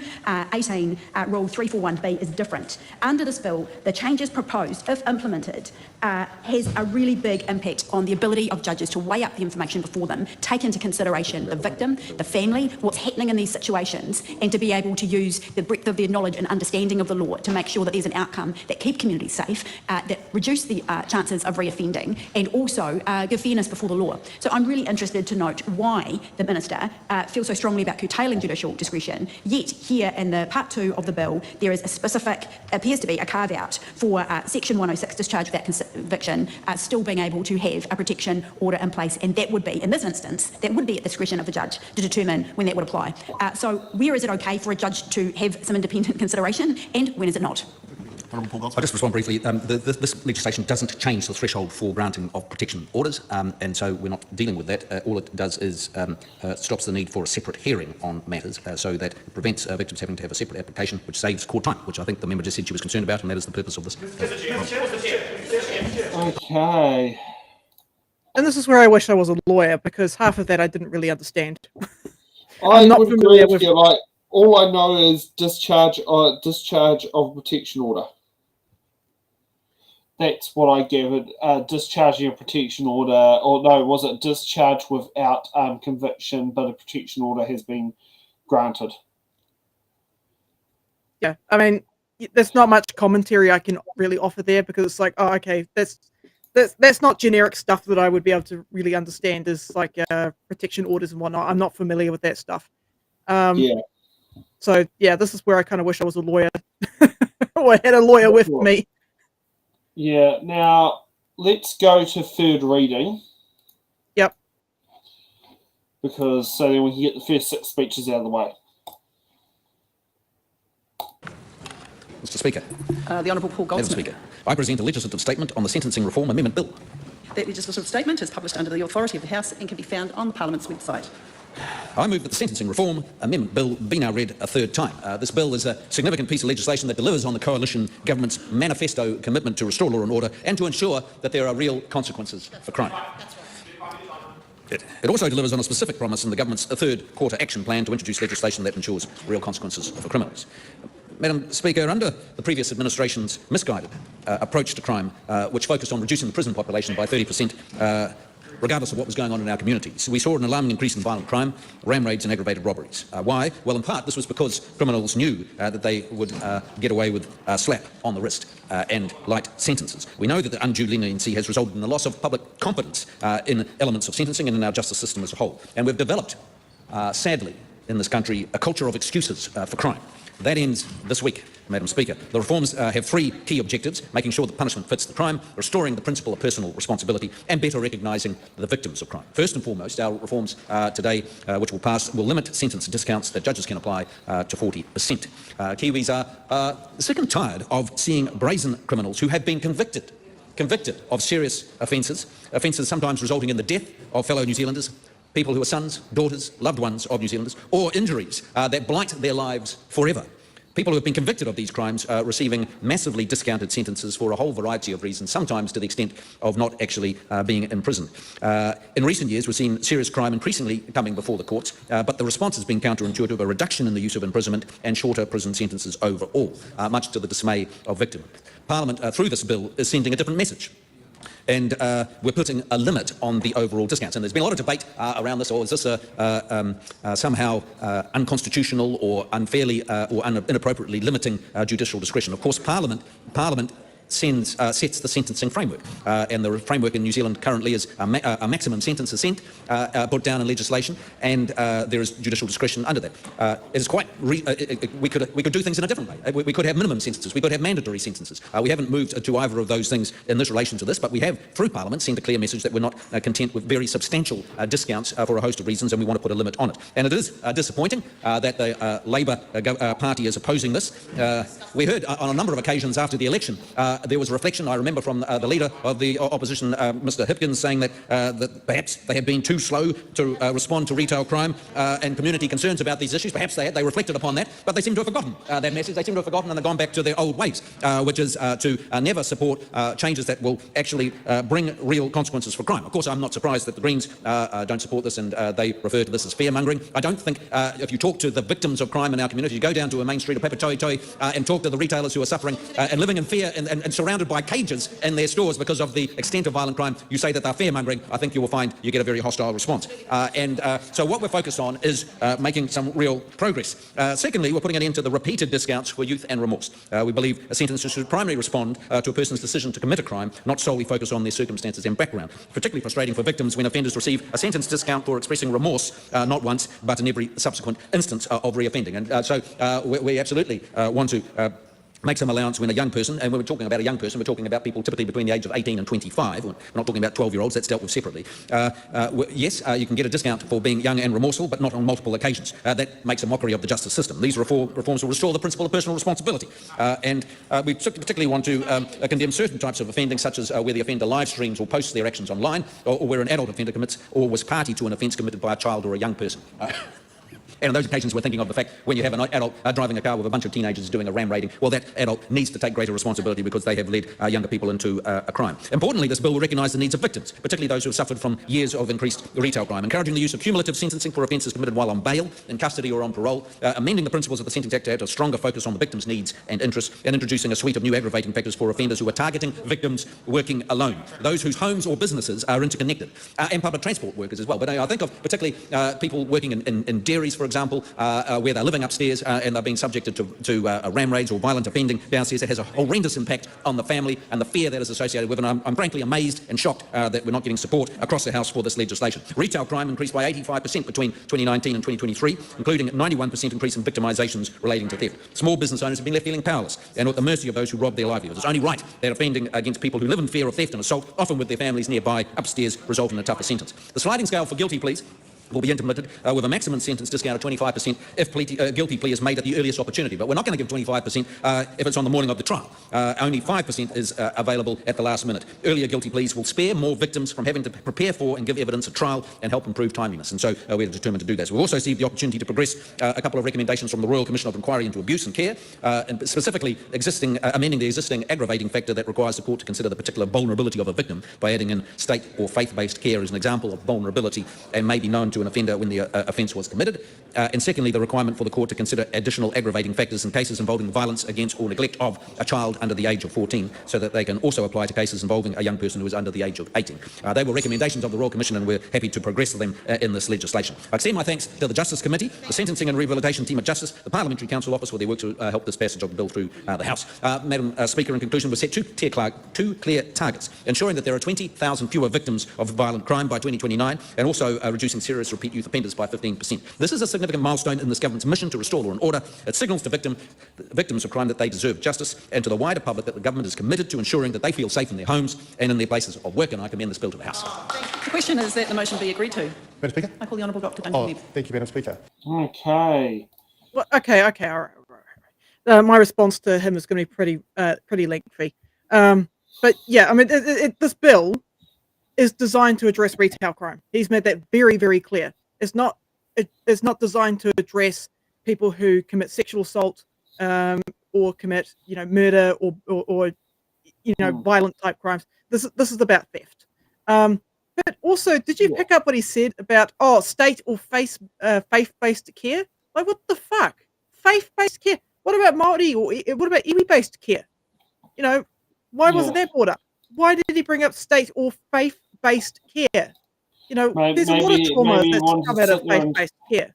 18, Rule 341B is different. Under this bill, the changes proposed, if implemented, has a really big impact on the ability of judges to weigh up the information before them, take into consideration the victim, the family, what's happening in these situations, and to be able to use the breadth of their knowledge and understanding of the law to make sure that there's an outcome that keep communities safe, that reduce the chances of reoffending, and also give fairness before the law. So I'm really interested to note why the Minister feels so strongly about curtailing judicial discretion, yet here in the Part 2 of the bill there is a specific, appears to be a carve-out for Section 106 discharge without conviction still being able to have a protection order in place, and that would be, in this instance, that would be at the discretion of the judge to determine when that would apply. So where is it okay for a judge to have some independent consideration, and when is it not? I'll just respond briefly. This legislation doesn't change the threshold for granting of protection orders, and so we're not dealing with that. All it does is stops the need for a separate hearing on matters, so that it prevents victims having to have a separate application, which saves court time, which I think the member just said she was concerned about, and that is the purpose of this. Okay. And this is where I wish I was a lawyer, because half of that I didn't really understand. I'm not familiar with you. Like, all I know is discharge of protection order. That's what I gathered. Discharging a protection order, or no, was it discharge without conviction, but a protection order has been granted? Yeah, I mean, there's not much commentary I can really offer there, because it's like, oh, okay, that's not generic stuff that I would be able to really understand as like protection orders and whatnot. I'm not familiar with that stuff. Yeah. So yeah, this is where I kind of wish I was a lawyer, or I had a lawyer with me. Yeah. Now, let's go to third reading. Yep. Because so then we can get the first 6 speeches out of the way. Mr Speaker. The Honourable Paul Madam Goldsmith. Speaker, I present a legislative statement on the Sentencing Reform Amendment Bill. That legislative statement is published under the authority of the House and can be found on the Parliament's website. I move that the Sentencing Reform Amendment Bill be now read a third time. This bill is a significant piece of legislation that delivers on the Coalition Government's manifesto commitment to restore law and order and to ensure that there are real consequences for crime. It also delivers on a specific promise in the Government's third quarter action plan to introduce legislation that ensures real consequences for criminals. Madam Speaker, under the previous administration's misguided approach to crime, which focused on reducing the prison population by 30%, regardless of what was going on in our communities, we saw an alarming increase in violent crime, ram raids and aggravated robberies. Why? Well, in part, this was because criminals knew that they would get away with a slap on the wrist and light sentences. We know that the undue leniency has resulted in the loss of public confidence in elements of sentencing and in our justice system as a whole. And we've developed, sadly, in this country, a culture of excuses for crime. That ends this week, Madam Speaker. The reforms have 3 key objectives: making sure that punishment fits the crime, restoring the principle of personal responsibility, and better recognising the victims of crime. First and foremost, our reforms today, which will pass, will limit sentence discounts that judges can apply to 40%. Kiwis are sick and tired of seeing brazen criminals who have been convicted of serious offences sometimes resulting in the death of fellow New Zealanders, people who are sons, daughters, loved ones of New Zealanders, or injuries that blight their lives forever. People who have been convicted of these crimes receiving massively discounted sentences for a whole variety of reasons, sometimes to the extent of not actually being imprisoned. In recent years, we've seen serious crime increasingly coming before the courts, but the response has been counterintuitive: a reduction in the use of imprisonment and shorter prison sentences overall, much to the dismay of victims. Parliament, through this bill, is sending a different message. And we're putting a limit on the overall discounts. And there's been a lot of debate around this, or is this somehow unconstitutional or unfairly or inappropriately limiting judicial discretion? Of course, Parliament sets the sentencing framework, and the framework in New Zealand currently is a maximum sentence assent put down in legislation, and there is judicial discretion under that. It is quite we could do things in a different way. We could have minimum sentences, we could have mandatory sentences. We haven't moved to either of those things in this relation to this, but we have, through Parliament, sent a clear message that we're not content with very substantial discounts for a host of reasons, and we want to put a limit on it. And it is disappointing that the Labour Party is opposing this. We heard on a number of occasions after the election there was a reflection, I remember, from the leader of the opposition, Mr Hipkins, saying that perhaps they had been too slow to respond to retail crime and community concerns about these issues. Perhaps they had. They reflected upon that, but they seem to have forgotten that message. They seem to have forgotten and they've gone back to their old ways, which is to never support changes that will actually bring real consequences for crime. Of course, I'm not surprised that the Greens don't support this, and they refer to this as fear-mongering. I don't think if you talk to the victims of crime in our community, you go down to a main street of Papatoetoe and talk to the retailers who are suffering and living in fear and surrounded by cages in their stores because of the extent of violent crime, you say that they're fear-mongering, I think you will find you get a very hostile response. So what we're focused on is making some real progress. Secondly, we're putting an end to the repeated discounts for youth and remorse. We believe a sentence should primarily respond to a person's decision to commit a crime, not solely focus on their circumstances and background. Particularly frustrating for victims when offenders receive a sentence discount for expressing remorse, not once, but in every subsequent instance of reoffending. And so we absolutely want to make some allowance when a young person, and when we're talking about a young person, we're talking about people typically between the age of 18 and 25. We're not talking about 12-year-olds, that's dealt with separately. Yes, you can get a discount for being young and remorseful, but not on multiple occasions. That makes a mockery of the justice system. These reforms will restore the principle of personal responsibility. And we particularly want to condemn certain types of offending, such as where the offender live streams or posts their actions online, or where an adult offender commits or was party to an offence committed by a child or a young person. And on those occasions, we're thinking of the fact when you have an adult driving a car with a bunch of teenagers doing a ram raiding, well, that adult needs to take greater responsibility because they have led younger people into a crime. Importantly, this bill will recognise the needs of victims, particularly those who have suffered from years of increased retail crime, encouraging the use of cumulative sentencing for offences committed while on bail, in custody or on parole, amending the principles of the Sentencing Act to have a stronger focus on the victim's needs and interests, and introducing a suite of new aggravating factors for offenders who are targeting victims working alone, those whose homes or businesses are interconnected, and public transport workers as well. But I think of particularly people working in dairies, for example, example, where they're living upstairs and they're being subjected to ram raids or violent offending downstairs. It has a horrendous impact on the family and the fear that is associated with it. And I'm frankly amazed and shocked that we're not getting support across the House for this legislation. Retail crime increased by 85% between 2019 and 2023, including a 91% increase in victimisations relating to theft. Small business owners have been left feeling powerless and at the mercy of those who rob their livelihoods. It's only right that offending against people who live in fear of theft and assault, often with their families nearby upstairs, result in a tougher sentence. The sliding scale for guilty pleas will be implemented with a maximum sentence discount of 25% if guilty plea is made at the earliest opportunity. But we're not going to give 25% if it's on the morning of the trial. Only 5% is available at the last minute. Earlier guilty pleas will spare more victims from having to prepare for and give evidence at trial and help improve timeliness. And so we're determined to do that. So we've also received the opportunity to progress a couple of recommendations from the Royal Commission of Inquiry into Abuse and Care, and specifically amending the existing aggravating factor that requires the court to consider the particular vulnerability of a victim by adding in state or faith-based care as an example of vulnerability and may be known to an offender when the offence was committed. And secondly, the requirement for the court to consider additional aggravating factors in cases involving violence against or neglect of a child under the age of 14, so that they can also apply to cases involving a young person who is under the age of 18. They were recommendations of the Royal Commission, and we're happy to progress them in this legislation. I extend my thanks to the Justice Committee, the Sentencing and Rehabilitation Team at Justice, the Parliamentary Council Office for their work to help this passage of the bill through the House. Madam Speaker, in conclusion, we've set two clear targets: ensuring that there are 20,000 fewer victims of violent crime by 2029, and also reducing serious repeat youth offenders by 15%. This is a significant milestone in this government's mission to restore law and order. It signals to victims of crime that they deserve justice, and to the wider public that the government is committed to ensuring that they feel safe in their homes and in their places of work, and I commend this bill to the House. The question is that the motion be agreed to. Madam Speaker? I call the Honourable Dr Duncan Webb. Thank you, Madam Speaker. Okay. Well, okay, all right. My response to him is going to be pretty lengthy. But yeah, I mean, this bill is designed to address retail crime. He's made that very, very clear. It's not designed to address people who commit sexual assault or commit, murder or violent type crimes. This is about theft. But also, did you pick up what he said about state or faith-based care? Like, what the fuck? Faith-based care? What about Māori or what about iwi-based care? Why wasn't that brought up? Why did he bring up state or faith-based care? There's a lot of trauma that's come out of faith-based care.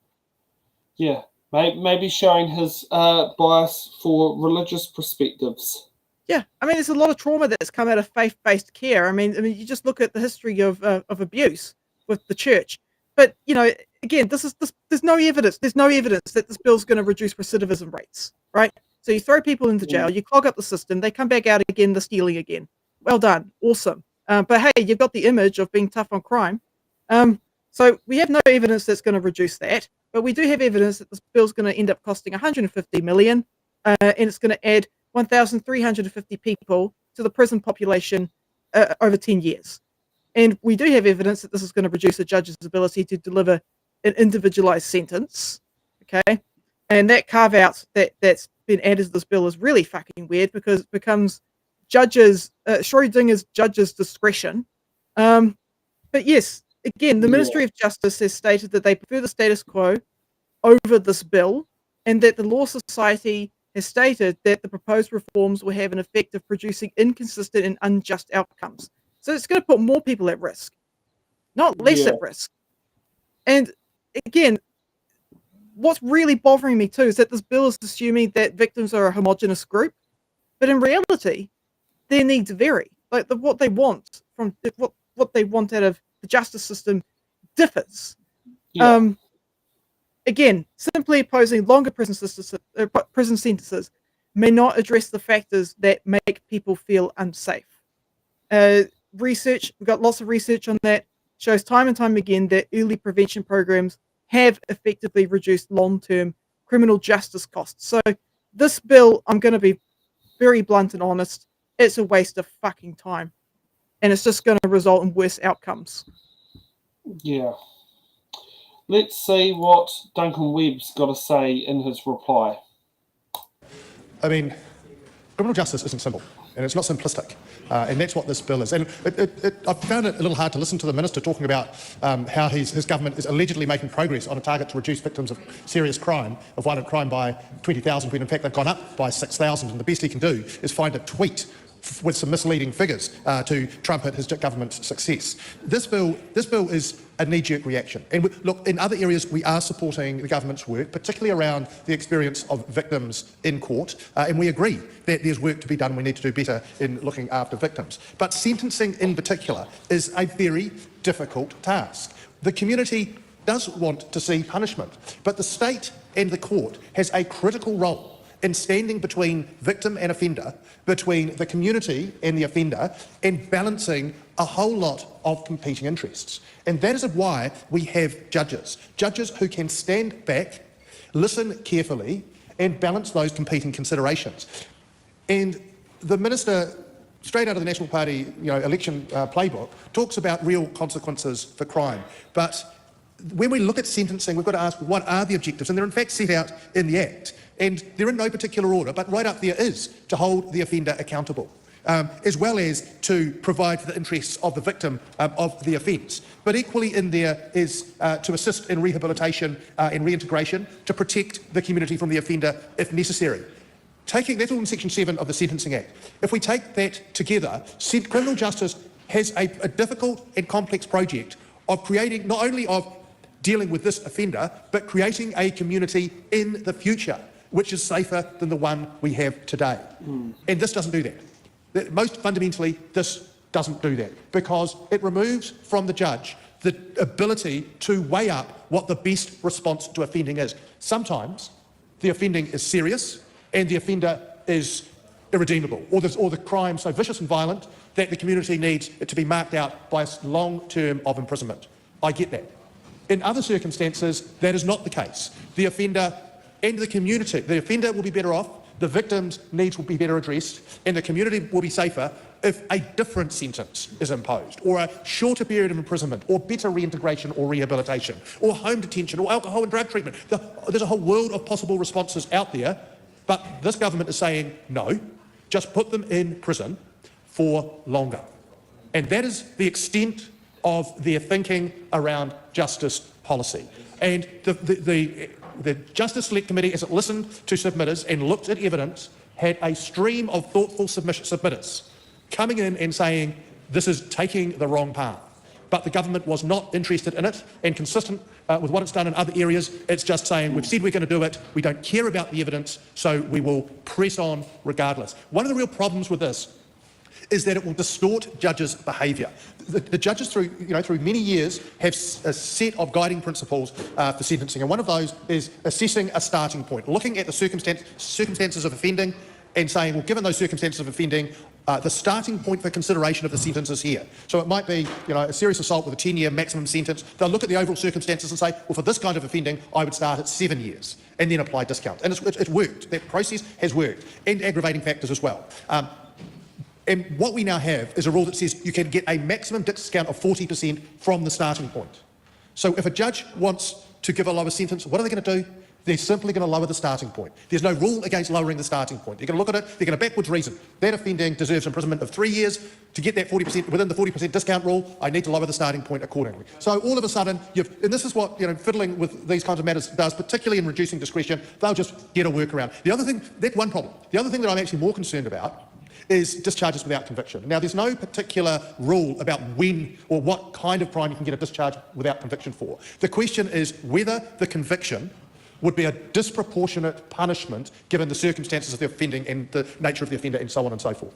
Yeah, maybe showing his bias for religious perspectives. Yeah, I mean, there's a lot of trauma that's come out of faith-based care. I mean, you just look at the history of abuse with the church. But again, there's no evidence. There's no evidence that this bill's going to reduce recidivism rates, right? So you throw people into jail, you clog up the system, they come back out again, they're stealing again. Well done, awesome. But hey, you've got the image of being tough on crime. So we have no evidence that's going to reduce that, but we do have evidence that this bill's going to end up costing $150 million, and it's going to add 1,350 people to the prison population over 10 years. And we do have evidence that this is going to reduce a judge's ability to deliver an individualized sentence, okay? And that carve-out that's been added to this bill is really fucking weird, because it becomes Schrodinger's judge's discretion. But yes, again, the Ministry of Justice has stated that they prefer the status quo over this bill, and that the Law Society has stated that the proposed reforms will have an effect of producing inconsistent and unjust outcomes. So it's going to put more people at risk, not less at risk. And again, what's really bothering me too is that this bill is assuming that victims are a homogenous group, but in reality, their needs vary. Like what they want from what they want out of the justice system differs. Yeah. Again, simply imposing longer prison sentences may not address the factors that make people feel unsafe. We've got lots of research on that, shows time and time again that early prevention programs have effectively reduced long-term criminal justice costs. So this bill, I'm going to be very blunt and honest, it's a waste of fucking time. And it's just going to result in worse outcomes. Yeah. Let's see what Duncan Webb's got to say in his reply. I mean, criminal justice isn't simple, and it's not simplistic, and that's what this bill is. And I found it a little hard to listen to the Minister talking about how his government is allegedly making progress on a target to reduce victims of serious crime, of violent crime, by 20,000, when in fact they've gone up by 6,000, and the best he can do is find a tweet with some misleading figures to trumpet his government's success. This bill is a knee-jerk reaction. And look, in other areas we are supporting the government's work, particularly around the experience of victims in court, and we agree that there's work to be done. We need to do better in looking after victims. But sentencing in particular is a very difficult task. The community does want to see punishment, but the state and the court has a critical role in standing between victim and offender, between the community and the offender, and balancing a whole lot of competing interests. And that is why we have judges who can stand back, listen carefully, and balance those competing considerations. And the Minister, straight out of the National Party election playbook, talks about real consequences for crime. But when we look at sentencing, we've got to ask, what are the objectives? And they're in fact set out in the Act. And they're in no particular order, but right up there is to hold the offender accountable, as well as to provide for the interests of the victim of the offence. But equally in there is to assist in rehabilitation and reintegration, to protect the community from the offender if necessary. That's all in Section 7 of the Sentencing Act. If we take that together, criminal justice has a difficult and complex project of creating, not only of dealing with this offender, but creating a community in the future which is safer than the one we have today. And this doesn't do that. Most fundamentally, this doesn't do that, because it removes from the judge the ability to weigh up what the best response to offending is. Sometimes the offending is serious and the offender is irredeemable, or the crime so vicious and violent that the community needs it to be marked out by a long term of imprisonment. I get that. In other circumstances, that is not the case. The offender and the community, the offender will be better off, the victim's needs will be better addressed, and the community will be safer if a different sentence is imposed, or a shorter period of imprisonment, or better reintegration or rehabilitation, or home detention, or alcohol and drug treatment. There's a whole world of possible responses out there, but this government is saying no, just put them in prison for longer. And that is the extent of their thinking around justice policy. And the Justice Select Committee, as it listened to submitters and looked at evidence, had a stream of thoughtful submitters coming in and saying this is taking the wrong path. But the government was not interested in it, and consistent with what it's done in other areas, it's just saying we've said we're going to do it, we don't care about the evidence, so we will press on regardless. One of the real problems with this is that it will distort judges' behaviour. The judges through many years have a set of guiding principles for sentencing, and one of those is assessing a starting point, looking at the circumstances of offending and saying, well, given those circumstances of offending, the starting point for consideration of the sentence is here. So it might be a serious assault with a 10-year maximum sentence. They'll look at the overall circumstances and say, well, for this kind of offending, I would start at 7 years and then apply discounts. And it's worked. That process has worked, and aggravating factors as well. And what we now have is a rule that says you can get a maximum discount of 40% from the starting point. So if a judge wants to give a lower sentence, what are they going to do? They're simply going to lower the starting point. There's no rule against lowering the starting point. They're going to look at it, they're going to backwards reason. That offending deserves imprisonment of 3 years. To get that 40%, within the 40% discount rule, I need to lower the starting point accordingly. So all of a sudden, and this is what fiddling with these kinds of matters does, particularly in reducing discretion, they'll just get a workaround. The other thing, that's one problem. The other thing that I'm actually more concerned about is discharges without conviction. Now, there's no particular rule about when or what kind of crime you can get a discharge without conviction for. The question is whether the conviction would be a disproportionate punishment given the circumstances of the offending and the nature of the offender and so on and so forth.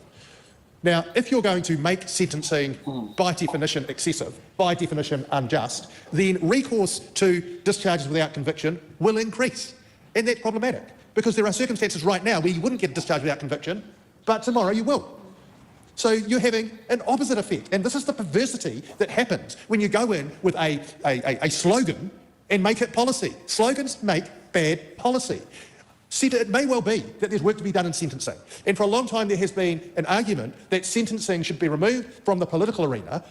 Now, if you're going to make sentencing by definition excessive, by definition unjust, then recourse to discharges without conviction will increase. And that's problematic, because there are circumstances right now where you wouldn't get discharged without conviction, but tomorrow you will. So you're having an opposite effect. And this is the perversity that happens when you go in with a slogan and make it policy. Slogans make bad policy. It may well be that there's work to be done in sentencing. And for a long time there has been an argument that sentencing should be removed from the political arena,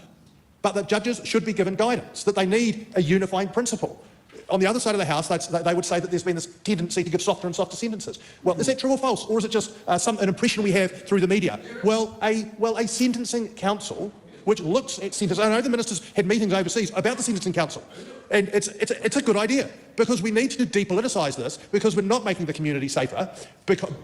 but that judges should be given guidance, that they need a unifying principle. On the other side of the House, they would say that there's been this tendency to give softer and softer sentences. Well, is that true or false? Or is it just an impression we have through the media? Well, a sentencing council which looks at sentences. I know the ministers had meetings overseas about the sentencing council, and it's a good idea. because we need to depoliticise this, because we're not making the community safer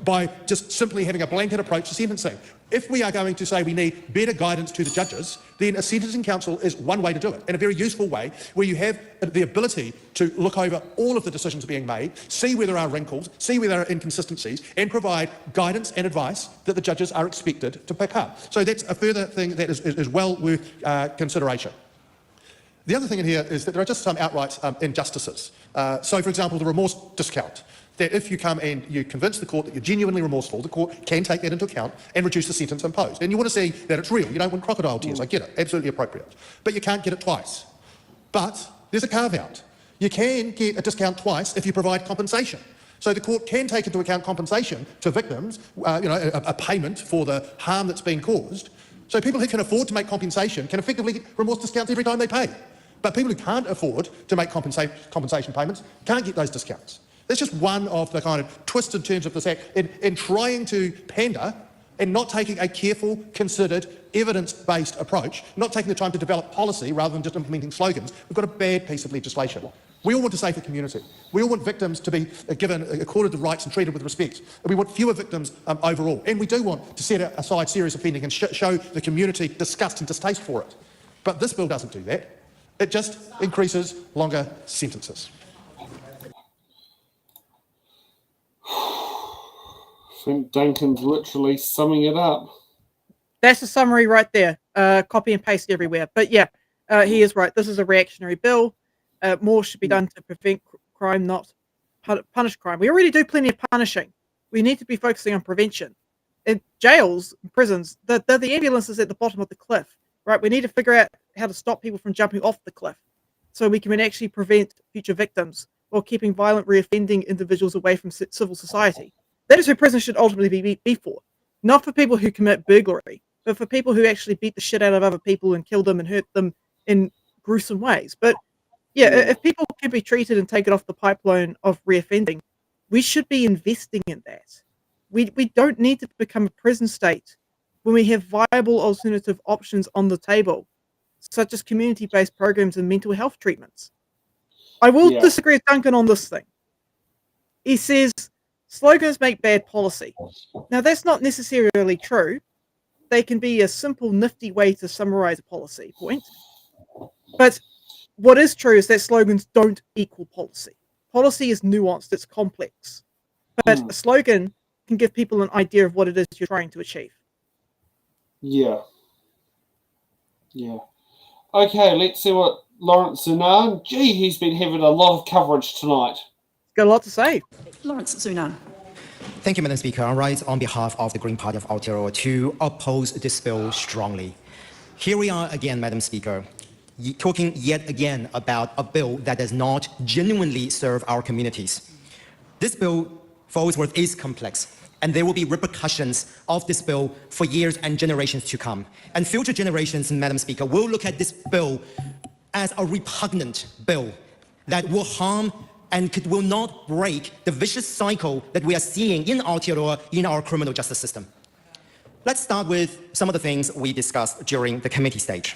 by just simply having a blanket approach to sentencing. If we are going to say we need better guidance to the judges, then a sentencing council is one way to do it, and a very useful way, where you have the ability to look over all of the decisions being made, see where there are wrinkles, see where there are inconsistencies, and provide guidance and advice that the judges are expected to pick up. So that's a further thing that is well worth consideration. The other thing in here is that there are just some outright injustices. So, for example, the remorse discount. That if you come and you convince the court that you're genuinely remorseful, the court can take that into account and reduce the sentence imposed. And you want to see that it's real. You don't want crocodile tears. I get it. Absolutely appropriate. But you can't get it twice. But there's a carve-out. You can get a discount twice if you provide compensation. So the court can take into account compensation to victims, a payment for the harm that's been caused. So people who can afford to make compensation can effectively get remorse discounts every time they pay. But people who can't afford to make compensation payments can't get those discounts. That's just one of the kind of twisted terms of this Act in trying to pander and not taking a careful, considered, evidence-based approach, not taking the time to develop policy rather than just implementing slogans. We've got a bad piece of legislation. We all want a safer community. We all want victims to be accorded the rights and treated with respect. And we want fewer victims overall. And we do want to set aside serious offending and show the community disgust and distaste for it. But this bill doesn't do that. It just increases longer sentences. I think Duncan's literally summing it up. That's a summary right there. Copy and paste everywhere. But yeah, he is right. This is a reactionary bill. More should be done to prevent crime, not punish crime. We already do plenty of punishing. We need to be focusing on prevention. In jails, prisons, the ambulance is at the bottom of the cliff, right? We need to figure out how to stop people from jumping off the cliff so we can actually prevent future victims while keeping violent reoffending individuals away from civil society. That is who prison should ultimately be for. Not for people who commit burglary, but for people who actually beat the shit out of other people and kill them and hurt them in gruesome ways. But yeah, if people can be treated and taken off the pipeline of reoffending, we should be investing in that. We don't need to become a prison state when we have viable alternative options on the table, such as community-based programs and mental health treatments. I will disagree with Duncan on this thing. He says slogans make bad policy. Now, that's not necessarily true. They can be a simple, nifty way to summarize a policy point. But what is true is that slogans don't equal policy. Policy is nuanced, it's complex. But a slogan can give people an idea of what it is you're trying to achieve. Yeah. Okay, let's see what Lawrence Zunan. Gee, he's been having a lot of coverage tonight. Got a lot to say. Lawrence Zunan. Thank you, Madam Speaker. I rise on behalf of the Green Party of Aotearoa to oppose this bill strongly. Here we are again, Madam Speaker, talking yet again about a bill that does not genuinely serve our communities. This bill, for all it's worth, is complex, and there will be repercussions of this bill for years and generations to come. And future generations, Madam Speaker, will look at this bill as a repugnant bill that will harm and will not break the vicious cycle that we are seeing in Aotearoa in our criminal justice system. Let's start with some of the things we discussed during the committee stage.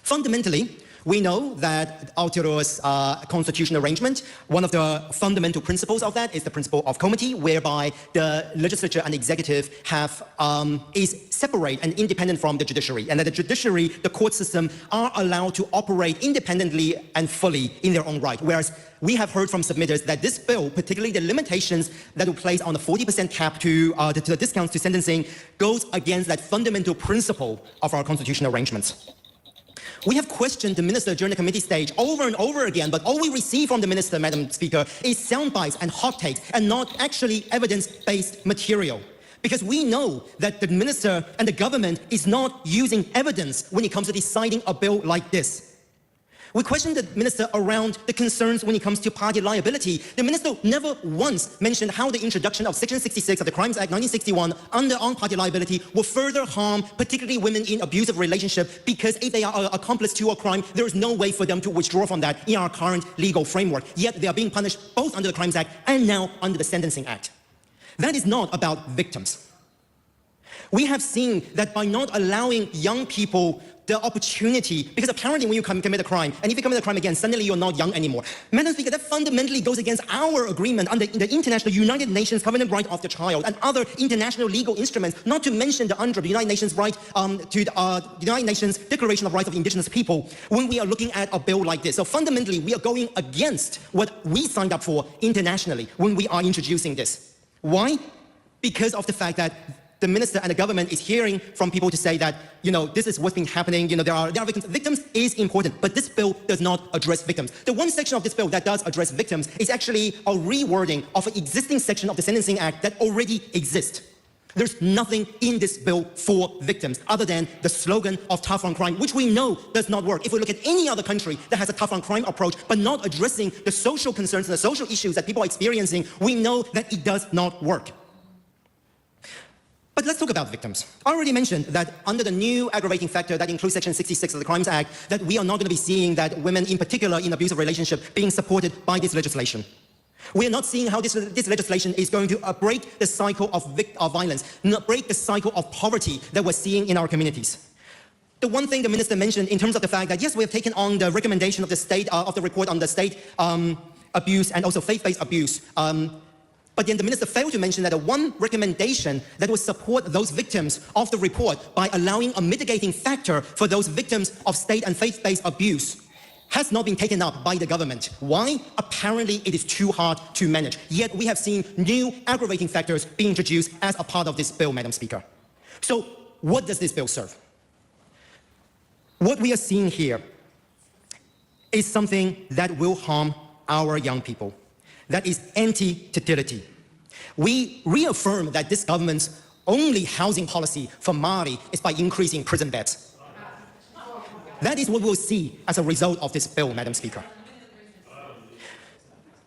Fundamentally, we know that Aotearoa's constitutional arrangement, one of the fundamental principles of that is the principle of comity, whereby the legislature and executive is separate and independent from the judiciary, and that the judiciary, the court system, are allowed to operate independently and fully in their own right. Whereas we have heard from submitters that this bill, particularly the limitations that will place on the 40% cap to the discounts to sentencing, goes against that fundamental principle of our constitutional arrangements. We have questioned the minister during the committee stage over and over again, but all we receive from the minister, Madam Speaker, is sound bites and hot takes and not actually evidence-based material. Because we know that the minister and the government is not using evidence when it comes to deciding a bill like this. We questioned the minister around the concerns when it comes to party liability. The minister never once mentioned how the introduction of Section 66 of the Crimes Act 1961 on party liability will further harm particularly women in abusive relationship, because if they are accomplice to a crime, there is no way for them to withdraw from that in our current legal framework. Yet they are being punished both under the Crimes Act and now under the Sentencing Act. That is not about victims. We have seen that by not allowing young people the opportunity, because apparently when you commit a crime, and if you commit a crime again, suddenly you're not young anymore. Madam Speaker, that fundamentally goes against our agreement under the International United Nations Covenant Right of the Child and other international legal instruments, not to mention the UNDRIP, the United Nations right to the United Nations Declaration of Rights of Indigenous People, when we are looking at a bill like this. So fundamentally, we are going against what we signed up for internationally when we are introducing this. Why? Because of the fact that the minister and the government is hearing from people to say that, this is what's been happening, there are victims. Victims is important, but this bill does not address victims. The one section of this bill that does address victims is actually a rewording of an existing section of the Sentencing Act that already exists. There's nothing in this bill for victims other than the slogan of tough on crime, which we know does not work. If we look at any other country that has a tough on crime approach, but not addressing the social concerns and the social issues that people are experiencing, we know that it does not work. But let's talk about victims. I already mentioned that under the new aggravating factor that includes Section 66 of the Crimes Act, that we are not going to be seeing that women, in particular in abusive relationship, being supported by this legislation. We are not seeing how this legislation is going to break the cycle of violence, not break the cycle of poverty that we're seeing in our communities. The one thing the minister mentioned in terms of the fact that, yes, we have taken on the recommendation of the state, of the report on the state abuse and also faith-based abuse. But then the minister failed to mention that the one recommendation that would support those victims of the report by allowing a mitigating factor for those victims of state and faith-based abuse has not been taken up by the government. Why? Apparently it is too hard to manage. Yet we have seen new aggravating factors being introduced as a part of this bill, Madam Speaker. So what does this bill serve? What we are seeing here is something that will harm our young people. That is anti-fertility. We reaffirm that this government's only housing policy for Māori is by increasing prison beds. That is what we'll see as a result of this bill, Madam Speaker.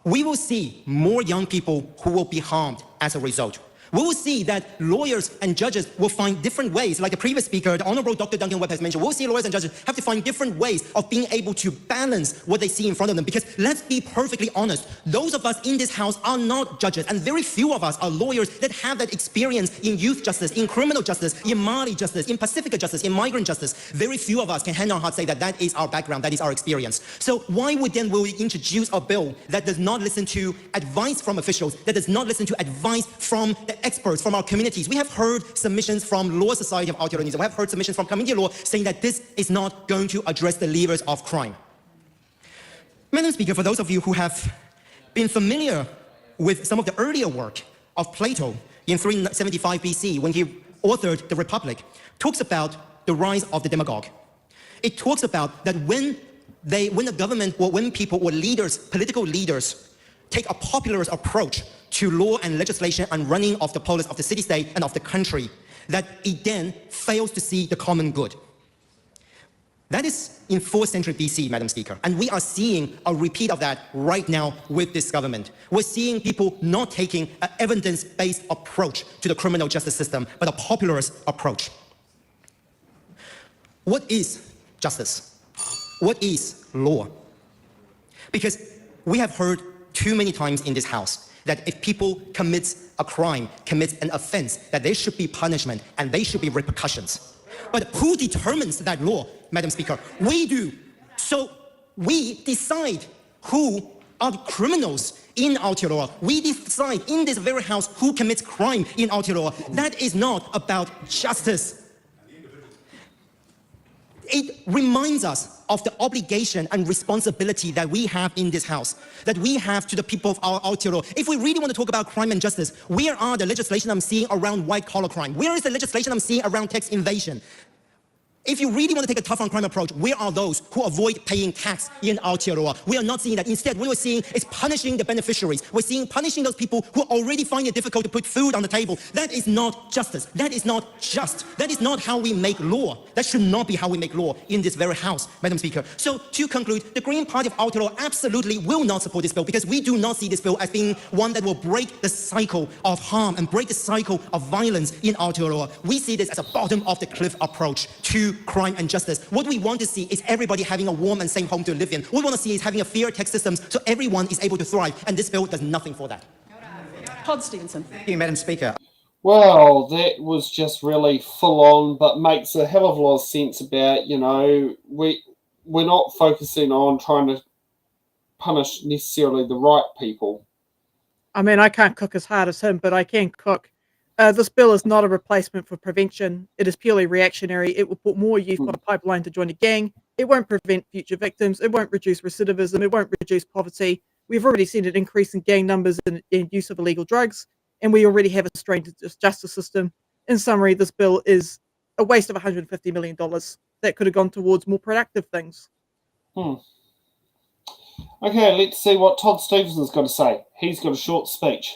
We will see more young people who will be harmed as a result. We will see that lawyers and judges will find different ways, like the previous speaker, the Honourable Dr. Duncan Webb has mentioned, we'll see lawyers and judges have to find different ways of being able to balance what they see in front of them. Because let's be perfectly honest, those of us in this house are not judges, and very few of us are lawyers that have that experience in youth justice, in criminal justice, in Māori justice, in Pacifica justice, in migrant justice. Very few of us can hand on heart say that that is our background, that is our experience. So why would then we introduce a bill that does not listen to advice from officials, that does not listen to advice from the experts, from our communities? We have heard submissions from Law Society of Aotearoa New Zealand. We have heard submissions from community law saying that this is not going to address the levers of crime. Madam Speaker, for those of you who have been familiar with some of the earlier work of Plato in 375 BC, when he authored The Republic, talks about the rise of the demagogue. It talks about that when the government or when people or leaders, political leaders, take a populist approach to law and legislation and running of the polis of the city-state and of the country, that it then fails to see the common good. That is in 4th century BC, Madam Speaker, and we are seeing a repeat of that right now with this government. We're seeing people not taking an evidence-based approach to the criminal justice system, but a populist approach. What is justice? What is law? Because we have heard too many times in this house that if people commit a crime, commit an offense, that there should be punishment and there should be repercussions. But who determines that law, Madam Speaker? We do. So we decide who are the criminals in Aotearoa. We decide in this very house who commits crime in Aotearoa. That is not about justice. It reminds us of the obligation and responsibility that we have in this house, that we have to the people of our Aotearoa. If we really want to talk about crime and justice, where are the legislation I'm seeing around white-collar crime? Where is the legislation I'm seeing around tax evasion? If you really want to take a tough on crime approach, where are those who avoid paying tax in Aotearoa? We are not seeing that. Instead, what we're seeing is punishing the beneficiaries. We're seeing punishing those people who already find it difficult to put food on the table. That is not justice. That is not just. That is not how we make law. That should not be how we make law in this very house, Madam Speaker. So to conclude, the Green Party of Aotearoa absolutely will not support this bill because we do not see this bill as being one that will break the cycle of harm and break the cycle of violence in Aotearoa. We see this as a bottom of the cliff approach to crime and justice. What we want to see is everybody having a warm and safe home to live in. What we want to see is having a fair tax system so everyone is able to thrive, and this bill does nothing for that. Todd Stevenson. Thank you, Madam Speaker. Well, that was just really full on, but makes a hell of a lot of sense about, we're not focusing on trying to punish necessarily the right people. I mean, I can't cook as hard as him, but I can cook. This bill is not a replacement for prevention. It is purely reactionary. It will put more youth on a pipeline to join a gang. It won't prevent future victims. It won't reduce recidivism. It won't reduce poverty. We've already seen an increase in gang numbers and use of illegal drugs, and we already have a strained justice system. In summary, this bill is a waste of $150 million that could have gone towards more productive things. Okay, let's see what Todd Stevenson's got to say. He's got a short speech.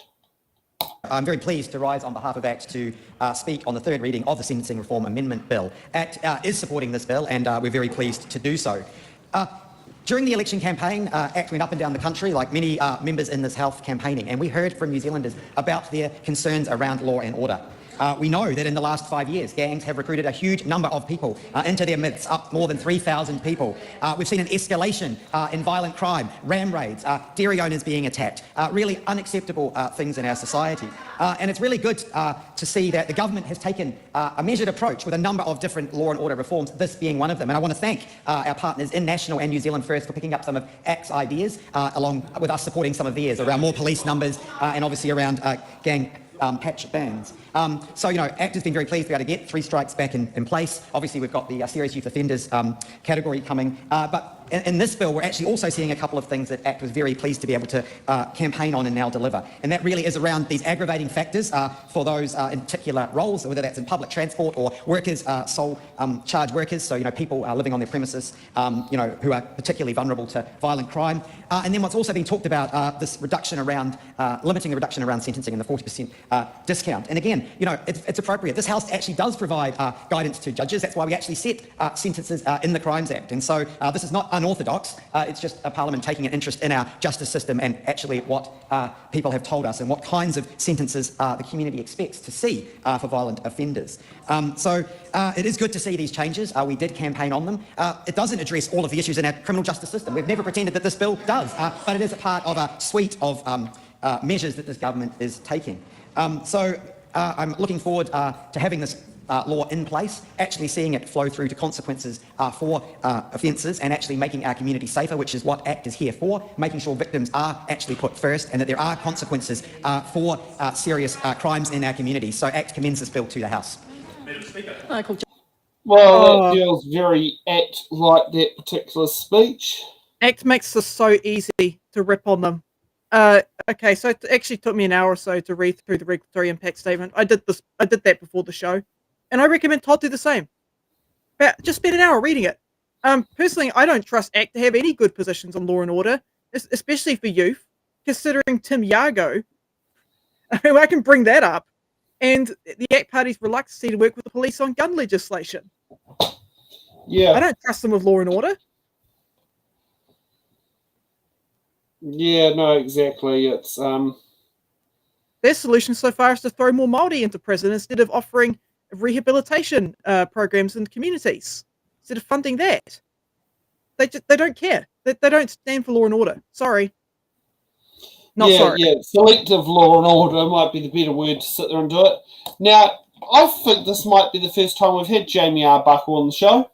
I'm very pleased to rise on behalf of ACT to speak on the third reading of the Sentencing Reform Amendment Bill. ACT is supporting this bill, and we're very pleased to do so. During the election campaign, ACT went up and down the country, like many members in this House campaigning, and we heard from New Zealanders about their concerns around law and order. We know that in the last 5 years, gangs have recruited a huge number of people into their midst, up more than 3,000 people. We've seen an escalation in violent crime, ram raids, dairy owners being attacked, really unacceptable things in our society. And it's really good to see that the government has taken a measured approach with a number of different law and order reforms, this being one of them. And I want to thank our partners in National and New Zealand First for picking up some of ACT's ideas, along with us supporting some of theirs around more police numbers and obviously around gang patch bans. So, ACT has been very pleased to be able to get 3 strikes back in place. Obviously, we've got the serious youth offenders category coming. But in this bill, we're actually also seeing a couple of things that ACT was very pleased to be able to campaign on and now deliver. And that really is around these aggravating factors for those in particular roles, whether that's in public transport or workers, sole charge workers, so, people living on their premises, who are particularly vulnerable to violent crime. And then what's also been talked about, this reduction around, limiting the reduction around sentencing and the 40% discount. And again, it's appropriate. This House actually does provide guidance to judges. That's why we actually set sentences in the Crimes Act. And so this is not unorthodox. It's just a Parliament taking an interest in our justice system and actually what people have told us and what kinds of sentences the community expects to see for violent offenders. So it is good to see these changes. We did campaign on them. It doesn't address all of the issues in our criminal justice system. We've never pretended that this bill does, but it is a part of a suite of measures that this government is taking. So I'm looking forward to having this law in place, actually seeing it flow through to consequences for offences and actually making our community safer, which is what ACT is here for, making sure victims are actually put first and that there are consequences for serious crimes in our community. So ACT commends this bill to the House. Well, that feels very ACT-like, that particular speech. ACT makes this so easy to rip on them. Okay, so it actually took me an hour or so to read through the regulatory impact statement. I did that before the show, and I recommend Todd do the same. But just spend an hour reading it. Personally, I don't trust ACT to have any good positions on law and order, especially for youth, considering Tim Yago. I can bring that up, and the ACT Party's reluctance to work with the police on gun legislation. Yeah, I don't trust them with law and order. Yeah, no, exactly. It's Their solution so far is to throw more Māori into prison instead of offering rehabilitation programs in communities. Instead of funding that, they don't care. They don't stand for law and order. Sorry. Sorry. Yeah, selective law and order might be the better word to sit there and do it. Now, I think this might be the first time we've had Jamie Arbuckle on the show.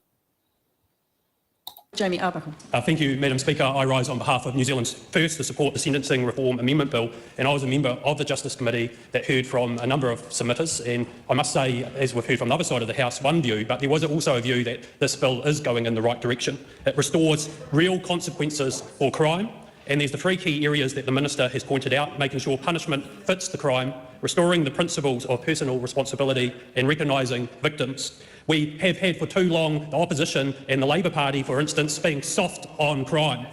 Jamie Arbuckle. Thank you, Madam Speaker. I rise on behalf of New Zealand's First to support the Sentencing Reform Amendment Bill, and I was a member of the Justice Committee that heard from a number of submitters, and I must say, as we've heard from the other side of the House, one view, but there was also a view that this bill is going in the right direction. It restores real consequences for crime, and there's the 3 key areas that the Minister has pointed out: making sure punishment fits the crime, restoring the principles of personal responsibility and recognising victims. We have had for too long the opposition and the Labour Party, for instance, being soft on crime.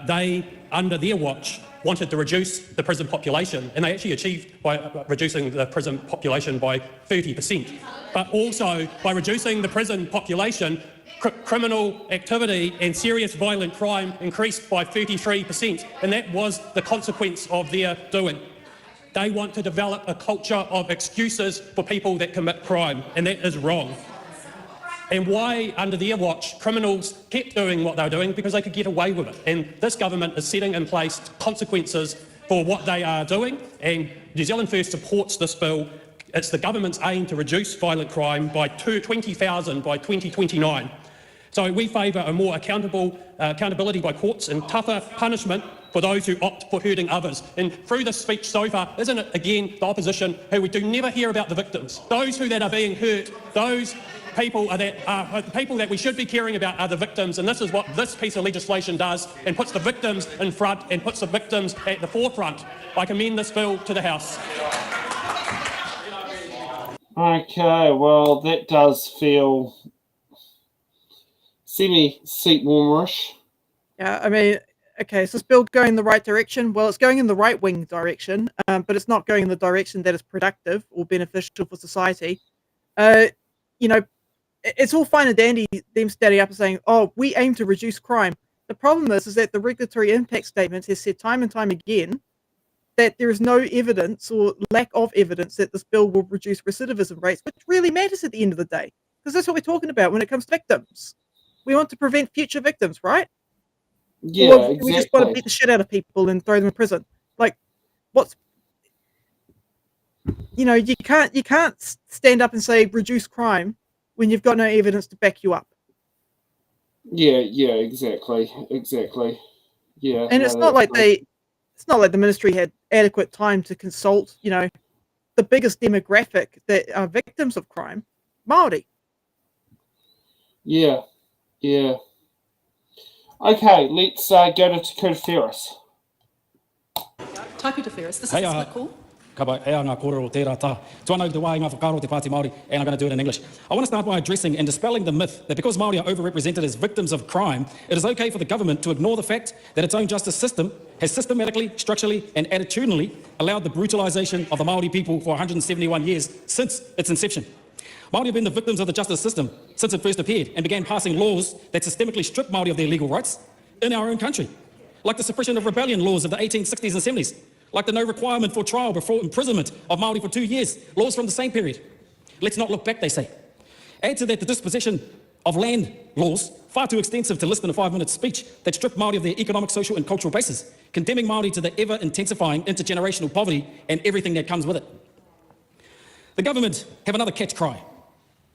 They, under their watch, wanted to reduce the prison population, and they actually achieved by reducing the prison population by 30%. But also, by reducing the prison population, criminal activity and serious violent crime increased by 33%, and that was the consequence of their doing. They want to develop a culture of excuses for people that commit crime, and that is wrong. And why, under their watch, criminals kept doing what they were doing? Because they could get away with it. And this government is setting in place consequences for what they are doing, and New Zealand First supports this bill It's the government's aim to reduce violent crime by 20,000 by 2029. So we favour a more accountability by courts and tougher punishment for those who opt for hurting others. And through this speech so far, isn't it again the opposition who we do never hear about the victims? Those who that are being hurt, those people are the people that we should be caring about are the victims, and this is what this piece of legislation does, and puts the victims in front and puts the victims at the forefront. I commend this bill to the House. Okay, well, that does feel semi-seat warmerish. Yeah, I mean, okay, is this bill going in the right direction? Well, it's going in the right-wing direction, but it's not going in the direction that is productive or beneficial for society. You know, it's all fine and dandy, them standing up and saying, oh, we aim to reduce crime. The problem is that the regulatory impact statement has said time and time again that there is no evidence or lack of evidence that this bill will reduce recidivism rates, which really matters at the end of the day, because that's what we're talking about when it comes to victims. We want to prevent future victims, right? Yeah, or exactly. We just want to beat the shit out of people and throw them in prison. Like, what's... You know, you can't stand up and say reduce crime when you've got no evidence to back you up. Yeah, exactly. Yeah. And it's not like the ministry had adequate time to consult, you know, the biggest demographic that are victims of crime, Māori. Yeah. Okay, let's go to Te Ferris. Taku Te Ferris, this is a split call. Ka pai, e ngā kōrero tērā tā. Tuana te wā i ngā whakaro te Pāti Māori, and I'm going to do it in English. I want to start by addressing and dispelling the myth that because Māori are overrepresented as victims of crime, it is okay for the government to ignore the fact that its own justice system has systematically, structurally and attitudinally allowed the brutalisation of the Māori people for 171 years since its inception. Māori have been the victims of the justice system since it first appeared and began passing laws that systemically strip Māori of their legal rights in our own country, like the suppression of rebellion laws of the 1860s and 70s, like the no requirement for trial before imprisonment of Māori for 2 years, laws from the same period. Let's not look back, they say. Add to that the dispossession of land laws, far too extensive to list in a 5-minute speech, that strip Māori of their economic, social and cultural basis, condemning Māori to the ever-intensifying intergenerational poverty and everything that comes with it. The government have another catch cry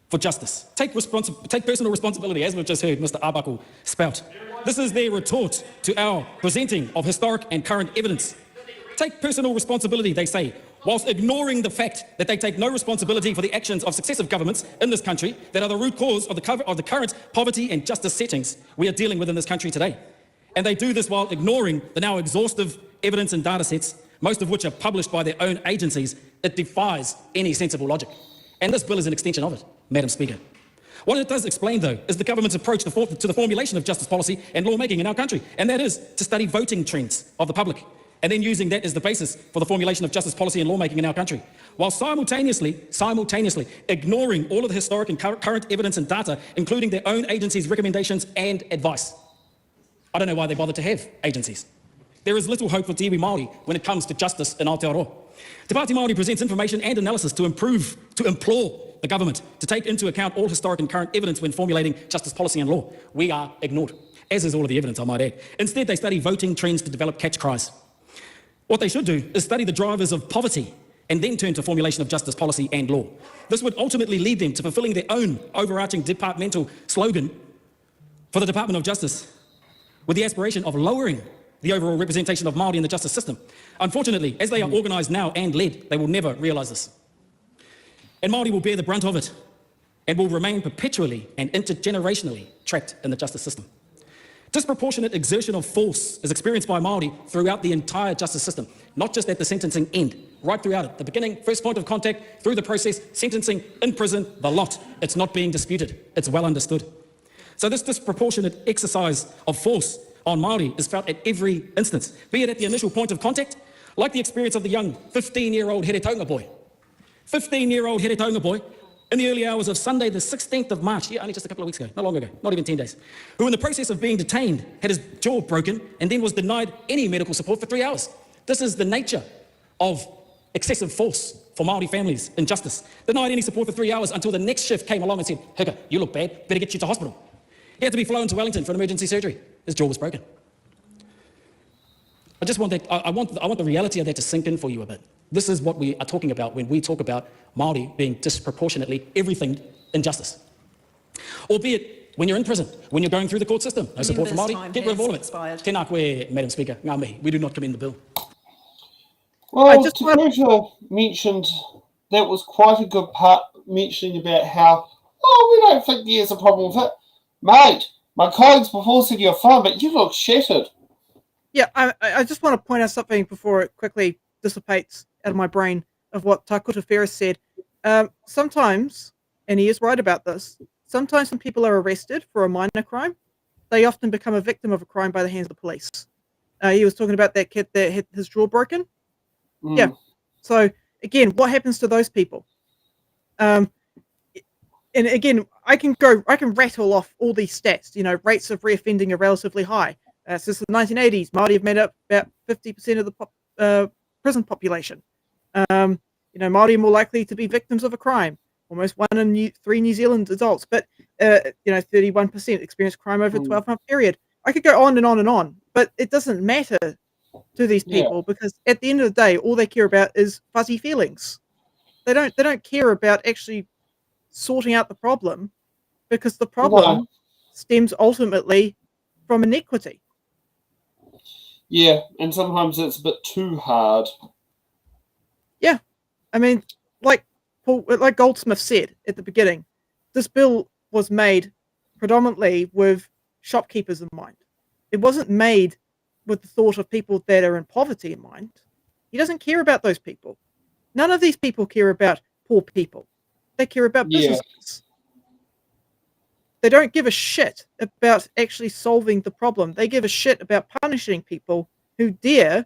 for justice. Take personal responsibility, as we've just heard Mr. Abaku spout. This is their retort to our presenting of historic and current evidence. Take personal responsibility, they say, whilst ignoring the fact that they take no responsibility for the actions of successive governments in this country that are the root cause of the current poverty and justice settings we are dealing with in this country today. And they do this while ignoring the now exhaustive evidence and data sets, most of which are published by their own agencies. It defies any sensible logic. And this bill is an extension of it, Madam Speaker. What it does explain, though, is the government's approach to the formulation of justice policy and lawmaking in our country, and that is to study voting trends of the public, and then using that as the basis for the formulation of justice policy and lawmaking in our country, while simultaneously ignoring all of the historic and current evidence and data, including their own agencies' recommendations and advice. I don't know why they bother to have agencies. There is little hope for te iwi Māori when it comes to justice in Aotearoa. Te Pāti Māori presents information and analysis to implore the government to take into account all historic and current evidence when formulating justice policy and law. We are ignored, as is all of the evidence, I might add. Instead, they study voting trends to develop catch cries. What they should do is study the drivers of poverty and then turn to formulation of justice policy and law. This would ultimately lead them to fulfilling their own overarching departmental slogan for the Department of Justice, with the aspiration of lowering the overall representation of Māori in the justice system. Unfortunately, as they are organised now and led, they will never realise this. And Māori will bear the brunt of it and will remain perpetually and intergenerationally trapped in the justice system. Disproportionate exertion of force is experienced by Māori throughout the entire justice system, not just at the sentencing end, right throughout it. The beginning, first point of contact, through the process, sentencing, in prison, the lot. It's not being disputed. It's well understood. So this disproportionate exercise of force on Māori is felt at every instance, be it at the initial point of contact, like the experience of the young 15-year-old Heretaunga boy. 15-year-old Heretaunga boy, in the early hours of Sunday, the 16th of March, only just a couple of weeks ago, not long ago, not even 10 days, who in the process of being detained had his jaw broken and then was denied any medical support for 3 hours. This is the nature of excessive force for Māori families in justice. Denied any support for 3 hours until the next shift came along and said, "Hika, you look bad, better get you to hospital." He had to be flown to Wellington for an emergency surgery. His jaw was broken. I just want that, I want the reality of that to sink in for you a bit. This is what we are talking about when we talk about Māori being disproportionately everything injustice. Albeit, when you're in prison, when you're going through the court system, no support for Māori, get rid of all of it. Tēnā koe, Madam Speaker, ngā mihi. We do not commend the bill. Well, Teresa mentioned that was quite a good part, mentioning about how, we don't think there's a problem with it. Mate, my colleagues before said you're fine, but you look shattered. Yeah, I just want to point out something before it quickly dissipates out of my brain of what Takuta Ferris said. Sometimes, and he is right about this, sometimes when people are arrested for a minor crime, they often become a victim of a crime by the hands of the police. He was talking about that kid that had his jaw broken. Yeah. So, again, what happens to those people? And again, I can rattle off all these stats. You know, rates of reoffending are relatively high. Since the 1980s, Māori have made up about 50% of the prison population. Māori are more likely to be victims of a crime. Almost 1 in 3 New Zealand adults, but 31% experience crime over a 12-month period. I could go on and on and on, but it doesn't matter to these people because at the end of the day, all they care about is fuzzy feelings. They don't care about actually sorting out the problem because the problem stems ultimately from inequity. Yeah, and sometimes it's a bit too hard. Yeah, I mean, like Goldsmith said at the beginning, this bill was made predominantly with shopkeepers in mind. It wasn't made with the thought of people that are in poverty in mind. He doesn't care about those people. None of these people care about poor people. They care about businesses. They don't give a shit about actually solving the problem. They give a shit about punishing people who dare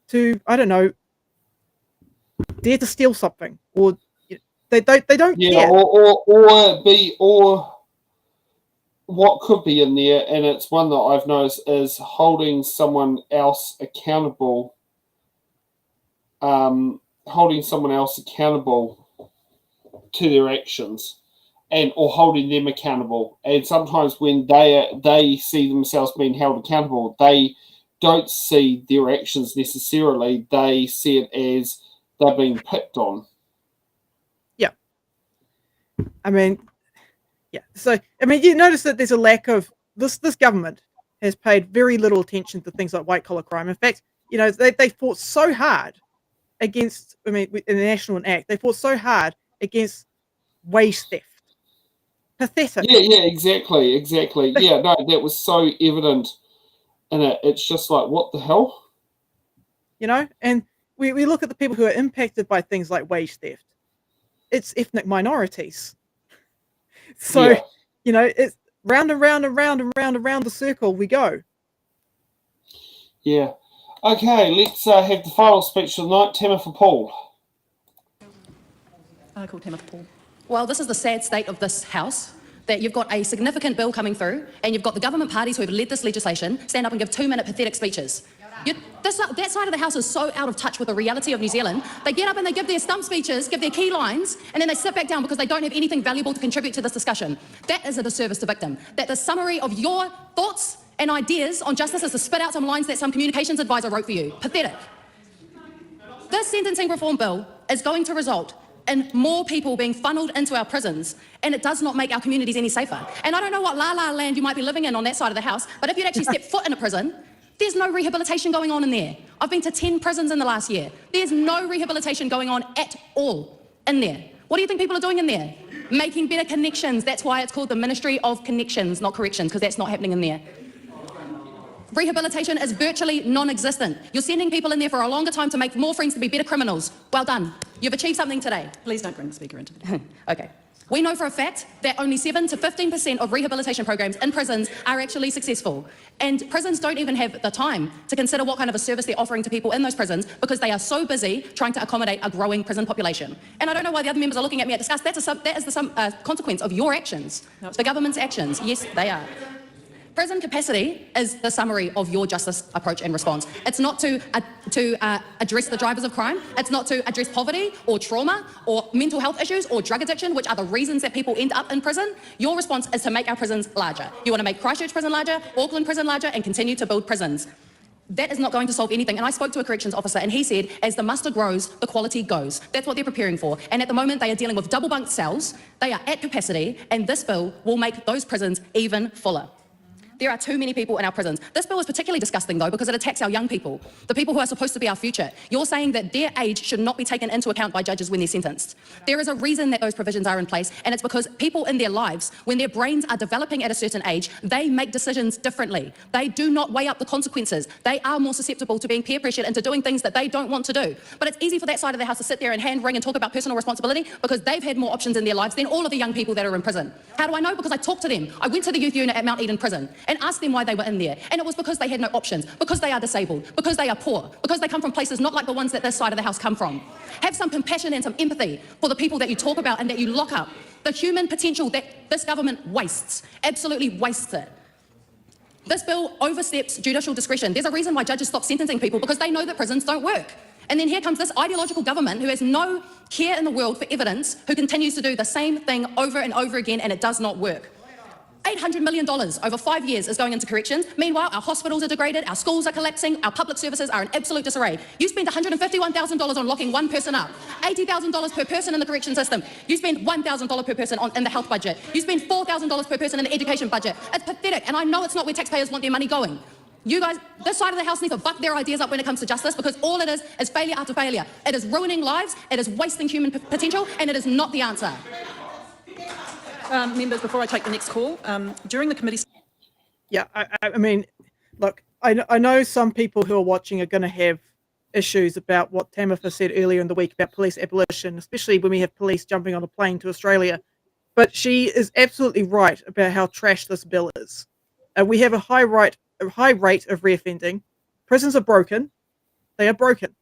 to, dare to steal something, or they don't care. Or what could be in there, and it's one that I've noticed, is holding someone else accountable. Holding someone else accountable to their actions, or holding them accountable. And sometimes when they see themselves being held accountable, they don't see their actions necessarily. They see it as they're being picked on. Yeah. So, you notice that there's a lack of this government has paid very little attention to things like white collar crime. In fact, they fought so hard against, in the National Act, they fought so hard against wage theft. Pathetic. Yeah, exactly. Yeah, no, that was so evident in it. It's just like, what the hell? And we look at the people who are impacted by things like wage theft. It's ethnic minorities. So, it's round and round and round and round and round the circle we go. Yeah. Okay, let's have the final speech of the night. Timothy Paul. Article Timothy Paul. Well, this is the sad state of this House, that you've got a significant bill coming through and you've got the government parties who have led this legislation stand up and give 2-minute pathetic speeches. That side of the House is so out of touch with the reality of New Zealand. They get up and they give their stump speeches, give their key lines, and then they sit back down because they don't have anything valuable to contribute to this discussion. That is a disservice to victim. That the summary of your thoughts and ideas on justice is to spit out some lines that some communications advisor wrote for you. Pathetic. This sentencing reform bill is going to result in more people being funneled into our prisons, and it does not make our communities any safer. And I don't know what la-la land you might be living in on that side of the House, but if you'd actually step foot in a prison, there's no rehabilitation going on in there. I've been to 10 prisons in the last year. There's no rehabilitation going on at all in there. What do you think people are doing in there? Making better connections. That's why it's called the Ministry of Connections, not Corrections, because that's not happening in there. Rehabilitation is virtually non-existent. You're sending people in there for a longer time to make more friends to be better criminals. Well done. You've achieved something today. Please don't bring the speaker into it. Okay. We know for a fact that only 7 to 15% of rehabilitation programs in prisons are actually successful. And prisons don't even have the time to consider what kind of a service they're offering to people in those prisons because they are so busy trying to accommodate a growing prison population. And I don't know why the other members are looking at me at disgust. That is the consequence of your actions. No, the government's actions. Yes, they are. Prison capacity is the summary of your justice approach and response. It's not to address the drivers of crime. It's not to address poverty or trauma or mental health issues or drug addiction, which are the reasons that people end up in prison. Your response is to make our prisons larger. You want to make Christchurch prison larger, Auckland prison larger, and continue to build prisons. That is not going to solve anything. And I spoke to a corrections officer and he said, as the muster grows, the quality goes. That's what they're preparing for. And at the moment, they are dealing with double bunk cells. They are at capacity, and this bill will make those prisons even fuller. There are too many people in our prisons. This bill is particularly disgusting, though, because it attacks our young people, the people who are supposed to be our future. You're saying that their age should not be taken into account by judges when they're sentenced. There is a reason that those provisions are in place, and it's because people in their lives, when their brains are developing at a certain age, they make decisions differently. They do not weigh up the consequences. They are more susceptible to being peer pressured into doing things that they don't want to do. But it's easy for that side of the house to sit there and hand-wring and talk about personal responsibility because they've had more options in their lives than all of the young people that are in prison. How do I know? Because I talked to them. I went to the youth unit at Mount Eden Prison and asked them why they were in there. And it was because they had no options, because they are disabled, because they are poor, because they come from places not like the ones that this side of the house come from. Have some compassion and some empathy for the people that you talk about and that you lock up. The human potential that this government wastes, absolutely wastes it. This bill oversteps judicial discretion. There's a reason why judges stop sentencing people, because they know that prisons don't work. And then here comes this ideological government who has no care in the world for evidence, who continues to do the same thing over and over again, and it does not work. $800 million over 5 years is going into corrections. Meanwhile, our hospitals are degraded, our schools are collapsing, our public services are in absolute disarray. You spend $151,000 on locking one person up, $80,000 per person in the correction system. You spend $1,000 per person in the health budget. You spend $4,000 per person in the education budget. It's pathetic, and I know it's not where taxpayers want their money going. You guys, this side of the house needs to buck their ideas up when it comes to justice, because all it is failure after failure. It is ruining lives, it is wasting human potential, and it is not the answer. Members, before I take the next call, during the committee... Yeah, I mean, look, I know some people who are watching are going to have issues about what Tamitha said earlier in the week about police abolition, especially when we have police jumping on a plane to Australia. But she is absolutely right about how trash this bill is. We have a high rate of reoffending. Prisons are broken. They are broken.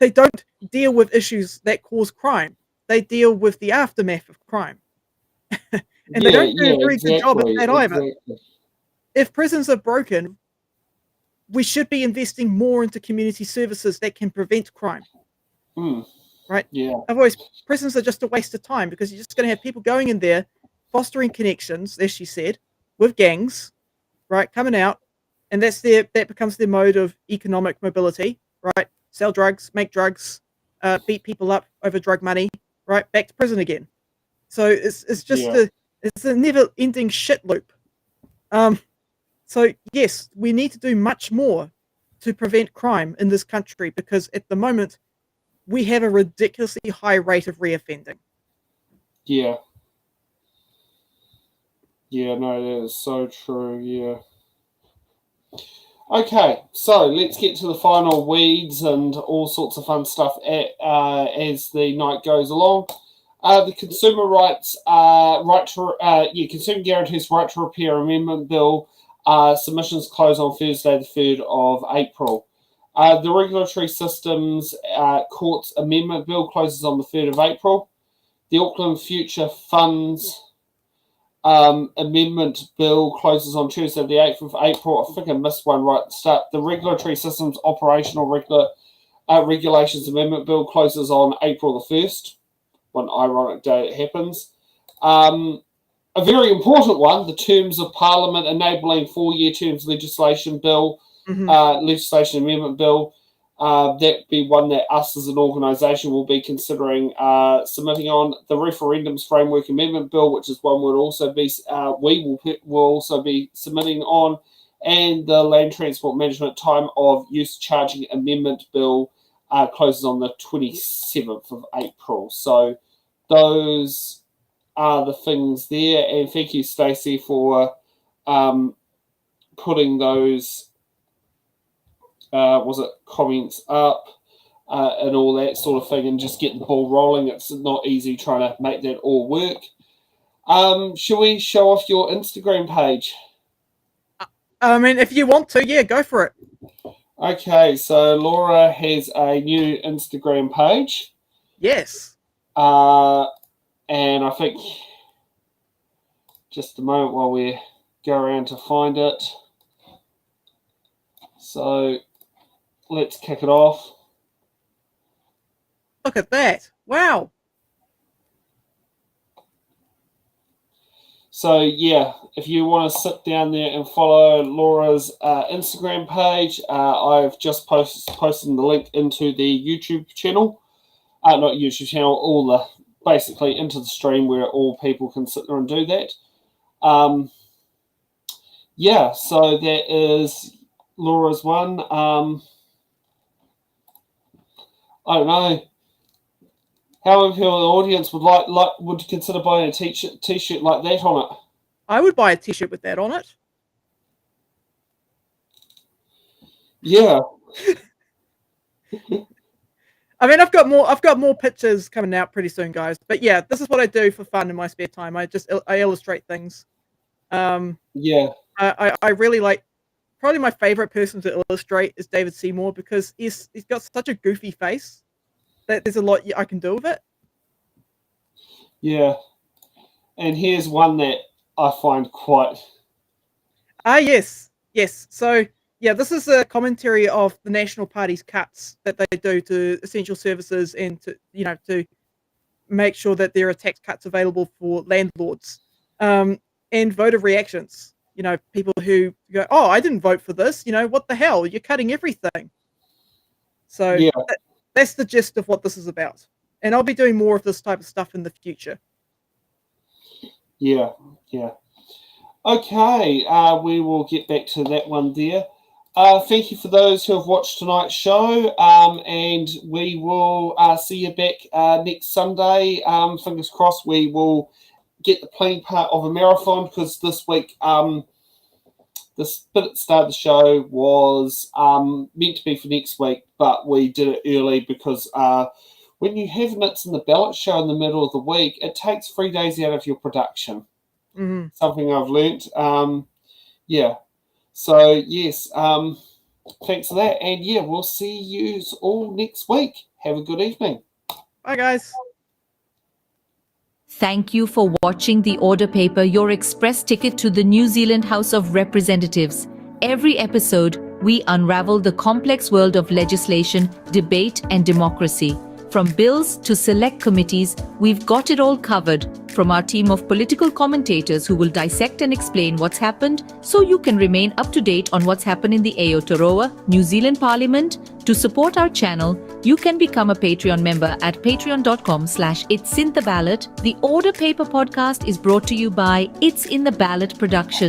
They don't deal with issues that cause crime. They deal with the aftermath of crime. And they don't do a very good job at that either. If prisons are broken, we should be investing more into community services that can prevent crime. Right? Yeah. Otherwise, prisons are just a waste of time, because you're just going to have people going in there, fostering connections, as she said, with gangs, right, coming out, and that becomes their mode of economic mobility, right? Sell drugs, make drugs, beat people up over drug money, right? Back to prison again. So it's just it's a never-ending shit loop. So yes, we need to do much more to prevent crime in this country, because at the moment we have a ridiculously high rate of reoffending. Yeah. Yeah, no, that is so true, yeah. Okay, so let's get to the final weeds and all sorts of fun stuff as the night goes along. The Consumer Rights Consumer Guarantees Right to Repair Amendment Bill submissions close on Thursday, the 3rd of April. The Regulatory Systems Courts Amendment Bill closes on the 3rd of April. The Auckland Future Funds Amendment Bill closes on Tuesday, the 8th of April. I think I missed one right at the start. The Regulatory Systems Operational Regulations Amendment Bill closes on April the 1st. One ironic day it happens. A very important one, the Terms of Parliament Enabling 4-Year Terms Legislation Bill, Legislation Amendment Bill. That be one that us as an organisation will be considering submitting on. The Referendums Framework Amendment Bill, which is one we'll also be will also be submitting on, and the Land Transport Management Time of Use Charging Amendment Bill closes on the 27th of April. So those are the things there, and thank you, Stacey, for putting those comments up and all that sort of thing, and just getting the ball rolling. It's not easy trying to make that all work. Shall we show off your Instagram page? I mean, if you want to, yeah, go for it. Okay, so Laura has a new Instagram page. Yes. And I think just a moment while we go around to find it. So let's kick it off. Look at that. Wow. So yeah, if you want to sit down there and follow Laura's Instagram page, I've just posted the link into the YouTube channel. Not YouTube channel, basically into the stream where all people can sit there and do that. Yeah, so that is Laura's one. I don't know. How many people in the audience would consider buying a t-shirt like that on it? I would buy a t-shirt with that on it. Yeah. I mean, I've got more pictures coming out pretty soon, guys. But yeah, this is what I do for fun in my spare time. I illustrate things. Yeah. I really like. Probably my favorite person to illustrate is David Seymour, because he's got such a goofy face that there's a lot I can do with it. Yeah. And here's one that I find quite... Yes. So, yeah, this is a commentary of the National Party's cuts that they do to essential services and to make sure that there are tax cuts available for landlords. And voter reactions. People who go, "Oh, I didn't vote for this. What the hell? You're cutting everything." So yeah. That's the gist of what this is about. And I'll be doing more of this type of stuff in the future. Yeah. Okay, we will get back to that one there. Thank you for those who have watched tonight's show, and we will see you back next Sunday. Fingers crossed we will get the playing part of a marathon, because this week the bit at the start of the show was meant to be for next week, but we did it early because when you have Nits in the Ballot show in the middle of the week, it takes 3 days out of your production. Mm-hmm. Something I've learnt. Yeah. So, yes, thanks for that. And, yeah, we'll see you all next week. Have a good evening. Bye, guys. Thank you for watching The Order Paper, your express ticket to the New Zealand House of Representatives. Every episode, we unravel the complex world of legislation, debate, and democracy. From bills to select committees, we've got it all covered. From our team of political commentators who will dissect and explain what's happened, so you can remain up to date on what's happened in the Aotearoa, New Zealand Parliament. To support our channel, you can become a Patreon member at patreon.com/it'sintheballot. The Order Paper podcast is brought to you by It's in the Ballot Production.